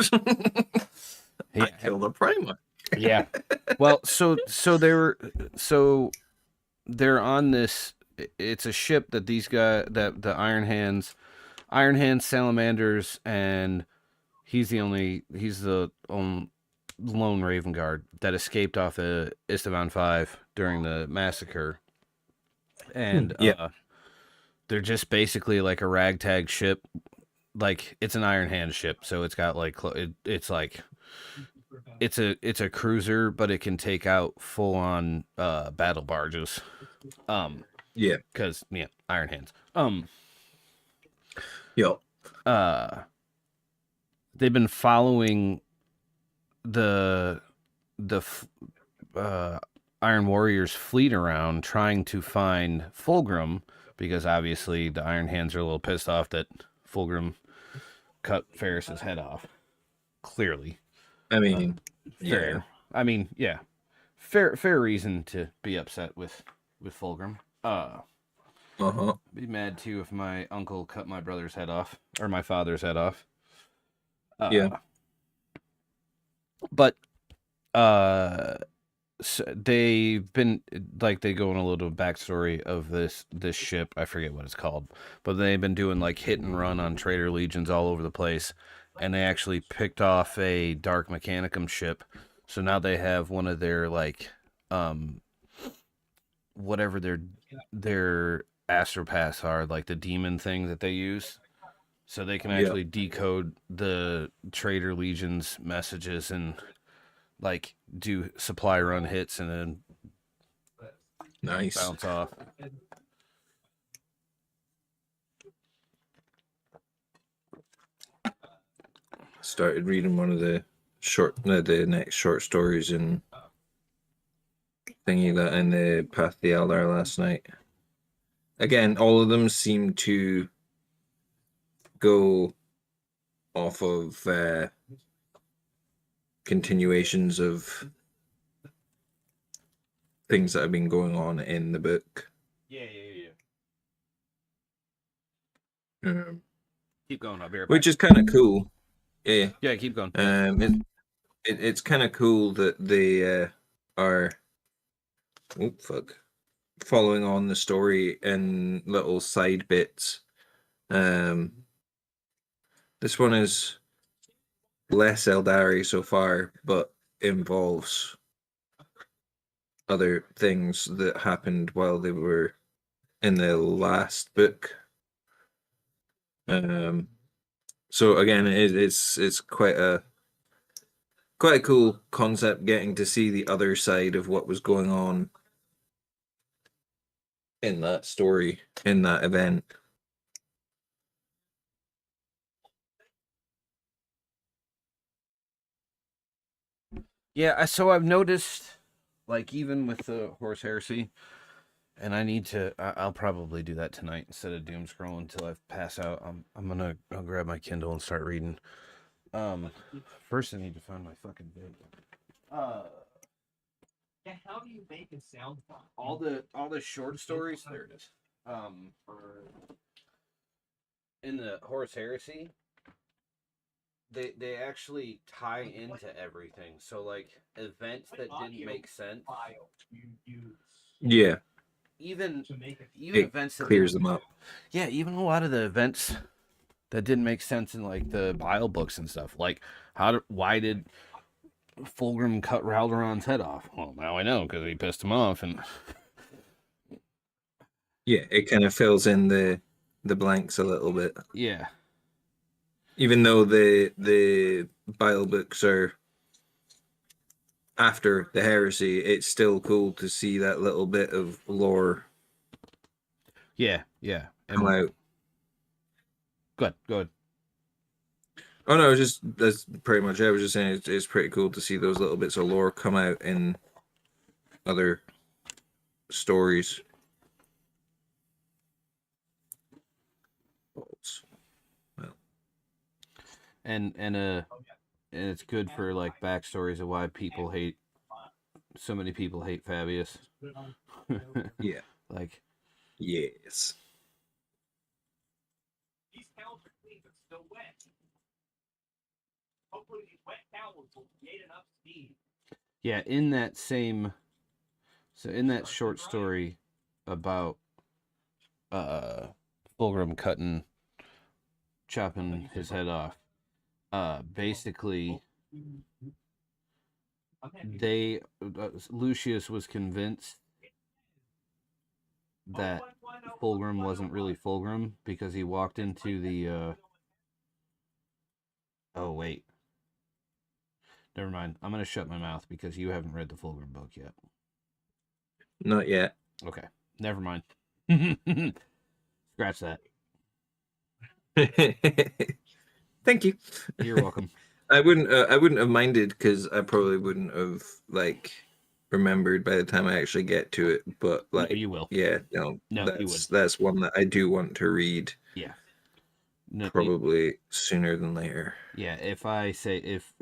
A: Yeah.
C: I killed a Primarch.
A: Yeah. Well, so they're on this. It's a ship that these guys, that the Iron Hands, Salamanders, and he's the lone Raven Guard that escaped off the Estevan 5 during the massacre, and
C: Yeah.
A: they're just basically like a ragtag ship. Like it's an Iron Hand ship, so it's got like it's like it's a cruiser, but it can take out full on battle barges.
C: Yeah.
A: Because Iron Hands.
C: Yeah.
A: They've been following the Iron Warriors fleet around trying to find Fulgrim, because obviously the Iron Hands are a little pissed off that Fulgrim cut Ferris's head off. Clearly.
C: I mean,
A: fair.
C: yeah.
A: I mean, yeah. Fair reason to be upset with Fulgrim. Be mad too if my uncle cut my brother's head off, or my father's head off.
C: Yeah.
A: But so they've been like, they go in a little backstory of this ship. I forget what it's called, but they've been doing like hit and run on Trader Legions all over the place, and they actually picked off a Dark Mechanicum ship. So now they have one of their like whatever their astropaths are, like the demon thing that they use, so they can actually decode the Trader Legion's messages and like do supply run hits and then
C: Nice.
A: bounce off.
C: Started reading one of the next short stories and thingy that in the Path of the Eldar last night. Again, all of them seem to go off of continuations of things that have been going on in the book.
A: Yeah.
C: Um,
A: Keep going. I'll be right back.
C: which is kind of cool. Yeah.
A: Yeah, keep going.
C: It's kind of cool that they are following on the story in little side bits. This one is less Eldari so far, but involves other things that happened while they were in the last book. So again, it's quite a cool concept, getting to see the other side of what was going on in that story, in that event.
A: Yeah, so I've noticed, like, even with the Horse Heresy, and I'll probably do that tonight instead of doom scrolling until I pass out. I'll grab my Kindle and start reading. First I need to find my fucking vid.
B: Yeah, how do you make a sound file?
A: All the short stories, there it is. In the Horus Heresy, they actually tie into everything. So like events that didn't make sense.
C: Yeah,
A: Even
C: it
A: events that
C: clears them up.
A: Yeah, even a lot of the events that didn't make sense in like the Bile books and stuff. Like why did Fulgrim cut Raldoron's head off? Well, now I know, because he pissed him off. And
C: yeah, it kind of fills in the blanks a little bit.
A: yeah,
C: Even though the Bible books are after the heresy, it's still cool to see that little bit of lore
A: Yeah.
C: come out.
A: Good.
C: Oh no, that's pretty much it. I was just saying it's pretty cool to see those little bits of lore come out in other stories. Well,
A: And it's good for like backstories of why so many people hate Fabius.
C: yeah,
A: Like,
C: yes.
B: These towels are clean but still wet. Hopefully these wet towels will create enough steam.
A: yeah, in that short story about Fulgrim chopping his head off, basically Lucius was convinced that Fulgrim wasn't really Fulgrim because he walked into the oh wait, never mind, I'm gonna shut my mouth because you haven't read the Fulgrim book yet.
C: Not yet.
A: Okay, never mind. Scratch that.
C: Thank you.
A: You're welcome.
C: I wouldn't have minded because I probably wouldn't have like remembered by the time I actually get to it. But
A: No,
C: like,
A: you will.
C: yeah, no,
A: No, you would.
C: that's one that I do want to read.
A: Yeah. No,
C: Probably sooner than later.
A: yeah, if I say if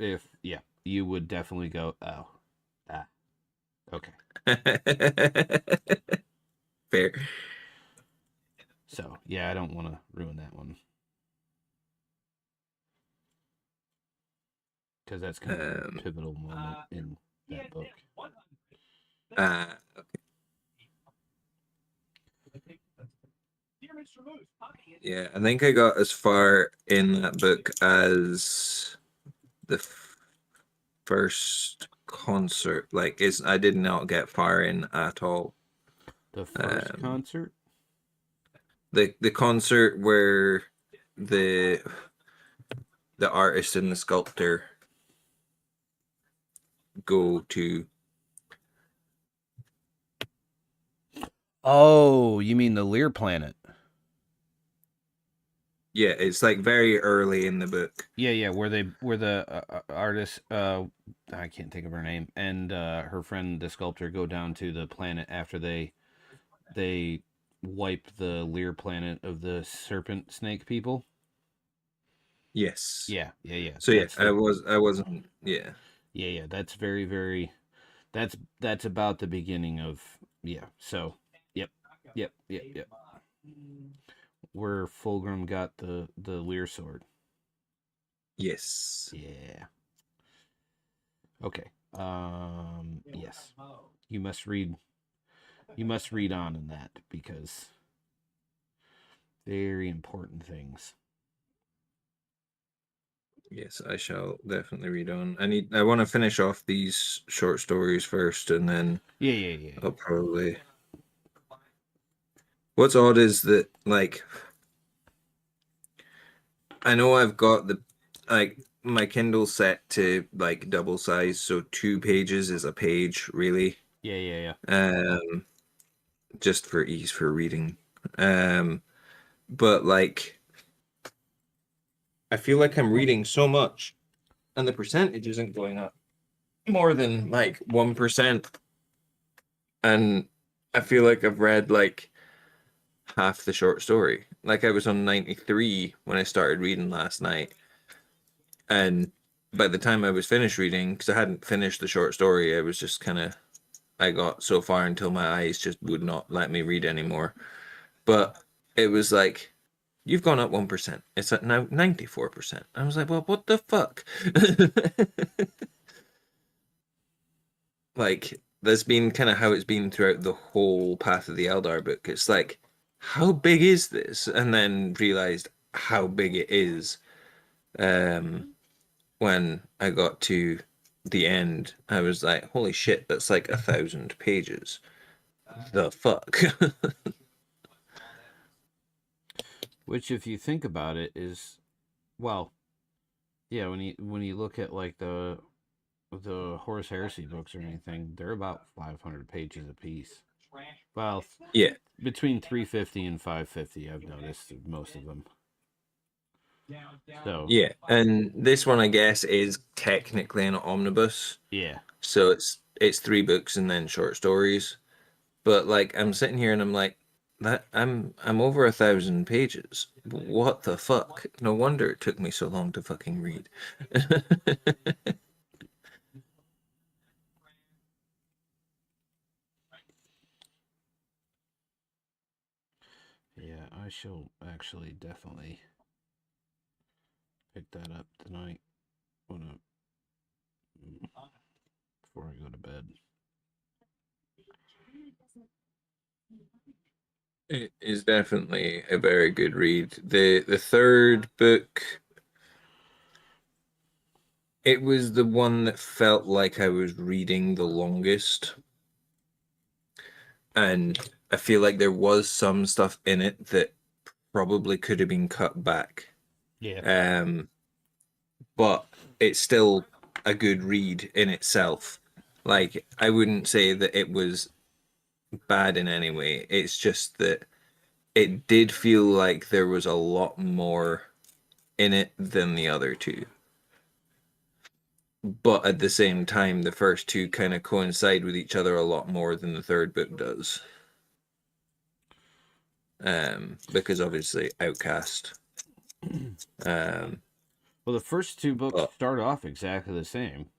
A: yeah, you would definitely go, oh. Ah. Okay.
C: Fair.
A: So, yeah, I don't want to ruin that one. Because that's kind of a pivotal moment in that book.
C: Yeah, I think I got as far in that book as the first concert. Like, I did not get far in at all.
A: The first concert?
C: The concert where the artist and the sculptor go to.
A: Oh, you mean the Lear planet?
C: Yeah, it's like very early in the book.
A: Yeah, where the artist, I can't think of her name, and her friend the sculptor go down to the planet after they wipe the Lear planet of the serpent snake people.
C: Yes.
A: Yeah.
C: So yeah, I wasn't. Yeah.
A: Yeah. That's very, very. That's about the beginning of So, yep. Where Fulgrim got the Lear sword.
C: Yes.
A: Yeah. Okay. Yes. You must read on in that because very important things.
C: Yes, I shall definitely read on. I want to finish off these short stories first, and then
A: Yeah.
C: I'll probably. What's odd is that like I know I've got my Kindle set to like double size, so 2 pages is a page, really.
A: Yeah.
C: Just for ease for reading. But like I feel like I'm reading so much and the percentage isn't going up more than like 1%. And I feel like I've read like half the short story. Like I was on 93 when I started reading last night. And by the time I was finished reading, because I hadn't finished the short story, I was just I got so far until my eyes just would not let me read anymore. But it was like, you've gone up 1%. It's at now 94%. I was like, well, what the fuck? Like, that's been kind of how it's been throughout the whole Path of the Eldar book. It's like, how big is this? And then realized how big it is. When I got to the end, I was like, holy shit, that's like 1,000 pages. The fuck?
A: Which, if you think about it, is, well, Yeah, when you look at like the Horus Heresy books or anything, they're about 500 pages a piece. Well,
C: Yeah,
A: between 350 and 550, I've noticed most of them. So
C: yeah. And this one, I guess, is technically an omnibus.
A: yeah,
C: So it's 3 books and then short stories. But like I'm sitting here and I'm like, that I'm over 1,000 pages. What the fuck? No wonder it took me so long to fucking read.
A: yeah, I shall actually definitely pick that up tonight when before I go to bed.
C: It is definitely a very good read. The third book, it was the one that felt like I was reading the longest. And I feel like there was some stuff in it that probably could have been cut back.
A: Yeah.
C: But it's still a good read in itself. Like, I wouldn't say that it was bad in any way. It's just that it did feel like there was a lot more in it than the other two. But at the same time, the first two kind of coincide with each other a lot more than the third book does. Because obviously Outcast. Um,
A: Well, the first two books
C: but
A: start off exactly the same.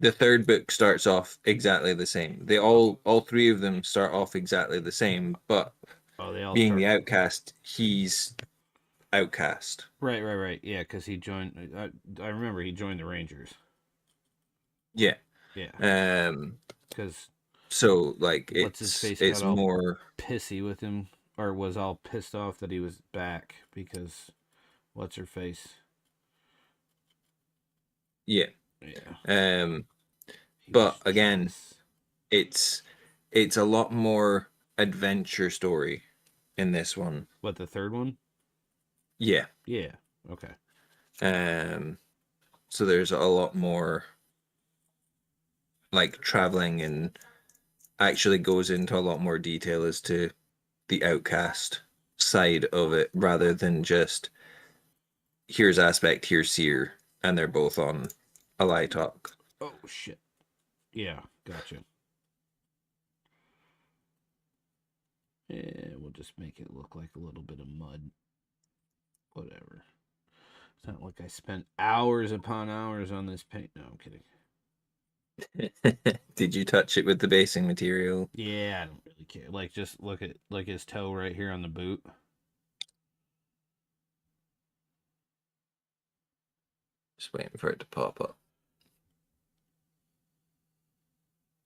C: the third book starts off exactly the same. They all 3 of them start off exactly the same, but
A: Oh, they all
C: being
A: start
C: the outcast, he's outcast.
A: right. Yeah, because he joined. I remember he joined the Rangers.
C: Yeah.
A: Yeah, because
C: So like
A: what's his face got
C: it's
A: all
C: more
A: pissy with him, or was all pissed off that he was back because what's her face?
C: yeah.
A: Yeah,
C: Um
A: he was
C: but again,
A: jealous.
C: it's it's a lot more adventure story in this one.
A: What, the third one?
C: Yeah.
A: Yeah. Okay.
C: Um so there's a lot more like traveling and actually goes into a lot more detail as to the outcast side of it rather than just here's aspect, here's seer, and they're both on a light talk.
A: Oh shit. Yeah, gotcha. Yeah, we'll just make it look like a little bit of mud. Whatever. It's not like I spent hours upon hours on this paint. No, I'm kidding.
C: Did you touch it with the basing material?
A: Yeah, I don't really care. Like, just look at like his toe right here on the boot.
C: Just waiting for it to pop up.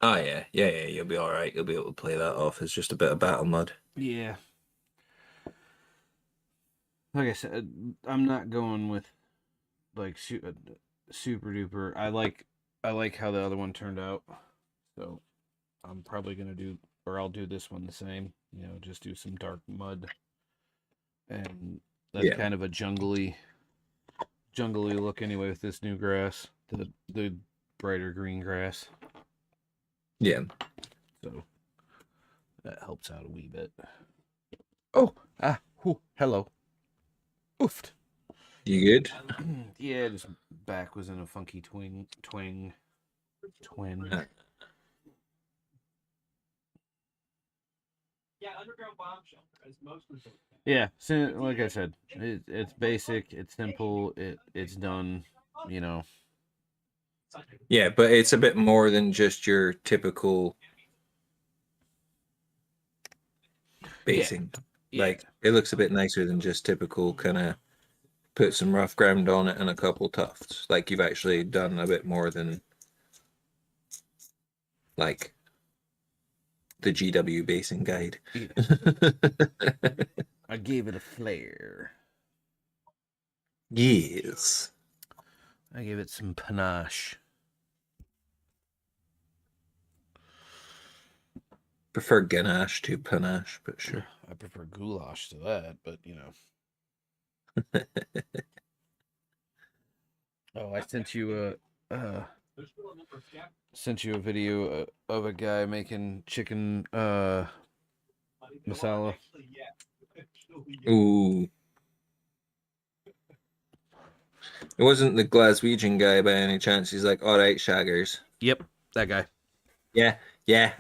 C: Oh yeah. You'll be all right. You'll be able to play that off as just a bit of battle mud.
A: Yeah. Like I said, I'm not going with like super duper. I like how the other one turned out. So I'm probably gonna do, or I'll do this one the same. You know, just do some dark mud, and that's
C: Yeah,
A: kind of a jungly look anyway with this new grass, the brighter green grass.
C: yeah.
A: So that helps out a wee bit. Oh, hello. Oofed.
C: You good?
A: Yeah, just back was in a funky twin.
C: Uh,
B: Yeah, underground bomb shelter, as most resorts have.
A: Yeah, so, like I said, it's basic, it's simple, it's done. You know,
C: yeah, but it's a bit more than just your typical
A: yeah,
C: basing.
A: yeah,
C: Like it looks a bit nicer than just typical kind of put some rough ground on it and a couple tufts. Like you've actually done a bit more than like the GW basing guide.
A: yeah. I gave it a flair.
C: Yes.
A: I gave it some panache.
C: Prefer ganache to panache, but sure.
A: I prefer goulash to that, but you know. Oh, I sent you a video of a guy making chicken masala.
C: Ooh. It wasn't the Glaswegian guy by any chance. He's like, all right, shaggers.
A: Yep, that guy.
C: Yeah, yeah.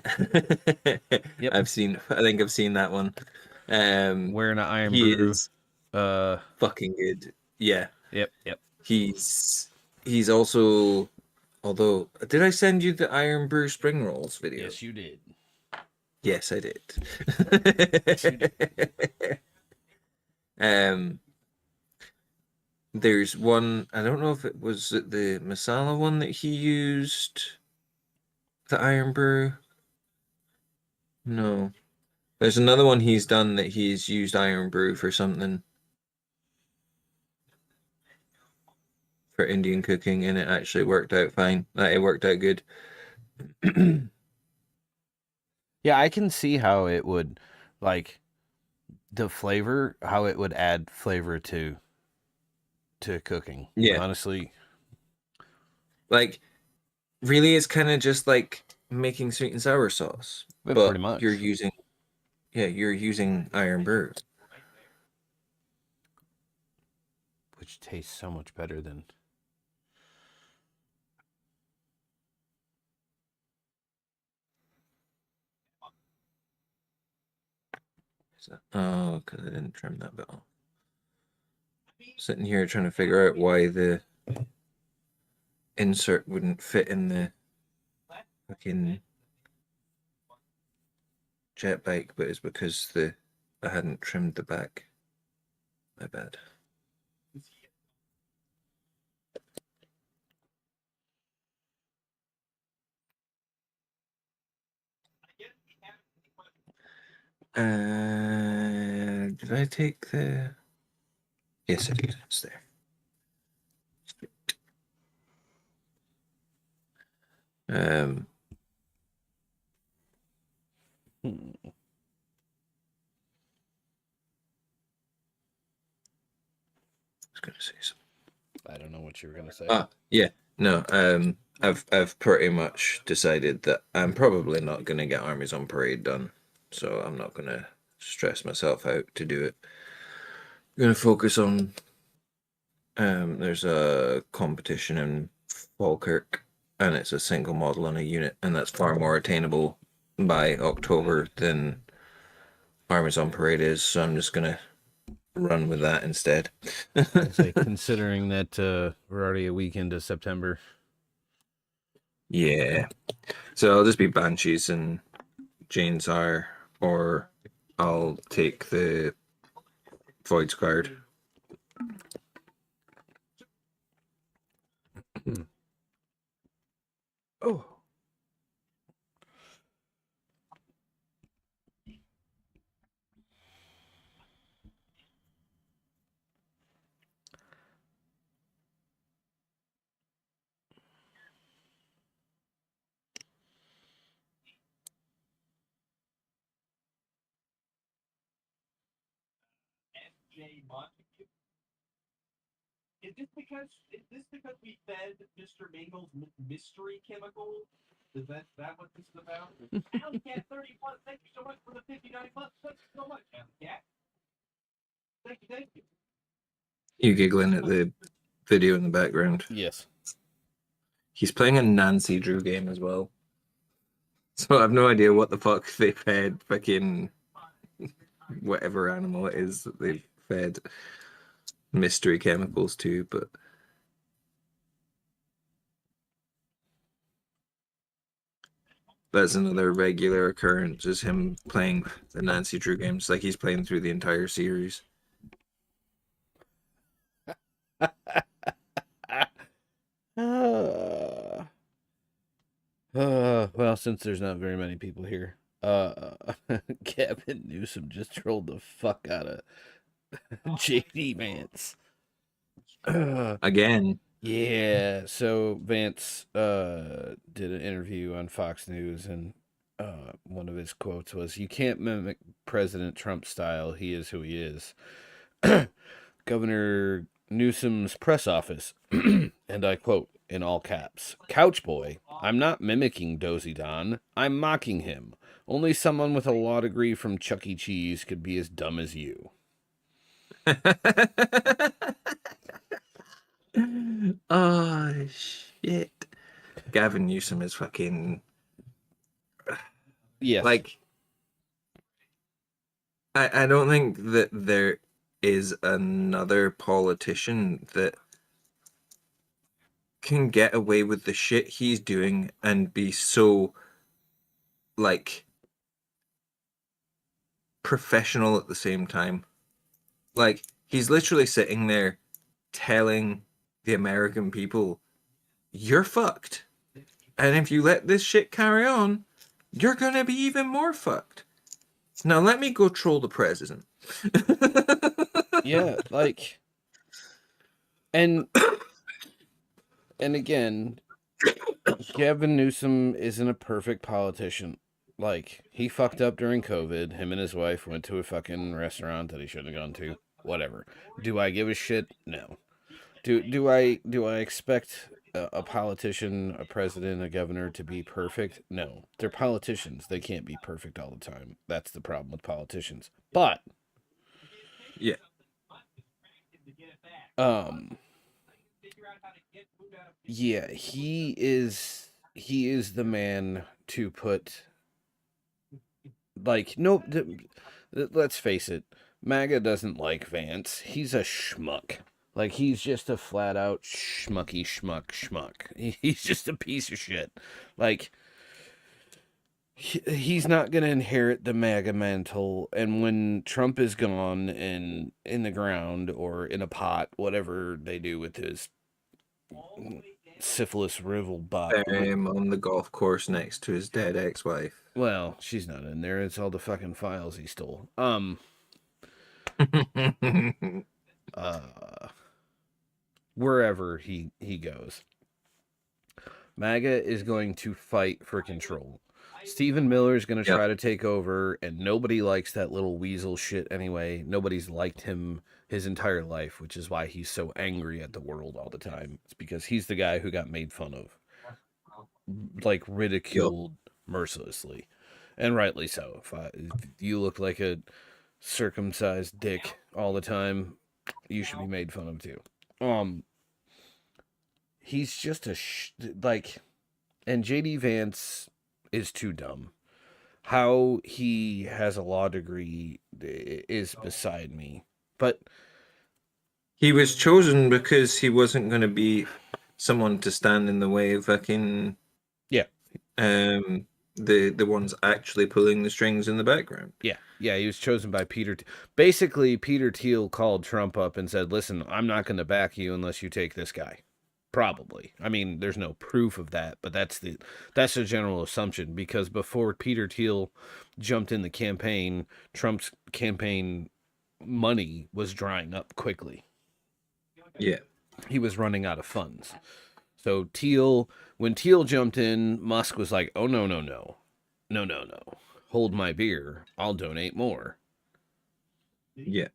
A: Yep,
C: I think I've seen that one.
A: wearing an iron
C: He
A: brew.
C: is fucking good. Yeah.
A: Yep.
C: He's also, although, did I send you the Iron Brew spring rolls video?
A: Yes, you did.
C: Yes, I did.
A: You did.
C: Um, there's one, I don't know if it was the masala one that he used, the Iron Brew. No. There's another one he's done that he's used Iron Brew for something for Indian cooking, and it actually worked out fine. It worked out good.
A: Yeah, I can see how it would, like, the flavor, how it would add flavor to cooking.
C: Yeah.
A: Honestly.
C: Like, really, it's kind of just like making sweet and sour sauce,
A: But
C: but
A: pretty much.
C: you're using Iron Brew.
A: Which tastes so much better than.
C: Oh, because I didn't trim that bit off. Sitting here trying to figure out why the insert wouldn't fit in the fucking jet bike, but it's because I hadn't trimmed the back. My bad. Did I take the? Yes, I did. It's there. Um,
A: Hmm.
C: I was gonna say something.
A: I don't know what you were gonna say.
C: Yeah. No, I've pretty much decided that I'm probably not gonna get Armies on Parade done, so I'm not gonna stress myself out to do it. I'm gonna focus on. There's a competition in Falkirk, and it's a single model on a unit, and that's far more attainable by October than Armies on Parade is. So I'm just gonna run with that instead.
A: Say, considering that we're already a week into September.
C: Yeah. So I'll just be Banshees and Jane's are, or I'll take the Void's card.
A: Oh.
B: J. Montague. Is this because we fed Mr. Mingle's mystery chemical? Is that what this is about? Alley Cat 31, thank you so much for the 59 months. Thank you so much, Alley Cat. Thank you.
C: You giggling at the video in the background.
A: Yes.
C: He's playing a Nancy Drew game as well. So I have no idea what the fuck they fed fucking whatever animal it is that they've fed mystery chemicals to, but that's another regular occurrence, is him playing the Nancy Drew games. Like he's playing through the entire series.
A: Well, since there's not very many people here, Gavin Newsom just trolled the fuck out of JD Vance.
C: Again.
A: Yeah, so Vance did an interview on Fox News, and one of his quotes was, "You can't mimic President Trump's style. He is who he is." Governor Newsom's press office, and I quote in all caps, "Couch boy, I'm not mimicking Dozy Don. I'm mocking him. Only someone with a law degree from Chuck E. Cheese could be as dumb as you."
C: Oh shit! Gavin Newsom is fucking
A: Yes.
C: like. I don't think that there is another politician that can get away with the shit he's doing and be so like professional at the same time. Like he's literally sitting there telling the American people, "You're fucked. And if you let this shit carry on, you're gonna be even more fucked. Now let me go troll the president."
A: Yeah, like, and again, Gavin Newsom isn't a perfect politician. Like, he fucked up during COVID. Him and his wife went to a fucking restaurant that he shouldn't have gone to. Whatever. Do I give a shit? No. Do I expect a politician, a president, a governor to be perfect? No. They're politicians. They can't be perfect all the time. That's the problem with politicians. But
C: Yeah.
A: Yeah, he is the man to put, like, no, let's face it, MAGA doesn't like Vance. He's a schmuck. Like, he's just a flat out schmuck. He's just a piece of shit. Like, he's not going to inherit the MAGA mantle, and when Trump is gone and in the ground or in a pot, whatever they do with his syphilis riddle bot.
C: Bury him on the golf course next to his dead ex-wife.
A: Well, she's not in there. It's all the fucking files he stole. Wherever he goes, MAGA is going to fight for control. Stephen Miller is going to try to take over, and nobody likes that little weasel shit anyway. Nobody's liked him his entire life, which is why he's so angry at the world all the time. It's because he's the guy who got made fun of, like ridiculed mercilessly, and rightly so. If you look like a circumcised dick all the time, you should be made fun of too. He's just a like, and JD Vance is too dumb. How he has a law degree is beside me. But
C: he was chosen because he wasn't going to be someone to stand in the way of fucking the ones actually pulling the strings in the background.
A: Yeah, he was chosen by Peter. Basically, Peter Thiel called Trump up and said, "Listen, I'm not going to back you unless you take this guy." Probably. I mean, there's no proof of that, but that's the general assumption, because before Peter Thiel jumped in the campaign, Trump's campaign money was drying up quickly.
C: Yeah.
A: He was running out of funds. So when Thiel jumped in, Musk was like, "Oh, no. Hold my beer. I'll donate more."
C: Yeah.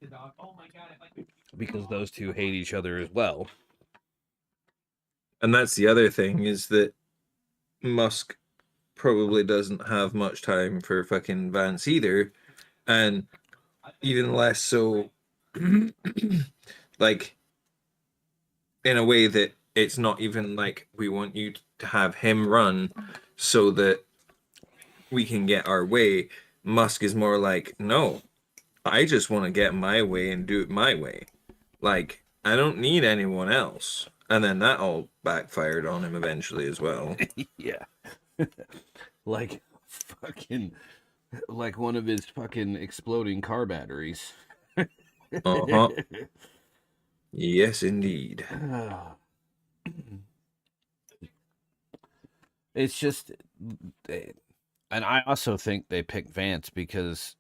A: Because those two hate each other as well.
C: And that's the other thing, is that Musk probably doesn't have much time for fucking Vance either. And even less so, like, in a way that it's not even like we want you to have him run so that we can get our way. Musk is more like, no, I just want to get my way and do it my way. Like, I don't need anyone else. And then that all backfired on him eventually as well.
A: Yeah. Like one of his fucking exploding car batteries.
C: Uh-huh. Yes, indeed.
A: It's just, and I also think they picked Vance because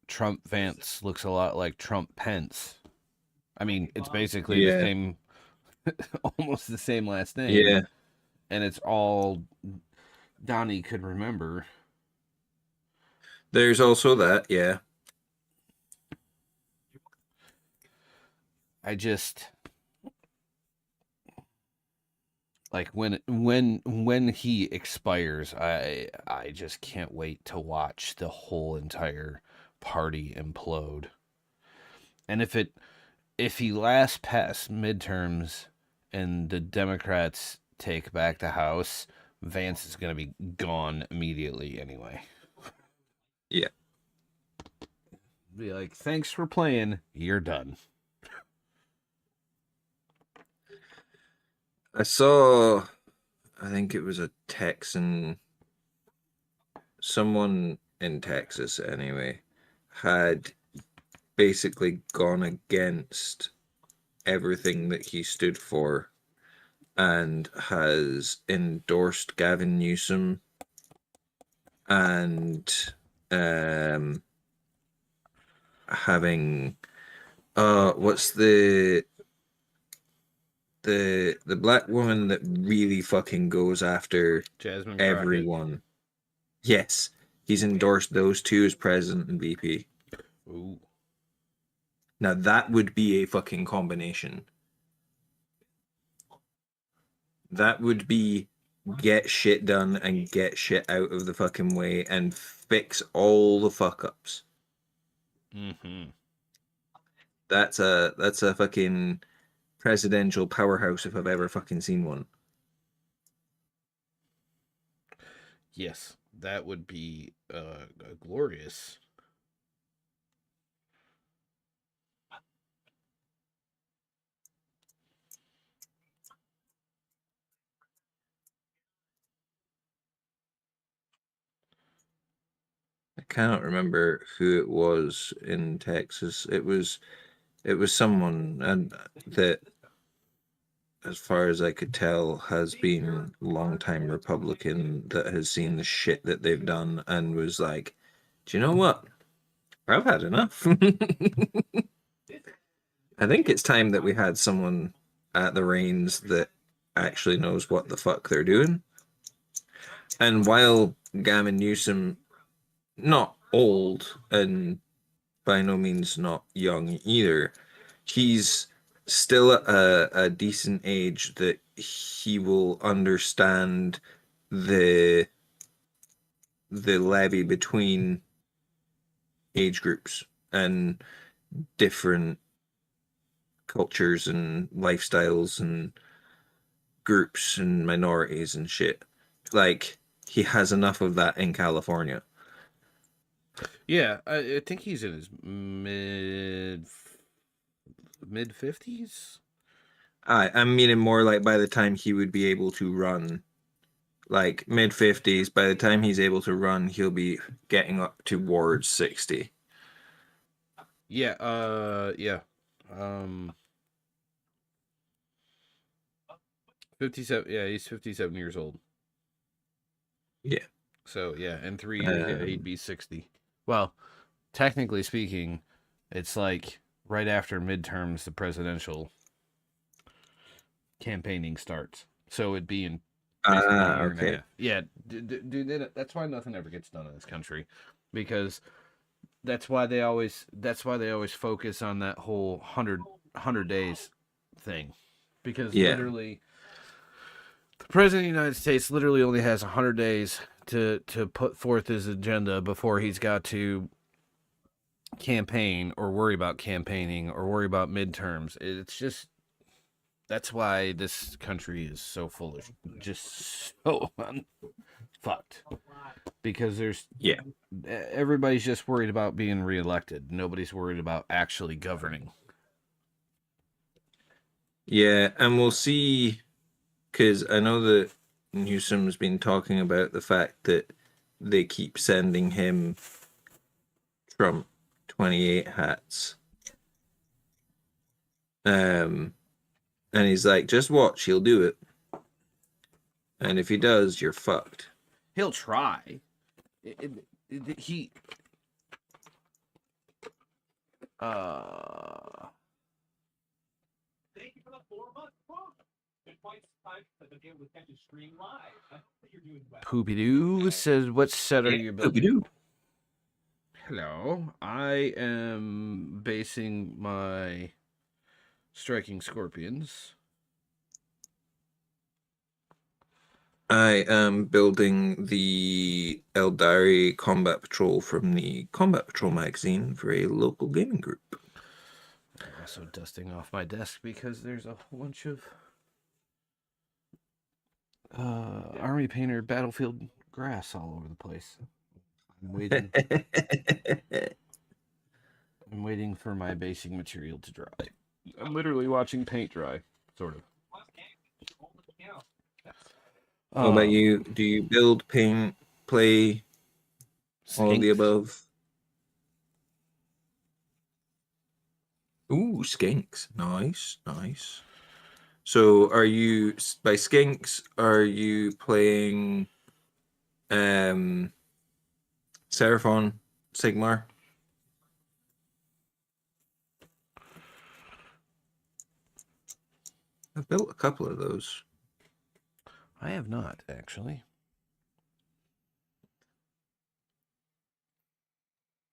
A: Trump Vance looks a lot like Trump Pence. I mean, it's basically the same, almost the same last name.
C: Yeah.
A: And it's all Donnie could remember.
C: There's also that, yeah.
A: I just, Like when he expires, I just can't wait to watch the whole entire party implode. And if he lasts past midterms and the Democrats take back the House, Vance is going to be gone immediately anyway.
C: Yeah.
A: Be like, thanks for playing. You're done.
C: I saw, I think it was a Texan, someone in Texas anyway, had basically gone against everything that he stood for and has endorsed Gavin Newsom and having what's the black woman that really fucking goes after
A: Jasmine Crockett.
C: everyone. Yes, he's endorsed those two as president and VP.
A: Ooh.
C: Now that would be a fucking combination. That would be get shit done and get shit out of the fucking way and fix all the fuck ups.
A: Mm-hmm.
C: That's a fucking presidential powerhouse if I've ever fucking seen one.
A: Yes, that would be glorious.
C: I cannot remember who it was in Texas. It was someone and that, as far as I could tell, has been a long-time Republican that has seen the shit that they've done and was like, do you know what? I've had enough. I think it's time that we had someone at the reins that actually knows what the fuck they're doing. And while Gavin Newsom, not old and by no means not young either, he's still at a decent age that he will understand the levy between age groups and different cultures and lifestyles and groups and minorities and shit. Like, he has enough of that in California.
A: Yeah, I think he's in his mid 50s.
C: I'm meaning more like by the time he would be able to run, like mid 50s, by the time he's able to run, he'll be getting up towards 60.
A: Yeah. 57. Yeah, he's 57 years old.
C: Yeah.
A: So, yeah, in 3 years, yeah, he'd be 60. Well, technically speaking, it's like right after midterms, the presidential campaigning starts. So it'd be in basically a year and a
C: Okay.
A: half. Yeah, dude, that's why nothing ever gets done in this country, because that's why they always focus on that whole 100 days thing, because
C: Yeah.
A: literally the president of the United States literally only has 100 days to put forth his agenda before he's got to campaign or worry about campaigning or worry about midterms. It's just, that's why this country is so full of just so fucked, because there's
C: Yeah.
A: everybody's just worried about being reelected. Nobody's worried about actually governing.
C: Yeah, and we'll see, because I know that Newsom's been talking about the fact that they keep sending him Trump 28 hats. And he's like, just watch, he'll do it. And if he does, you're fucked.
A: He'll try. He
B: Thank you for the 4-month promo. It's quite time to begin with catch a stream live. I hope that you're doing well.
A: Poopy Doo says, "What set are you building?"
C: Poopy-doo.
A: Hello, I am basing my striking scorpions
C: I am building the Eldari Combat Patrol from the Combat Patrol magazine for a local gaming group.
A: I'm also dusting off my desk because there's a whole bunch of army painter battlefield grass all over the place. I'm waiting. I'm waiting for my basing material to dry. I'm literally watching paint dry, sort of.
C: What about you? Do you build, paint, play, all of the
A: Skinks.
C: above? Ooh, skinks. Nice, nice. So are you, by skinks, are you playing Seraphon, Sigmar? I've built a couple of those.
A: I have not, actually.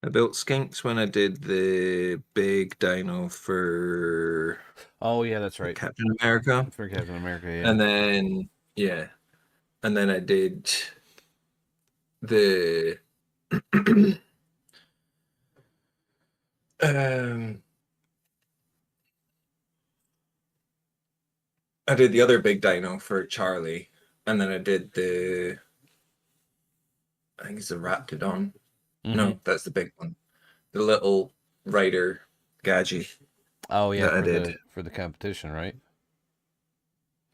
C: I built skinks when I did the big dino for
A: Oh, yeah, that's right.
C: Captain America.
A: For Captain America, yeah.
C: And then, yeah. And then I did the I did the other big dino for Charlie, and then I did I think it's the Raptidon. No, that's the big one. The little rider Gadget.
A: Oh, yeah,
C: that I did.
A: For the competition, right?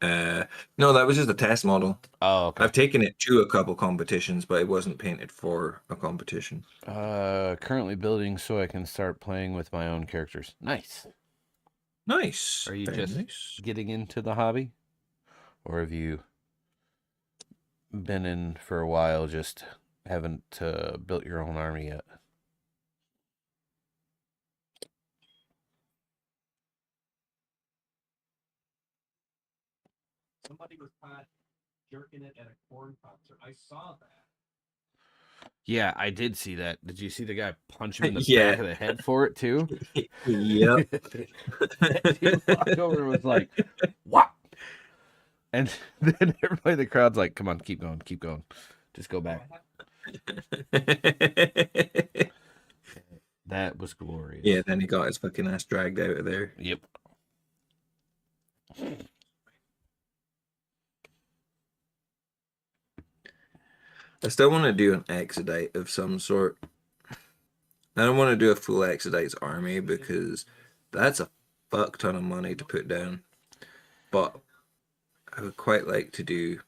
C: No, that was just a test model.
A: Oh, okay.
C: I've taken it to a couple competitions, but it wasn't painted for a competition.
A: Currently building so I can start playing with my own characters. Nice.
C: Nice.
A: Are you
C: Very
A: just
C: nice.
A: getting into the hobby? Or have you been in for a while, just haven't built your own army yet?
B: Somebody was caught jerking it at a corn concert. I saw that.
A: Yeah, I did see that. Did you see the guy punch him in the
C: Yeah.
A: back of the head for it too?
C: Yep.
A: That dude walked over and was like, "What?" And then everybody in the crowd's like, "Come on, keep going, keep going. Just go back." That was glorious.
C: Yeah, then he got his fucking ass dragged out of there.
A: Yep.
C: I still want to do an Exodite of some sort. I don't want to do a full Exodite's army because that's a fuck ton of money to put down. But I would quite like to do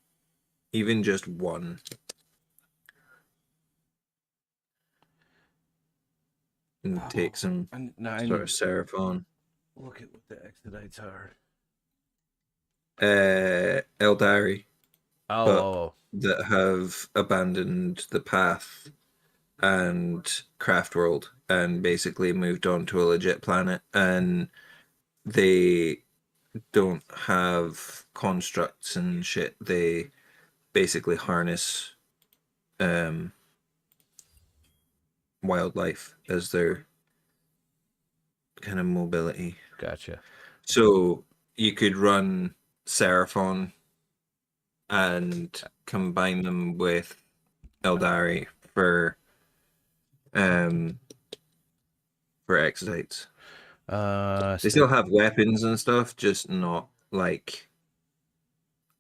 C: even just one. And take some sort of Seraphon.
A: Look at what the Exodites are.
C: Eldari.
A: Oh.
C: That have abandoned the path and craft world and basically moved on to a legit planet, and they don't have constructs and shit. They basically harness wildlife as their kind of mobility.
A: Gotcha.
C: So you could run Seraphon and combine them with Eldari for Exodites. They still have weapons and stuff, just not like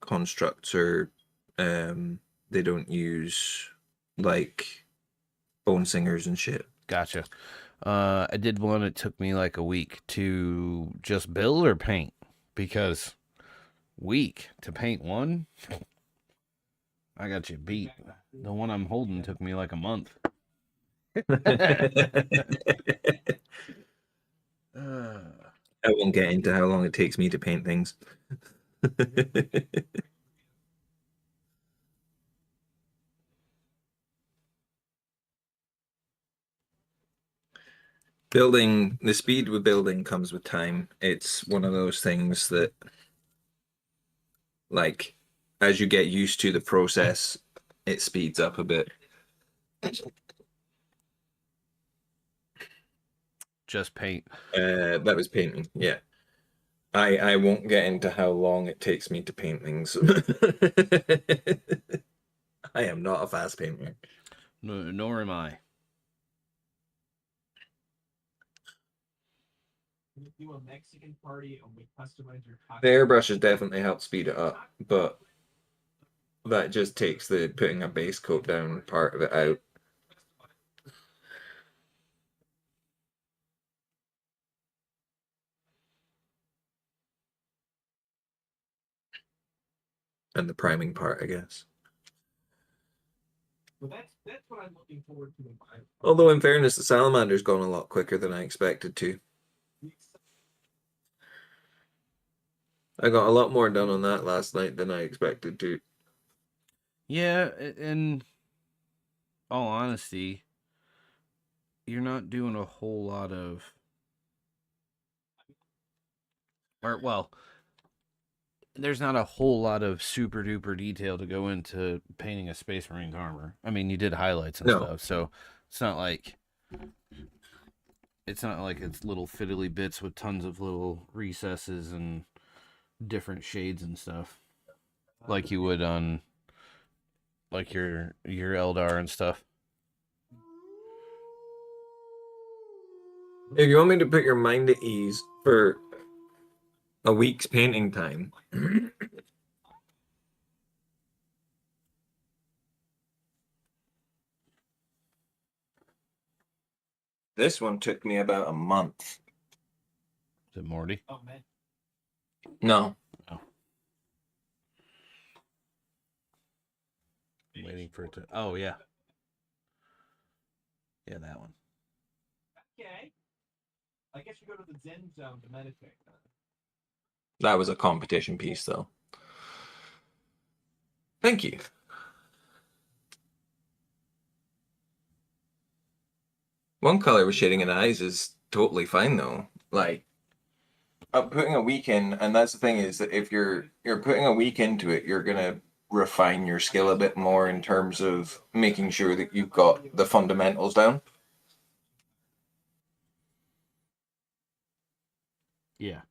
C: constructs, or they don't use like bone singers and shit.
A: Gotcha. I did one. It took me like a week to just build or paint, because week to paint one, I got you beat. The one I'm holding took me like a month.
C: I won't get into how long it takes me to paint things. Building, the speed with building comes with time. It's one of those things that, like, as you get used to the process, it speeds up a bit.
A: Just paint.
C: That was painting, yeah. I won't get into how long it takes me to paint things. I am not a fast painter.
A: No, nor am I.
B: We do a Mexican party and we customize your
C: The airbrushes definitely help speed it up, but that just takes the putting a base coat down part of it out. And the priming part, I guess.
B: But that's what I'm looking forward to in my
C: Although, in fairness, the salamander's gone a lot quicker than I expected to. I got a lot more done on that last night than I expected to.
A: Yeah, in all honesty, you're not doing a whole lot of, or well, there's not a whole lot of super duper detail to go into painting a Space Marine's armor. I mean, you did highlights and
C: No.
A: stuff, so it's not like it's little fiddly bits with tons of little recesses and different shades and stuff, like you would on like your Eldar and stuff.
C: If you want me to put your mind at ease for a week's painting time, this one took me about a month.
A: Is it Morty?
B: Oh man.
C: No.
A: Oh. I'm waiting for it to. Oh yeah. Yeah, that one.
B: Okay. I guess you go to the Zen zone to meditate.
C: That was a competition piece, though. Thank you. One color with shading in eyes is totally fine, though. Like, putting a week in, and that's the thing is that if you're putting a week into it, you're gonna refine your skill a bit more in terms of making sure that you've got the fundamentals down.
A: Yeah.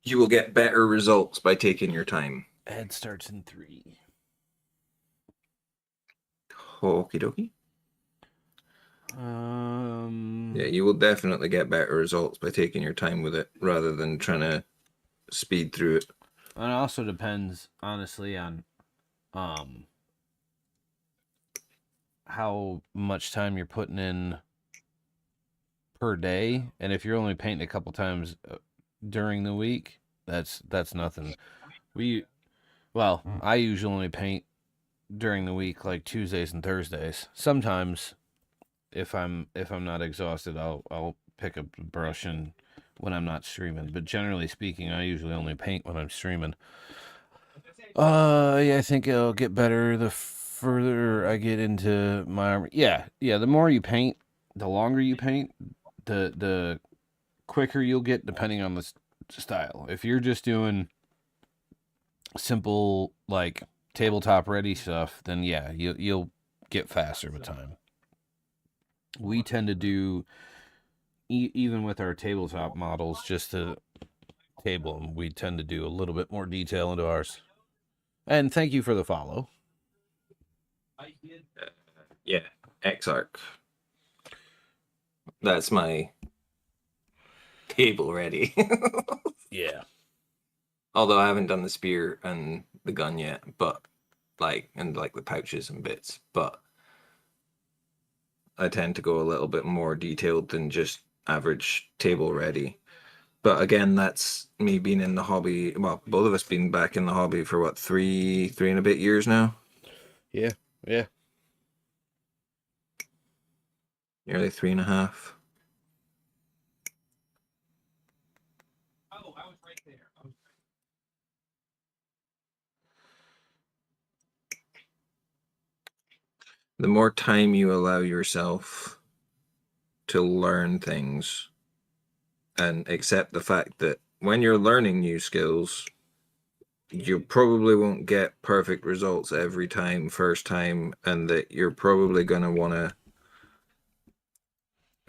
C: You will get better results by taking your time.
A: Head starts in 3.
C: Okie dokie. Yeah, you will definitely get better results by taking your time with it rather than trying to speed through it.
A: And it also depends, honestly, on how much time you're putting in per day, and if you're only painting a couple times during the week, that's nothing. I usually only paint during the week, like Tuesdays and Thursdays. Sometimes, if I'm not exhausted, I'll pick up the brush and when I'm not streaming. But generally speaking, I usually only paint when I'm streaming. Yeah, I think it'll get better the further I get into my armor. Yeah. The more you paint, the longer you paint, the quicker you'll get, depending on the style. If you're just doing simple, like tabletop ready stuff, then yeah, you'll get faster with time. We tend to do, even with our tabletop models, just to table them, we tend to do a little bit more detail into ours. And thank you for the follow.
C: Yeah, X-Arc. That's my table ready.
A: Yeah.
C: Although I haven't done the spear and the gun yet, but and the pouches and bits, but I tend to go a little bit more detailed than just average table ready. But again, that's me being in the hobby. Well, both of us being back in the hobby for what, three and a bit years now?
A: Yeah.
C: Nearly 3.5.
B: Oh, I was right there.
C: The more time you allow yourself to learn things and accept the fact that when you're learning new skills, you probably won't get perfect results every time, first time, and that you're probably going to want to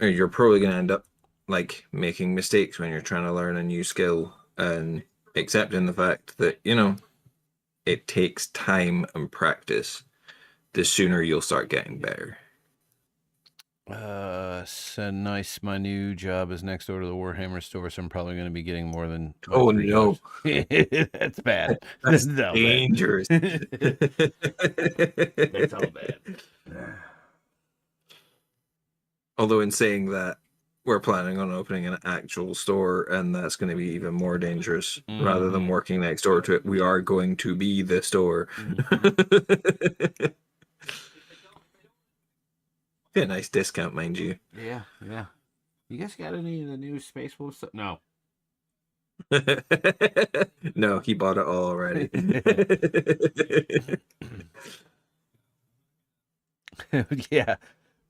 C: you're probably going to end up like making mistakes when you're trying to learn a new skill and accepting the fact that, it takes time and practice. The sooner you'll start getting better.
A: So nice. My new job is next door to the Warhammer store, so I'm probably going to be getting more than like
C: Oh
A: $3.
C: no,
A: That's bad.
C: that's
A: That's all
C: dangerous.
A: bad. That's all bad.
C: Although in saying that, we're planning on opening an actual store, and that's going to be even more dangerous. Rather than
A: Mhm.
C: working next door to it, we are going to be the store.
A: Mhm.
C: Be a nice discount, mind you.
A: Yeah, yeah. You guys got any of the new Space Wolf stuff? No.
C: No, he bought it all already.
A: Yeah.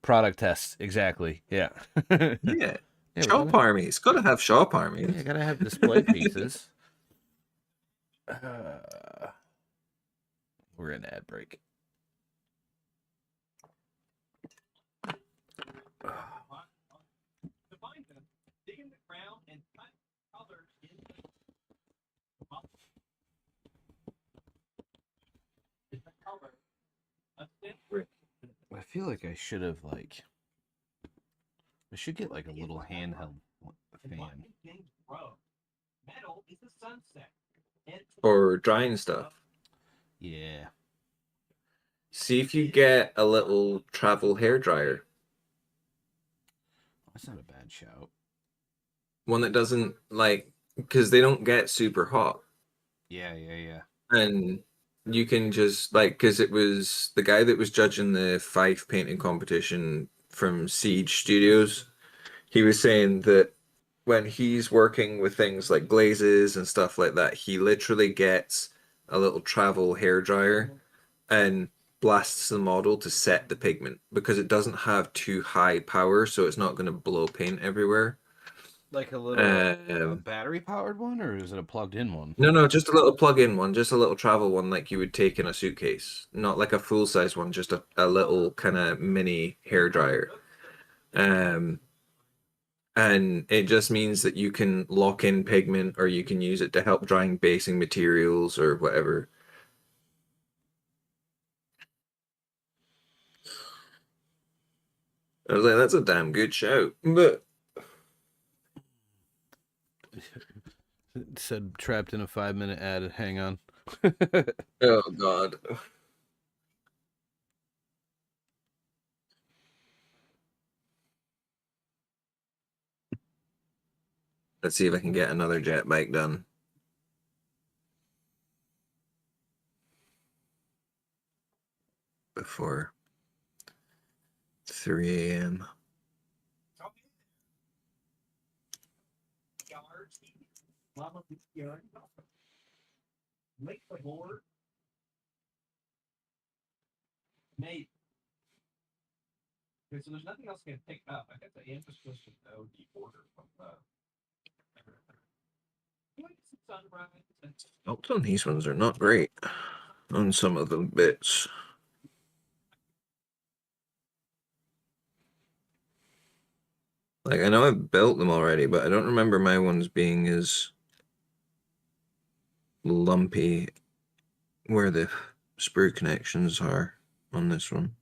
A: Product tests. Exactly. Yeah. Yeah,
C: Yeah.
A: we
C: Shop
A: gotta,
C: armies. Gotta have shop armies.
A: yeah, gotta have display pieces. We're in ad break.
B: To find them, dig in the ground and cut colors in the color of
A: I feel like I should have I should get like a little handheld fan.
B: Metal is the sunset. And
C: Or drying stuff.
A: Yeah.
C: See if you get a little travel hair dryer.
A: That's not a bad shout.
C: One that doesn't because they don't get super hot.
A: Yeah, yeah, yeah.
C: And you can just because it was the guy that was judging the Fife painting competition from Siege Studios. He was saying that when he's working with things like glazes and stuff like that, he literally gets a little travel hair dryer and blasts the model to set the pigment because it doesn't have too high power, so it's not going to blow paint everywhere.
A: Like a little
C: Um,
A: battery powered one, or is it a plugged in one?
C: no, just a little plug-in one, just a little travel one like you would take in a suitcase. Not like a full-size one, just a little kind of mini hair dryer. Um, and it just means that you can lock in pigment or you can use it to help drying basing materials or whatever. I was like, that's a damn good shout. But
A: It said trapped in a 5-minute ad. Hang on.
C: oh god. Let's see if I can get another jet bike done. Before 3 a.m.
B: make the board. Maybe. Okay, so there's nothing else I can pick up. I got the answer supposed to know the order from sunrise and
C: Notes on these ones are not great. On some of the bits. Like I know I've built them already, but I don't remember my ones being as lumpy where the sprue connections are on this one.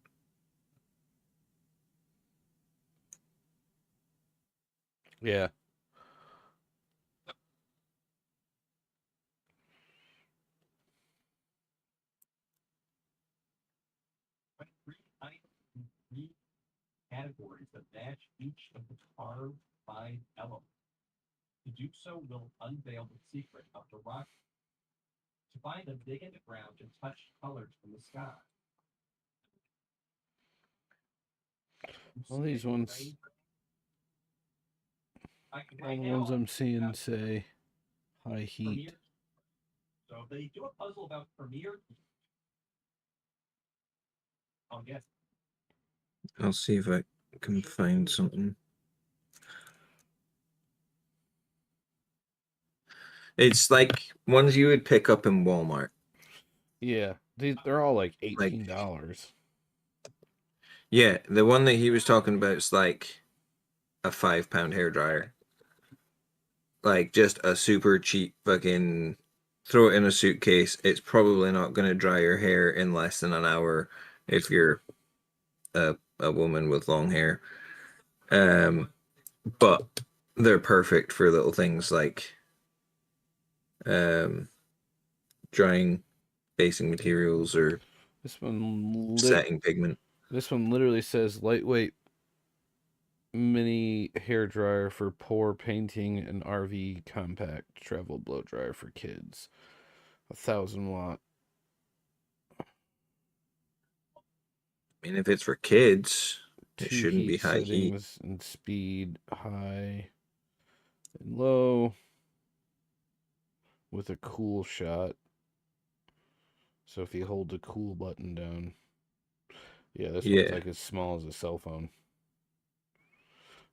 A: Yeah.
B: three categories that match each of the carved by elements. To do so will unveil the secret of the rock. To find them, dig in the ground and touch colors from the sky.
A: All these ones, all the ones I'm seeing say high heat.
B: So if they do a puzzle about Premiere, I'll guess.
C: I'll see if I can find something. It's like ones you would pick up in Walmart.
A: Yeah, they're all like $18.
C: Yeah, the one that he was talking about is like a £5 hairdryer. Like just a super cheap fucking throw it in a suitcase. It's probably not going to dry your hair in less than an hour if you're a woman with long hair. But they're perfect for little things like um, drying basing materials or
A: This one
C: setting pigment.
A: This one literally says lightweight mini hair dryer for pour painting and RV compact travel blow dryer for kids. 1,000 watt.
C: I mean, if it's for kids, it
A: 2
C: shouldn't be
A: heat
C: high heat.
A: settings and speed high and low with a cool shot. So if you hold the cool button down. Yeah, this one's
C: Yeah,
A: like as small as a cell phone.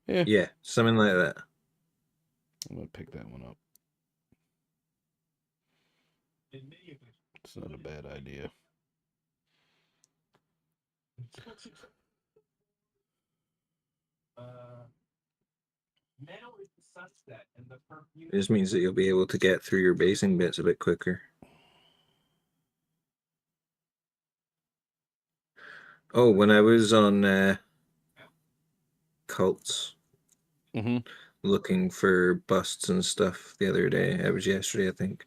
C: yeah, something like that.
A: I'm gonna pick that one up. It's not a bad idea.
B: Metal is the sunset and the perfume.
C: It just means that you'll be able to get through your basing bits a bit quicker. Oh, when I was on Cults
A: Mm-hmm.
C: looking for busts and stuff the other day, it was yesterday, I think.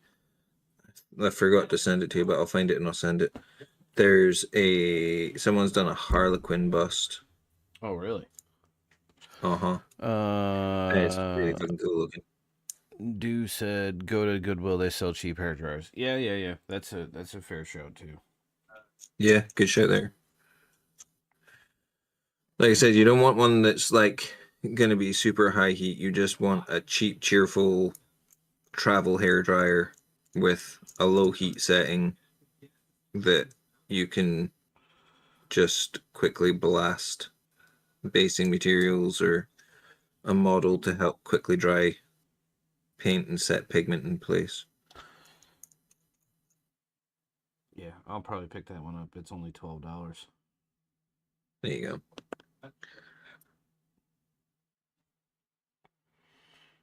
C: I forgot to send it to you, but I'll find it and I'll send it. Someone's done a Harlequin bust.
A: Oh, really?
C: Uh-huh. And it's really fucking cool looking.
A: Do said go to Goodwill. They sell cheap hair dryers. Yeah. That's a fair show too.
C: Yeah, good shout there. Like I said, you don't want one that's like gonna be super high heat. You just want a cheap, cheerful travel hair dryer with a low heat setting that you can just quickly blast basing materials or a model to help quickly dry paint and set pigment in place.
A: Yeah, I'll probably pick that one up. It's only $12.
C: There you go.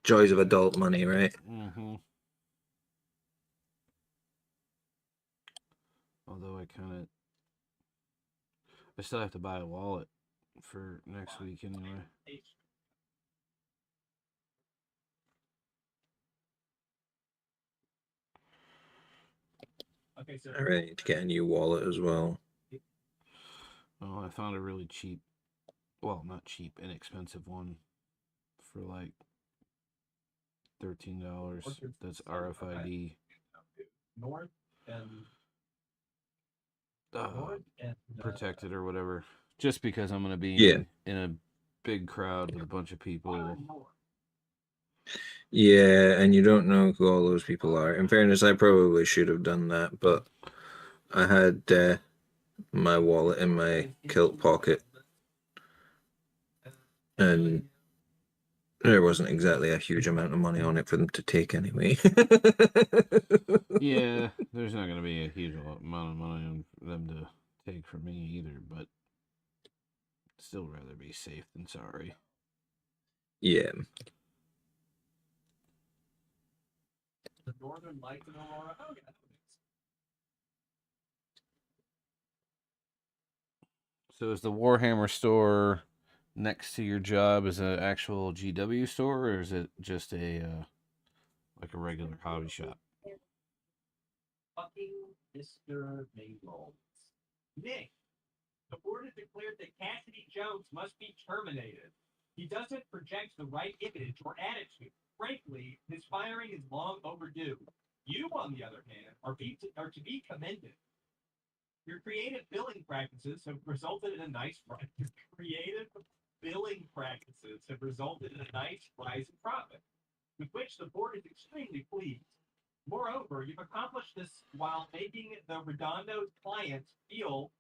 C: Joys of adult money, right?
A: Mm-hmm. Although I still have to buy a wallet for next week anyway.
B: Okay, so
C: I really need to get a new wallet as well.
A: Oh, I found a really cheap, well, not cheap, inexpensive one for like $13. That's RFID.
B: north and
A: Uh,
B: north and
A: protected or whatever. Just because I'm gonna be
C: Yeah.
A: in a big crowd with a bunch of people.
C: Yeah, and you don't know who all those people are. In fairness, I probably should have done that, but I had my wallet in my kilt pocket, and there wasn't exactly a huge amount of money on it for them to take anyway.
A: Yeah, there's not gonna be a huge amount of money on them to take from me either, but still rather be safe than sorry.
C: Yeah.
B: the northern lights in Aurora. Oh, yeah.
A: So is the Warhammer store next to your job is an actual GW store, or is it just a like a regular hobby shop?
B: Fucking Mr. Mingles. Nick, the board has declared that Cassidy Jones must be terminated. He doesn't project the right image or attitude. Frankly, his firing is long overdue. You, on the other hand, are to be commended. Your creative billing practices have resulted in a nice rise. Your creative billing practices have resulted in a nice rise in profit, with which the board is extremely pleased. Moreover, you've accomplished this while making the Redondo's clients feel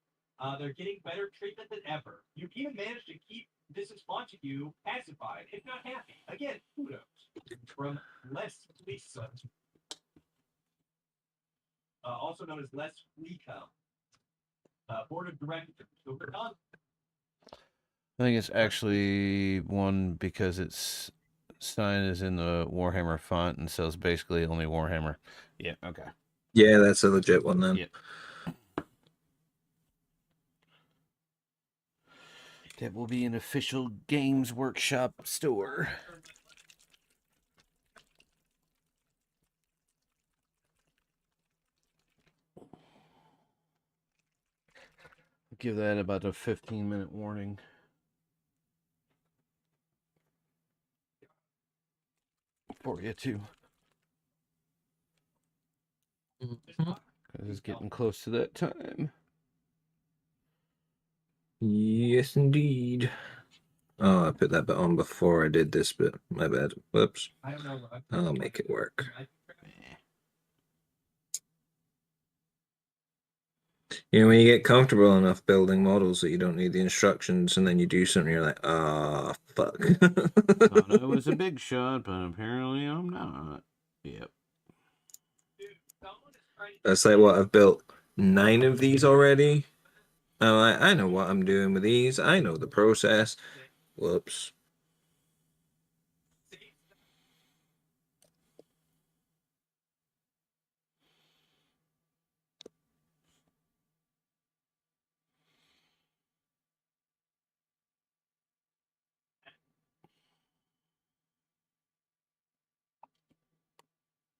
B: they're getting better treatment than ever. You've even managed to keep Mrs. Montague pacified, if not happy. Again, kudos from Les Lisa, also known as Les Fleecom, board of directors. So Redondo.
A: I think it's actually one because its sign is in the Warhammer font and says basically only Warhammer. Yeah, okay.
C: Yeah, that's a legit one then.
A: Yep. That will be an official Games Workshop store. Give that about a 15-minute warning. For you too. Because it's getting close to that time.
C: Yes, indeed. Oh, I put that bit on before I did this bit. My bad. Whoops. I'll make it work. You know, when you get comfortable enough building models that you don't need the instructions, and then you do something, you're like, ah, fuck.
A: Thought I was a big shot, but apparently I'm not. Yep.
C: That's like what I've built 9 of these already. I'm like, I know what I'm doing with these. I know the process. Whoops.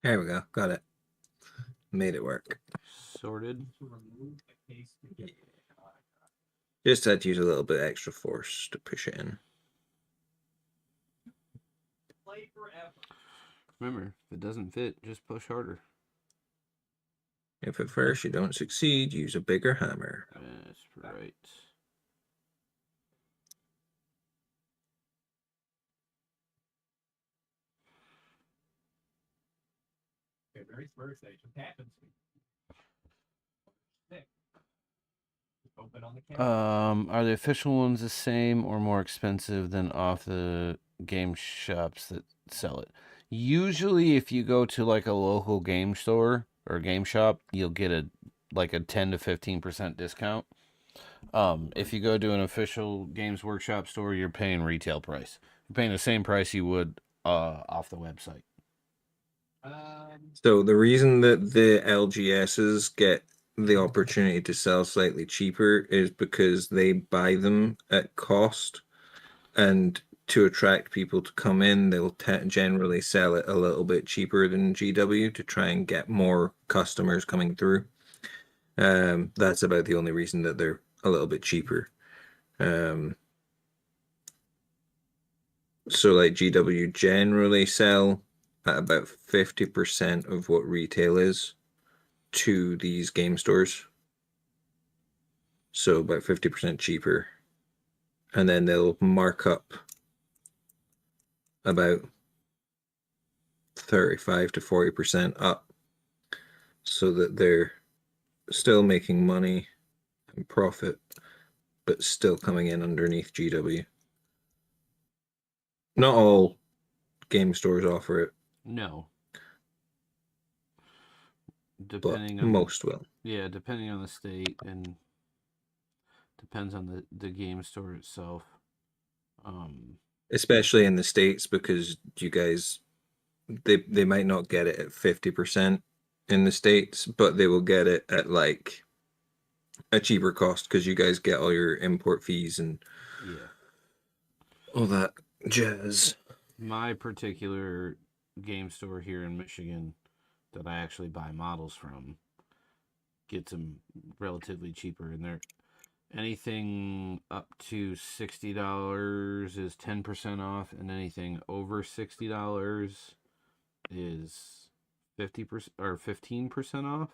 C: There we go. Got it. Made it work.
A: Sorted.
C: Just had to use a little bit extra force to push it in.
A: Remember, if it doesn't fit, just push harder.
C: If at first you don't succeed, use a bigger hammer.
A: That's right.
B: February's birthday just happens. Open on the calendar.
A: Are the official ones the same or more expensive than off the game shops that sell it? Usually, if you go to like a local game store or game shop, you'll get a 10 to 15% discount. If you go to an official Games Workshop store, you're paying retail price. You're paying the same price you would off the website.
C: So the reason that the LGSs get the opportunity to sell slightly cheaper is because they buy them at cost, and to attract people to come in, they'll generally sell it a little bit cheaper than GW to try and get more customers coming through. That's about the only reason that they're a little bit cheaper. So like GW generally sell at about 50% of what retail is to these game stores. So about 50% cheaper. And then they'll mark up about 35 to 40% up so that they're still making money and profit, but still coming in underneath GW. Not all game stores offer it,
A: No.
C: but
A: Depending on
C: most will.
A: Yeah, depending on the state and depends on the game store itself.
C: Especially in the States, because you guys they might not get it at 50% in the States, but they will get it at like a cheaper cost because you guys get all your import fees and
A: Yeah.
C: all that jazz.
A: My particular game store here in Michigan that I actually buy models from gets them relatively cheaper, and they're anything up to $60 is 10% off, and anything over $60 is 50% or 15% off.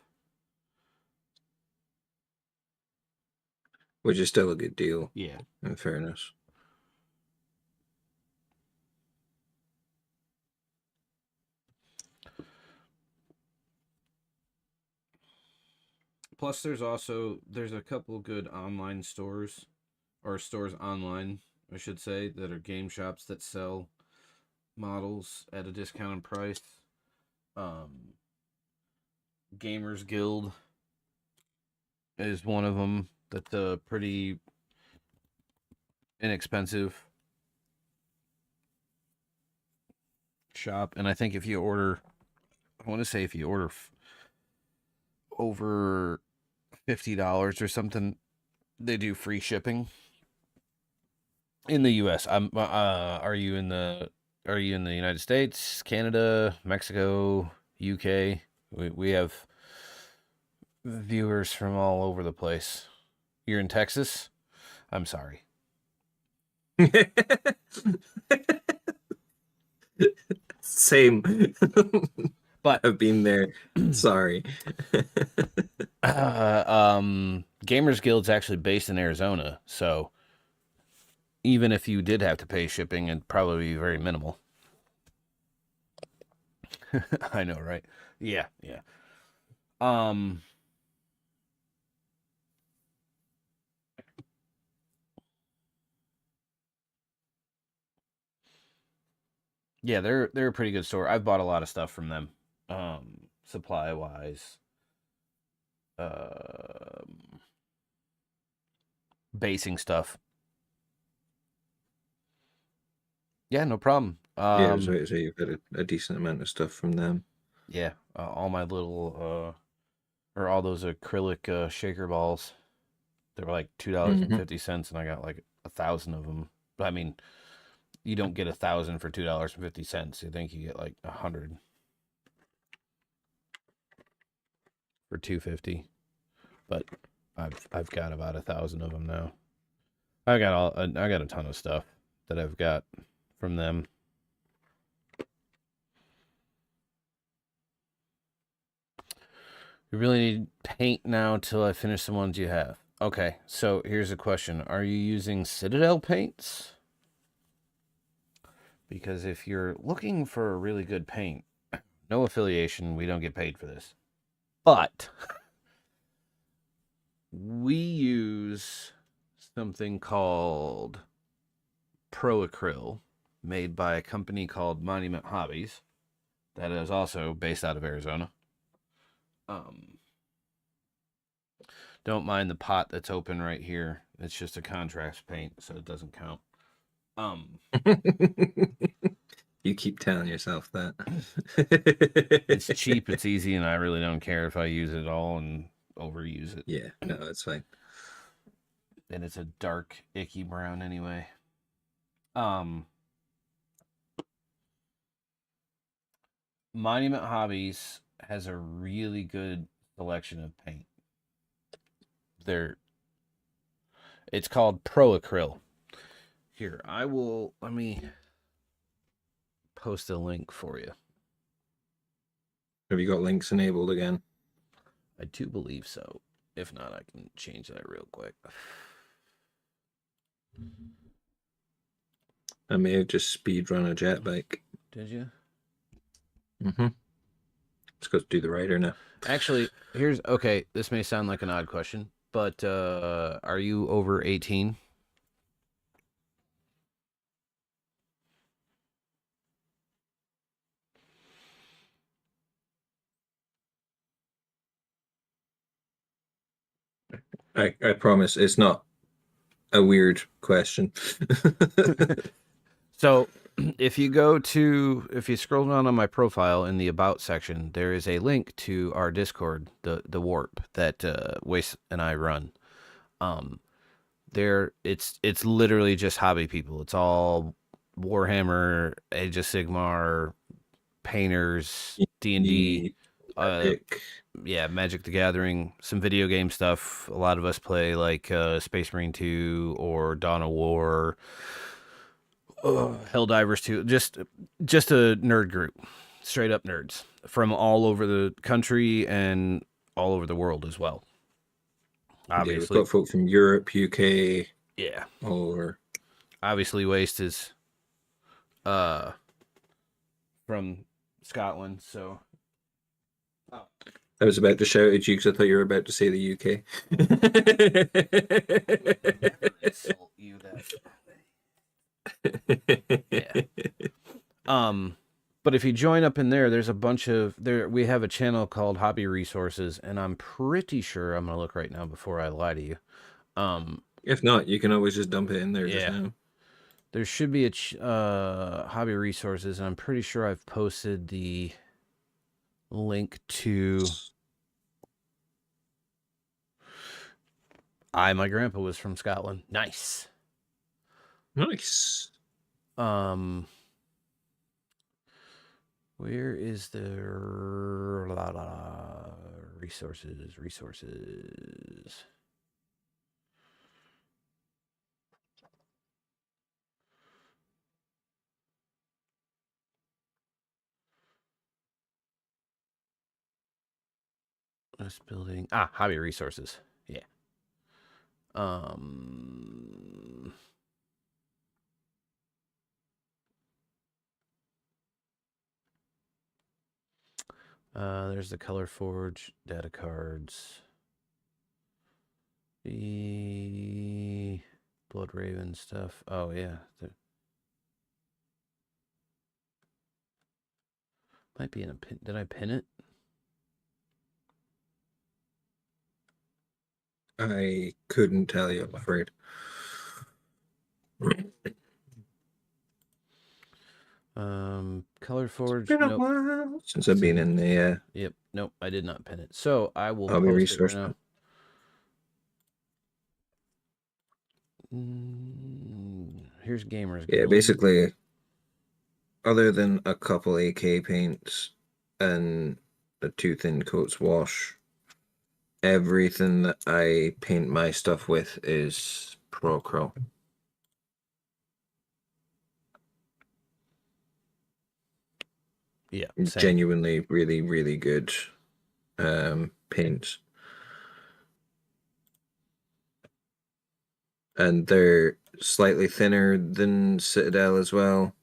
C: Which is still a good deal,
A: Yeah.
C: in fairness.
A: Plus, there's a couple good online stores, or stores online, I should say, that are game shops that sell models at a discounted price. Gamers Guild is one of them. That's a pretty inexpensive shop, and I think if you order, I want to say if you order over $50 or something, they do free shipping in the U.S. Are you in the United States, Canada, Mexico, UK? We have viewers from all over the place. You're in Texas? I'm sorry.
C: Same.
A: But
C: I've been there. Sorry.
A: Gamers Guild's actually based in Arizona, so even if you did have to pay shipping, it'd probably be very minimal. I know, right? Yeah, yeah. Yeah, they're a pretty good store. I've bought a lot of stuff from them, supply wise, basing stuff. Yeah, no problem.
C: Yeah, I was right to say you've got a decent amount of stuff from them.
A: Yeah, all my little or all those acrylic shaker balls. They were like $2.50, and I got like 1,000 of them. But I mean, you don't get 1,000 for $2.50. You think you get like 100 for $2.50. But I've got about 1,000 of them now. I got a ton of stuff that I've got from them. You really need paint now till I finish the ones you have. Okay, so here's a question. Are you using Citadel paints? Because if you're looking for a really good paint, no affiliation, we don't get paid for this. But we use something called Pro Acryl, made by a company called Monument Hobbies, that is also based out of Arizona. Don't mind the pot that's open right here. It's just a contrast paint, so it doesn't count.
C: You keep telling yourself that.
A: It's cheap, it's easy, and I really don't care if I use it all and overuse it.
C: Yeah, no, it's fine.
A: And it's a dark, icky brown anyway. Monument Hobbies has a really good selection of paint. It's called Pro Acryl. Here, let me post a link for you.
C: Have you got links enabled again?
A: I do believe so. If not, I can change that real quick.
C: I may have just speed run a jet bike.
A: Did you?
C: Mm-hmm. Let's go do the rider now.
A: Actually, okay, this may sound like an odd question, but are you over 18?
C: I promise it's not a weird question.
A: So if you scroll down on my profile in the About section, there is a link to our Discord, the Warp that Waste and I run. It's literally just hobby people. It's all Warhammer, Age of Sigmar, painters, D&D, yeah, Magic the Gathering, some video game stuff. A lot of us play like Space Marine 2 or Dawn of War, Helldivers 2. Just a nerd group, straight up nerds from all over the country and all over the world as well. Obviously,
C: yeah, we've got folk from Europe, UK,
A: yeah,
C: all over.
A: Obviously, Waste is from Scotland, so.
C: I was about to shout at you because I thought you were about to say the UK.
A: Yeah. But if you join up in there's a bunch of we have a channel called Hobby Resources, and I'm pretty sure I'm gonna look right now before I lie to you.
C: If not, you can always just dump it in there just
A: Yeah.
C: now.
A: There should be a hobby resources, and I'm pretty sure I've posted the link to. My grandpa was from Scotland. Nice.
C: Nice.
A: Where is the resources? Resources. This building. Hobby resources. Yeah. There's the Color Forge data cards. The Blood Raven stuff. Oh yeah. Might be in a pin. Did I pin it?
C: I couldn't tell you, I'm afraid.
A: Color Forge.
C: Been a
A: Nope.
C: while since I've been in the
A: Yep. Nope. I did not pin it. So I will
C: hobby
A: post it right
C: resource.
A: now. Here's Gamers
C: Yeah,
A: Guild.
C: basically, other than a couple AK paints and a 2 thin coats wash, everything that I paint my stuff with is Pro.
A: Yeah. Same.
C: Genuinely really, really good paints. And they're slightly thinner than Citadel as well.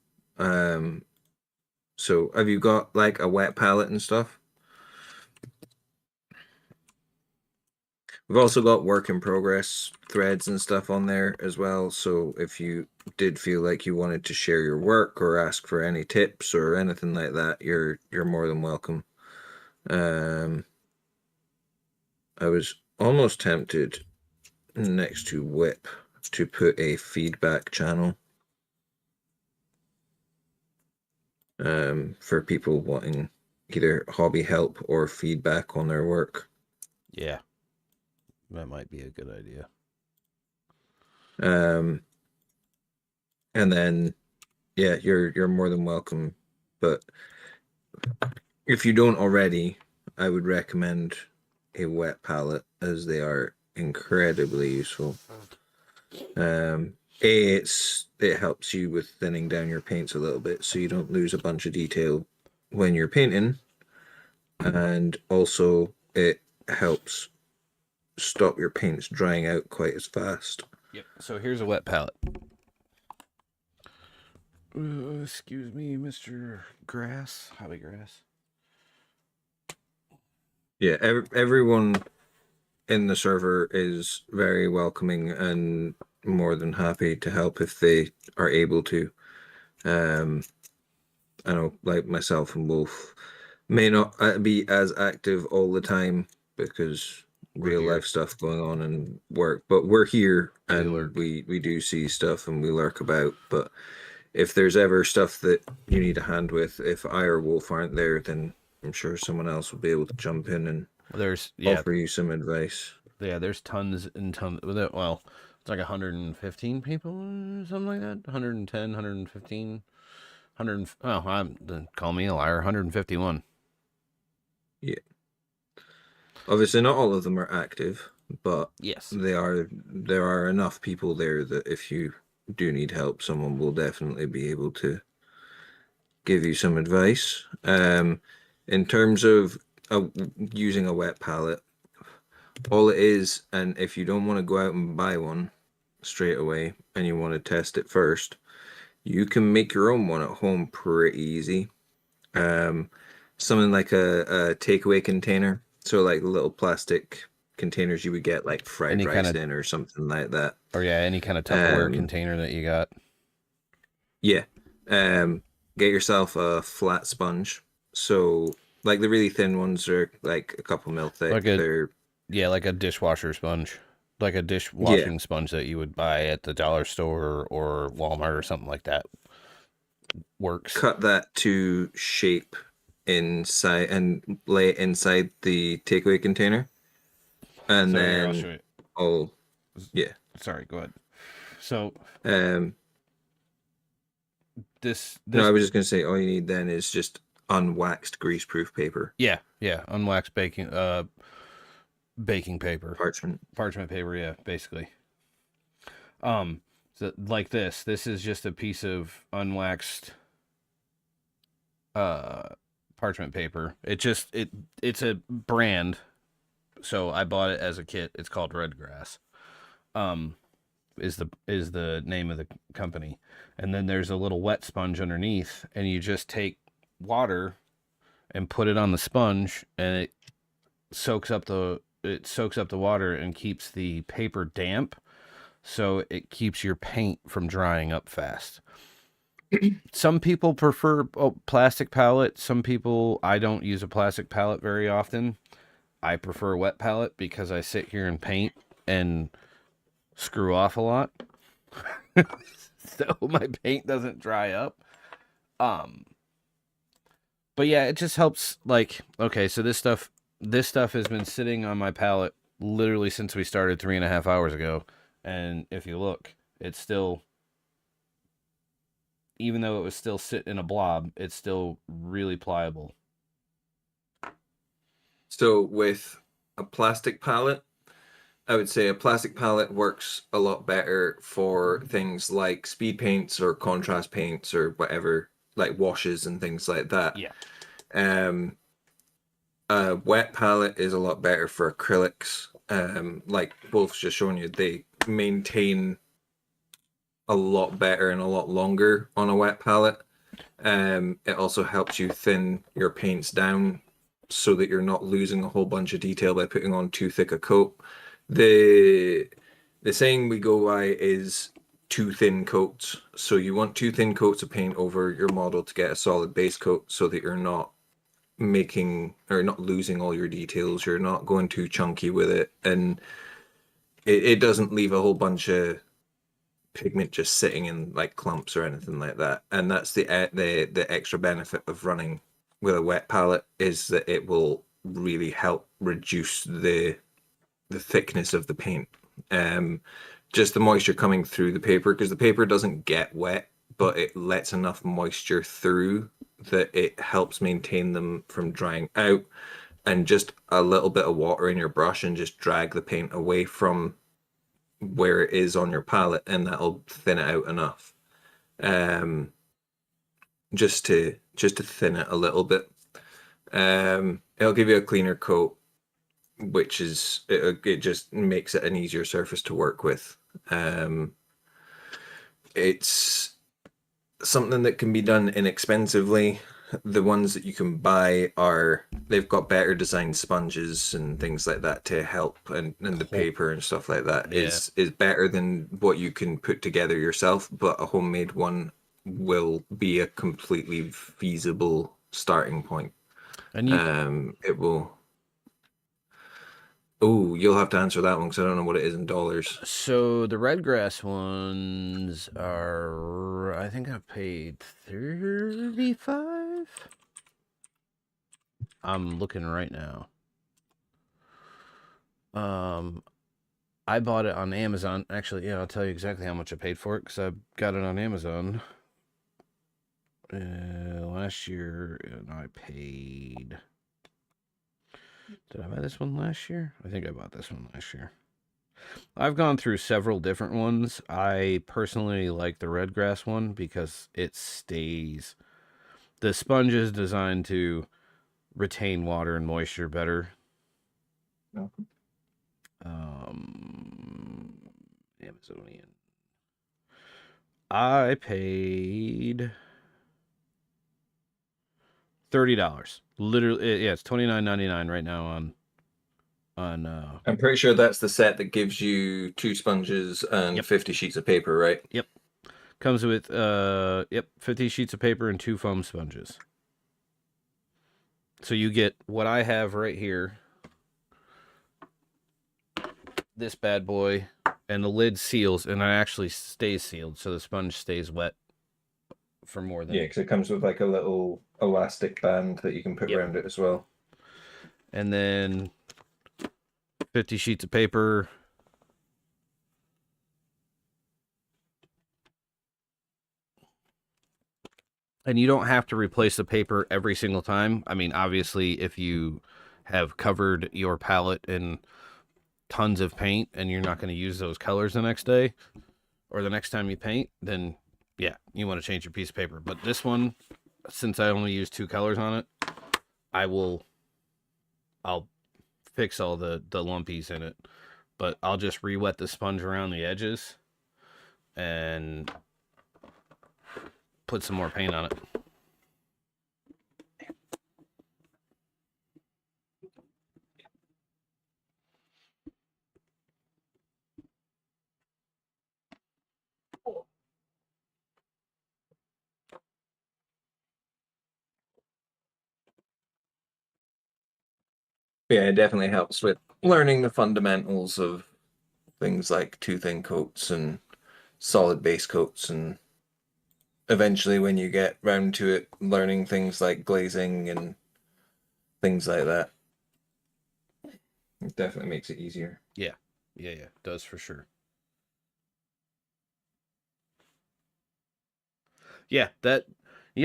C: So have you got like a wet palette and stuff? We've also got work in progress threads and stuff on there as well. So if you did feel like you wanted to share your work or ask for any tips or anything like that, you're more than welcome. I was almost tempted next to Whip to put a feedback channel for people wanting either hobby help or feedback on their work.
A: Yeah. That might be a good idea.
C: And then yeah, you're more than welcome. But if you don't already, I would recommend a wet palette as they are incredibly useful. It helps you with thinning down your paints a little bit so you don't lose a bunch of detail when you're painting. And also it helps stop your paints drying out quite as fast.
A: Yep. So here's a wet palette. Excuse me, Mr. Grass. Hobby Grass.
C: Yeah, everyone in the server is very welcoming and more than happy to help if they are able to. I know, like myself and Wolf may not be as active all the time because real life stuff going on and work, but we're here and we do see stuff and we lurk about. But if there's ever stuff that you need a hand with, if I or Wolf aren't there, then I'm sure someone else will be able to jump in and offer you some advice.
A: Yeah, there's tons and tons. Well, it's like 115 people or something like that. 110, 115, 100. Oh, call me a liar. 151.
C: Yeah. Obviously, not all of them are active, but
A: yes,
C: there are enough people there that if you do need help, someone will definitely be able to give you some advice. In terms of using a wet palette, all it is, and if you don't want to go out and buy one straight away and you want to test it first, you can make your own one at home pretty easy. Something like a takeaway container. So like little plastic containers you would get like fried rice in or something like that.
A: Or yeah, any kind of Tupperware container that you got.
C: Yeah. Get yourself a flat sponge. So like the really thin ones are like a couple mil thick.
A: Like a dishwasher sponge. like a dishwashing sponge that you would buy at the dollar store or Walmart or something like that. Works.
C: Cut that to shape inside and lay it inside the takeaway container. And
A: So here, I'll
C: then
A: show you.
C: I'll yeah.
A: Sorry, go ahead. So this
C: no, I was just gonna say all you need then is just unwaxed greaseproof paper.
A: yeah, unwaxed baking paper. Parchment paper, yeah, basically. So like this is just a piece of unwaxed parchment paper. It's a brand. So I bought it as a kit. It's called Red Grass. Is the name of the company. And then there's a little wet sponge underneath, and you just take water and put it on the sponge, and it soaks up the water and keeps the paper damp, so it keeps your paint from drying up fast. Some people prefer plastic palette. Some people, I don't use a plastic palette very often. I prefer a wet palette because I sit here and paint and screw off a lot. So my paint doesn't dry up. But yeah, it just helps. Like, okay, so this stuff has been sitting on my palette literally since we started 3.5 hours ago. And if you look, it's still, even though it was still sitting in a blob, it's still really pliable.
C: So with a plastic palette, I would say a plastic palette works a lot better for things like speed paints or contrast paints or whatever, like washes and things like that.
A: Yeah.
C: A wet palette is a lot better for acrylics. Like Wolf's just shown you, they maintain a lot better and a lot longer on a wet palette. It also helps you thin your paints down so that you're not losing a whole bunch of detail by putting on too thick a coat. The saying we go by is 2 thin coats. So you want 2 thin coats of paint over your model to get a solid base coat so that you're not making or not losing all your details. You're not going too chunky with it, and it doesn't leave a whole bunch of pigment just sitting in like clumps or anything like that. And that's the extra benefit of running with a wet palette, is that it will really help reduce the thickness of the paint. Just the moisture coming through the paper, because the paper doesn't get wet, but it lets enough moisture through that it helps maintain them from drying out. And just a little bit of water in your brush and just drag the paint away from where it is on your palette, and that'll thin it out enough. Just to thin it a little bit. It'll give you a cleaner coat, which is it just makes it an easier surface to work with. It's something that can be done inexpensively. The ones that you can buy they've got better designed sponges and things like that to help, and the paper and stuff like that is better than what you can put together yourself, but a homemade one will be a completely feasible starting point. And it will. Oh, you'll have to answer that one because I don't know what it is in dollars.
A: So the Red Grass ones are, I think I paid $35. I'm looking right now. I bought it on Amazon. Actually, yeah, I'll tell you exactly how much I paid for it because I got it on Amazon last year, and I paid. Did I buy this one last year? I think I bought this one last year. I've gone through several different ones. I personally like the Red Grass one because it stays. The sponge is designed to retain water and moisture better.
C: Okay.
A: Amazonian. I paid $30. Literally, yeah, it's $29.99 right now on.
C: I'm pretty sure that's the set that gives you 2 sponges and 50 sheets of paper, right?
A: Yep. Comes with 50 sheets of paper and 2 foam sponges. So you get what I have right here, this bad boy, and the lid seals, and it actually stays sealed, so the sponge stays wet for more than.
C: Yeah, because it comes with like a little elastic band that you can put
A: Yep.
C: around it as well.
A: And then 50 sheets of paper. And you don't have to replace the paper every single time. I mean, obviously, if you have covered your palette in tons of paint and you're not going to use those colors the next day or the next time you paint, then yeah, you want to change your piece of paper. But this one, since I only use 2 colors on it, I'll fix all the lumpies in it. But I'll just re-wet the sponge around the edges and put some more paint on it.
C: Yeah, it definitely helps with learning the fundamentals of things like two thin coats and solid base coats, and eventually when you get round to it, learning things like glazing and things like that. It definitely makes it easier.
A: Yeah, it does for sure. Yeah,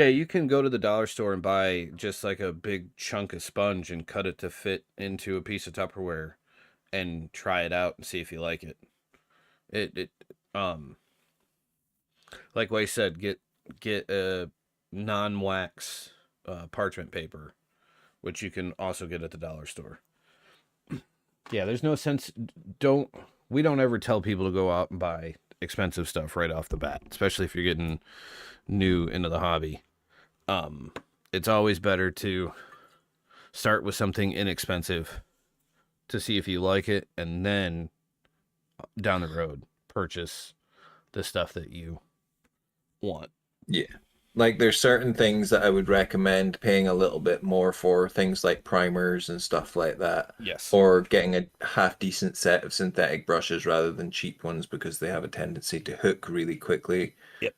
A: you can go to the dollar store and buy just like a big chunk of sponge and cut it to fit into a piece of Tupperware and try it out and see if you like it. It like what I said, get a non-wax parchment paper, which you can also get at the dollar store. Yeah, there's no sense. We don't ever tell people to go out and buy expensive stuff right off the bat, especially if you're getting new into the hobby. It's always better to start with something inexpensive to see if you like it, and then down the road purchase the stuff that you want.
C: Yeah. Like there's certain things that I would recommend paying a little bit more for, things like primers and stuff like that.
A: Yes.
C: Or getting a half decent set of synthetic brushes rather than cheap ones because they have a tendency to hook really quickly.
A: Yep.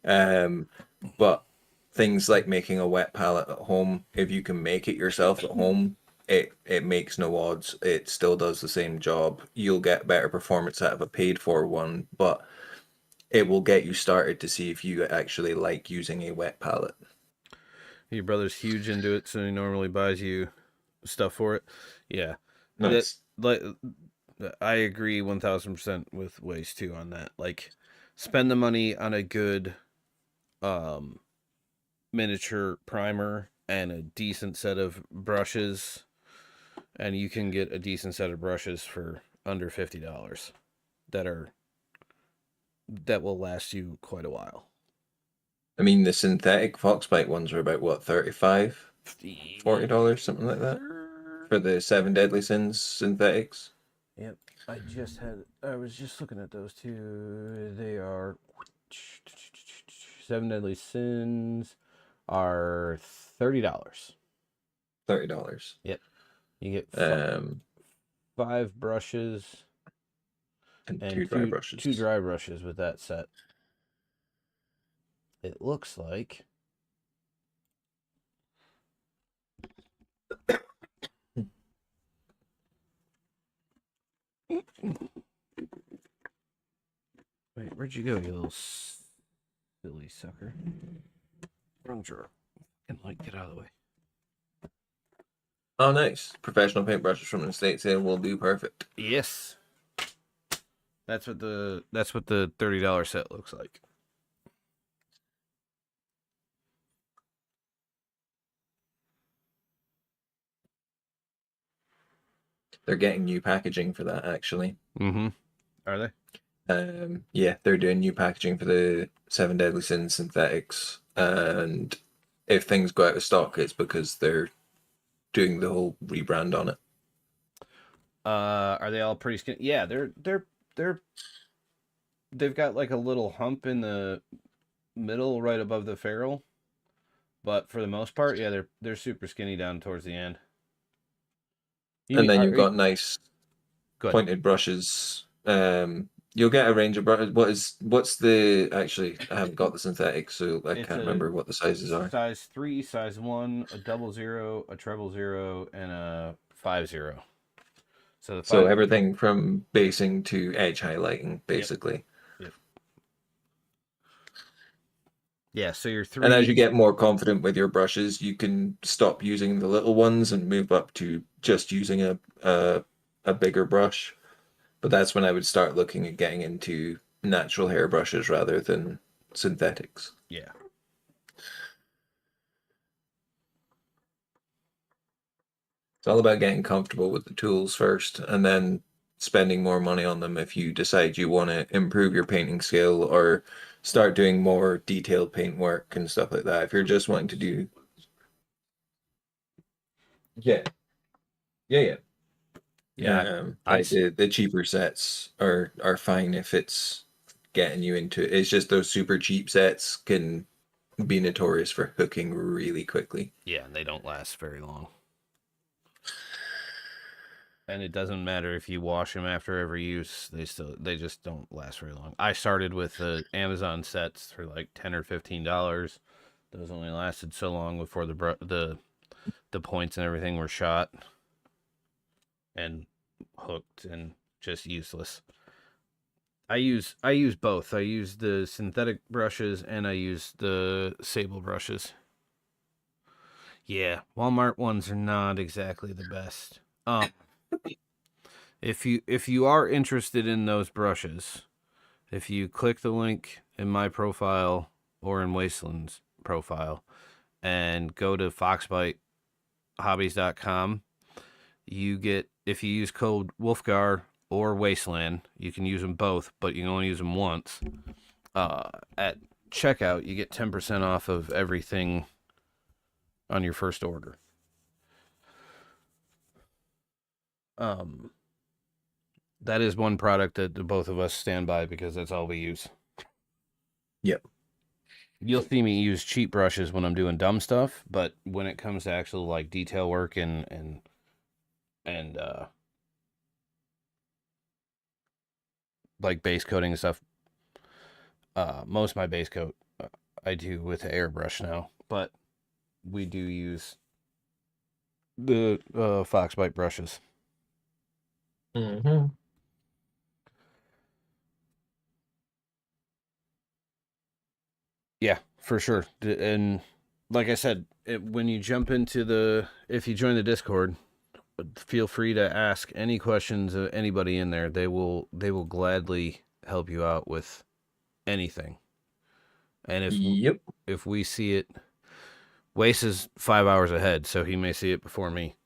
C: But things like making a wet palette at home, if you can make it yourself at home, it makes no odds. It still does the same job. You'll get better performance out of a paid for one, but it will get you started to see if you actually like using a wet palette.
A: Your brother's huge into it, so he normally buys you stuff for it. Yeah.
C: Nice.
A: Like I agree 1000% with Waste too on that. Like, spend the money on a good miniature primer and a decent set of brushes, and you can get a decent set of brushes for under $50 that will last you quite a while.
C: I mean, the synthetic Foxbite ones are about what, $35, $40, something like that, for the Seven Deadly Sins synthetics.
A: Yep, I was just looking at those two. They are Seven Deadly Sins are $30.
C: $30.
A: Yep, you get 5 brushes
C: And
A: and
C: two dry brushes.
A: 2 dry brushes with that set. It looks like wait, where'd you go, you little silly sucker? Wrong drawer. And like, get out of the way.
C: Oh, nice. Professional paintbrushes from the estate sale will do perfect.
A: Yes. That's what the $30 set looks like.
C: They're getting new packaging for that, actually.
A: Mm-hmm. Are they?
C: Yeah, they're doing new packaging for the Seven Deadly Sins synthetics, and if things go out of stock, it's because they're doing the whole rebrand on it.
A: Are they all pretty skinny? Yeah, they've got like a little hump in the middle right above the ferrule. But for the most part, yeah, they're super skinny down towards the end.
C: And then you've got nice pointed brushes You'll get a range of brushes. What's the actually? I haven't got the synthetic, so I
A: It's
C: can't
A: a
C: remember what the sizes are.
A: size 3, size 1, a 00, a 000, and a 50. So the
C: So
A: 5.
C: everything from basing to edge highlighting,
A: Yep.
C: basically.
A: Yep. Yeah. So your
C: And as
A: 3.
C: you get more confident with your brushes, you can stop using the little ones and move up to just using a bigger brush. But that's when I would start looking at getting into natural hair brushes rather than synthetics.
A: Yeah.
C: It's all about getting comfortable with the tools first and then spending more money on them if you decide you want to improve your painting skill or start doing more detailed paint work and stuff like that. If you're just wanting to do yeah. Yeah.
A: Yeah. I
C: Like the cheaper sets are fine if it's getting you into it. It's just those super cheap sets can be notorious for hooking really quickly.
A: Yeah, they don't last very long. And it doesn't matter if you wash them after every use; they just don't last very long. I started with the Amazon sets for like $10 or $15. Those only lasted so long before the points and everything were shot and hooked and just useless. I use both. I use the synthetic brushes and I use the sable brushes. Yeah, Walmart ones are not exactly the best. If you are interested in those brushes, if you click the link in my profile or in Wasteland's profile and go to foxbitehobbies.com, you get, if you use code Wulfgar or Wasteland, you can use them both, but you can only use them once. At checkout, you get 10% off of everything on your first order. That is one product that the both of us stand by because that's all we use.
C: Yep.
A: You'll see me use cheap brushes when I'm doing dumb stuff, but when it comes to actual like detail work and like base coating and stuff, most of my base coat I do with an airbrush now, but we do use the Foxbite brushes.
C: Mm-hmm.
A: Yeah, for sure. And like I said, when you jump into if you join the Discord, feel free to ask any questions of anybody in there. They will gladly help you out with anything. And
C: Yep.
A: if we see it, Wace is 5 hours ahead, so he may see it before me.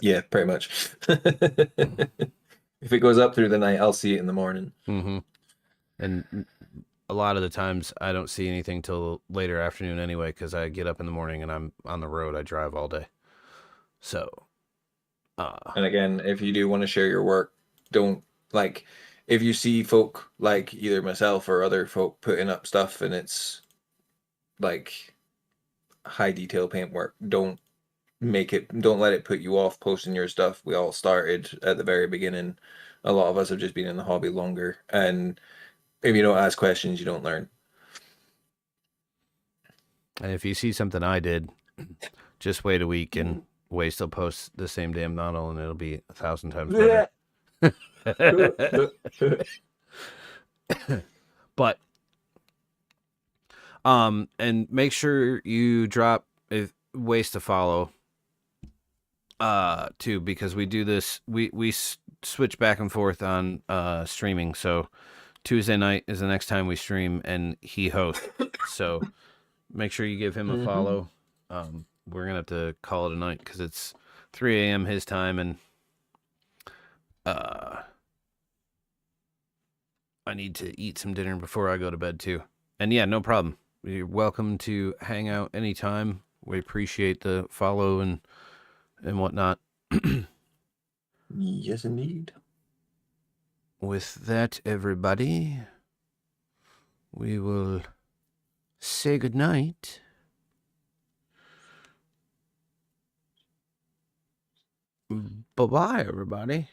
C: Yeah, pretty much. If it goes up through the night, I'll see it in the morning.
A: Mm-hmm. And a lot of the times I don't see anything till later afternoon anyway, because I get up in the morning and I'm on the road. I drive all day. So,
C: And again, if you do want to share your work, don't like if you see folk like either myself or other folk putting up stuff and it's like high detail paint work, don't let it put you off posting your stuff. We all started at the very beginning. A lot of us have just been in the hobby longer, and if you don't ask questions, you don't learn.
A: and if you see something I did, just wait a week and Waste will post the same damn model and it'll be 1,000 times better. But and make sure you drop Waste to follow too, because we do this, we switch back and forth on streaming. So Tuesday night is the next time we stream and he hosts. So make sure you give him a follow. We're gonna have to call it a night because it's 3 a.m. his time, and I need to eat some dinner before I go to bed too. And yeah, no problem. You're welcome to hang out anytime. We appreciate the follow and whatnot.
C: Yes, indeed.
A: With that, everybody, we will say goodnight. Bye-bye, everybody.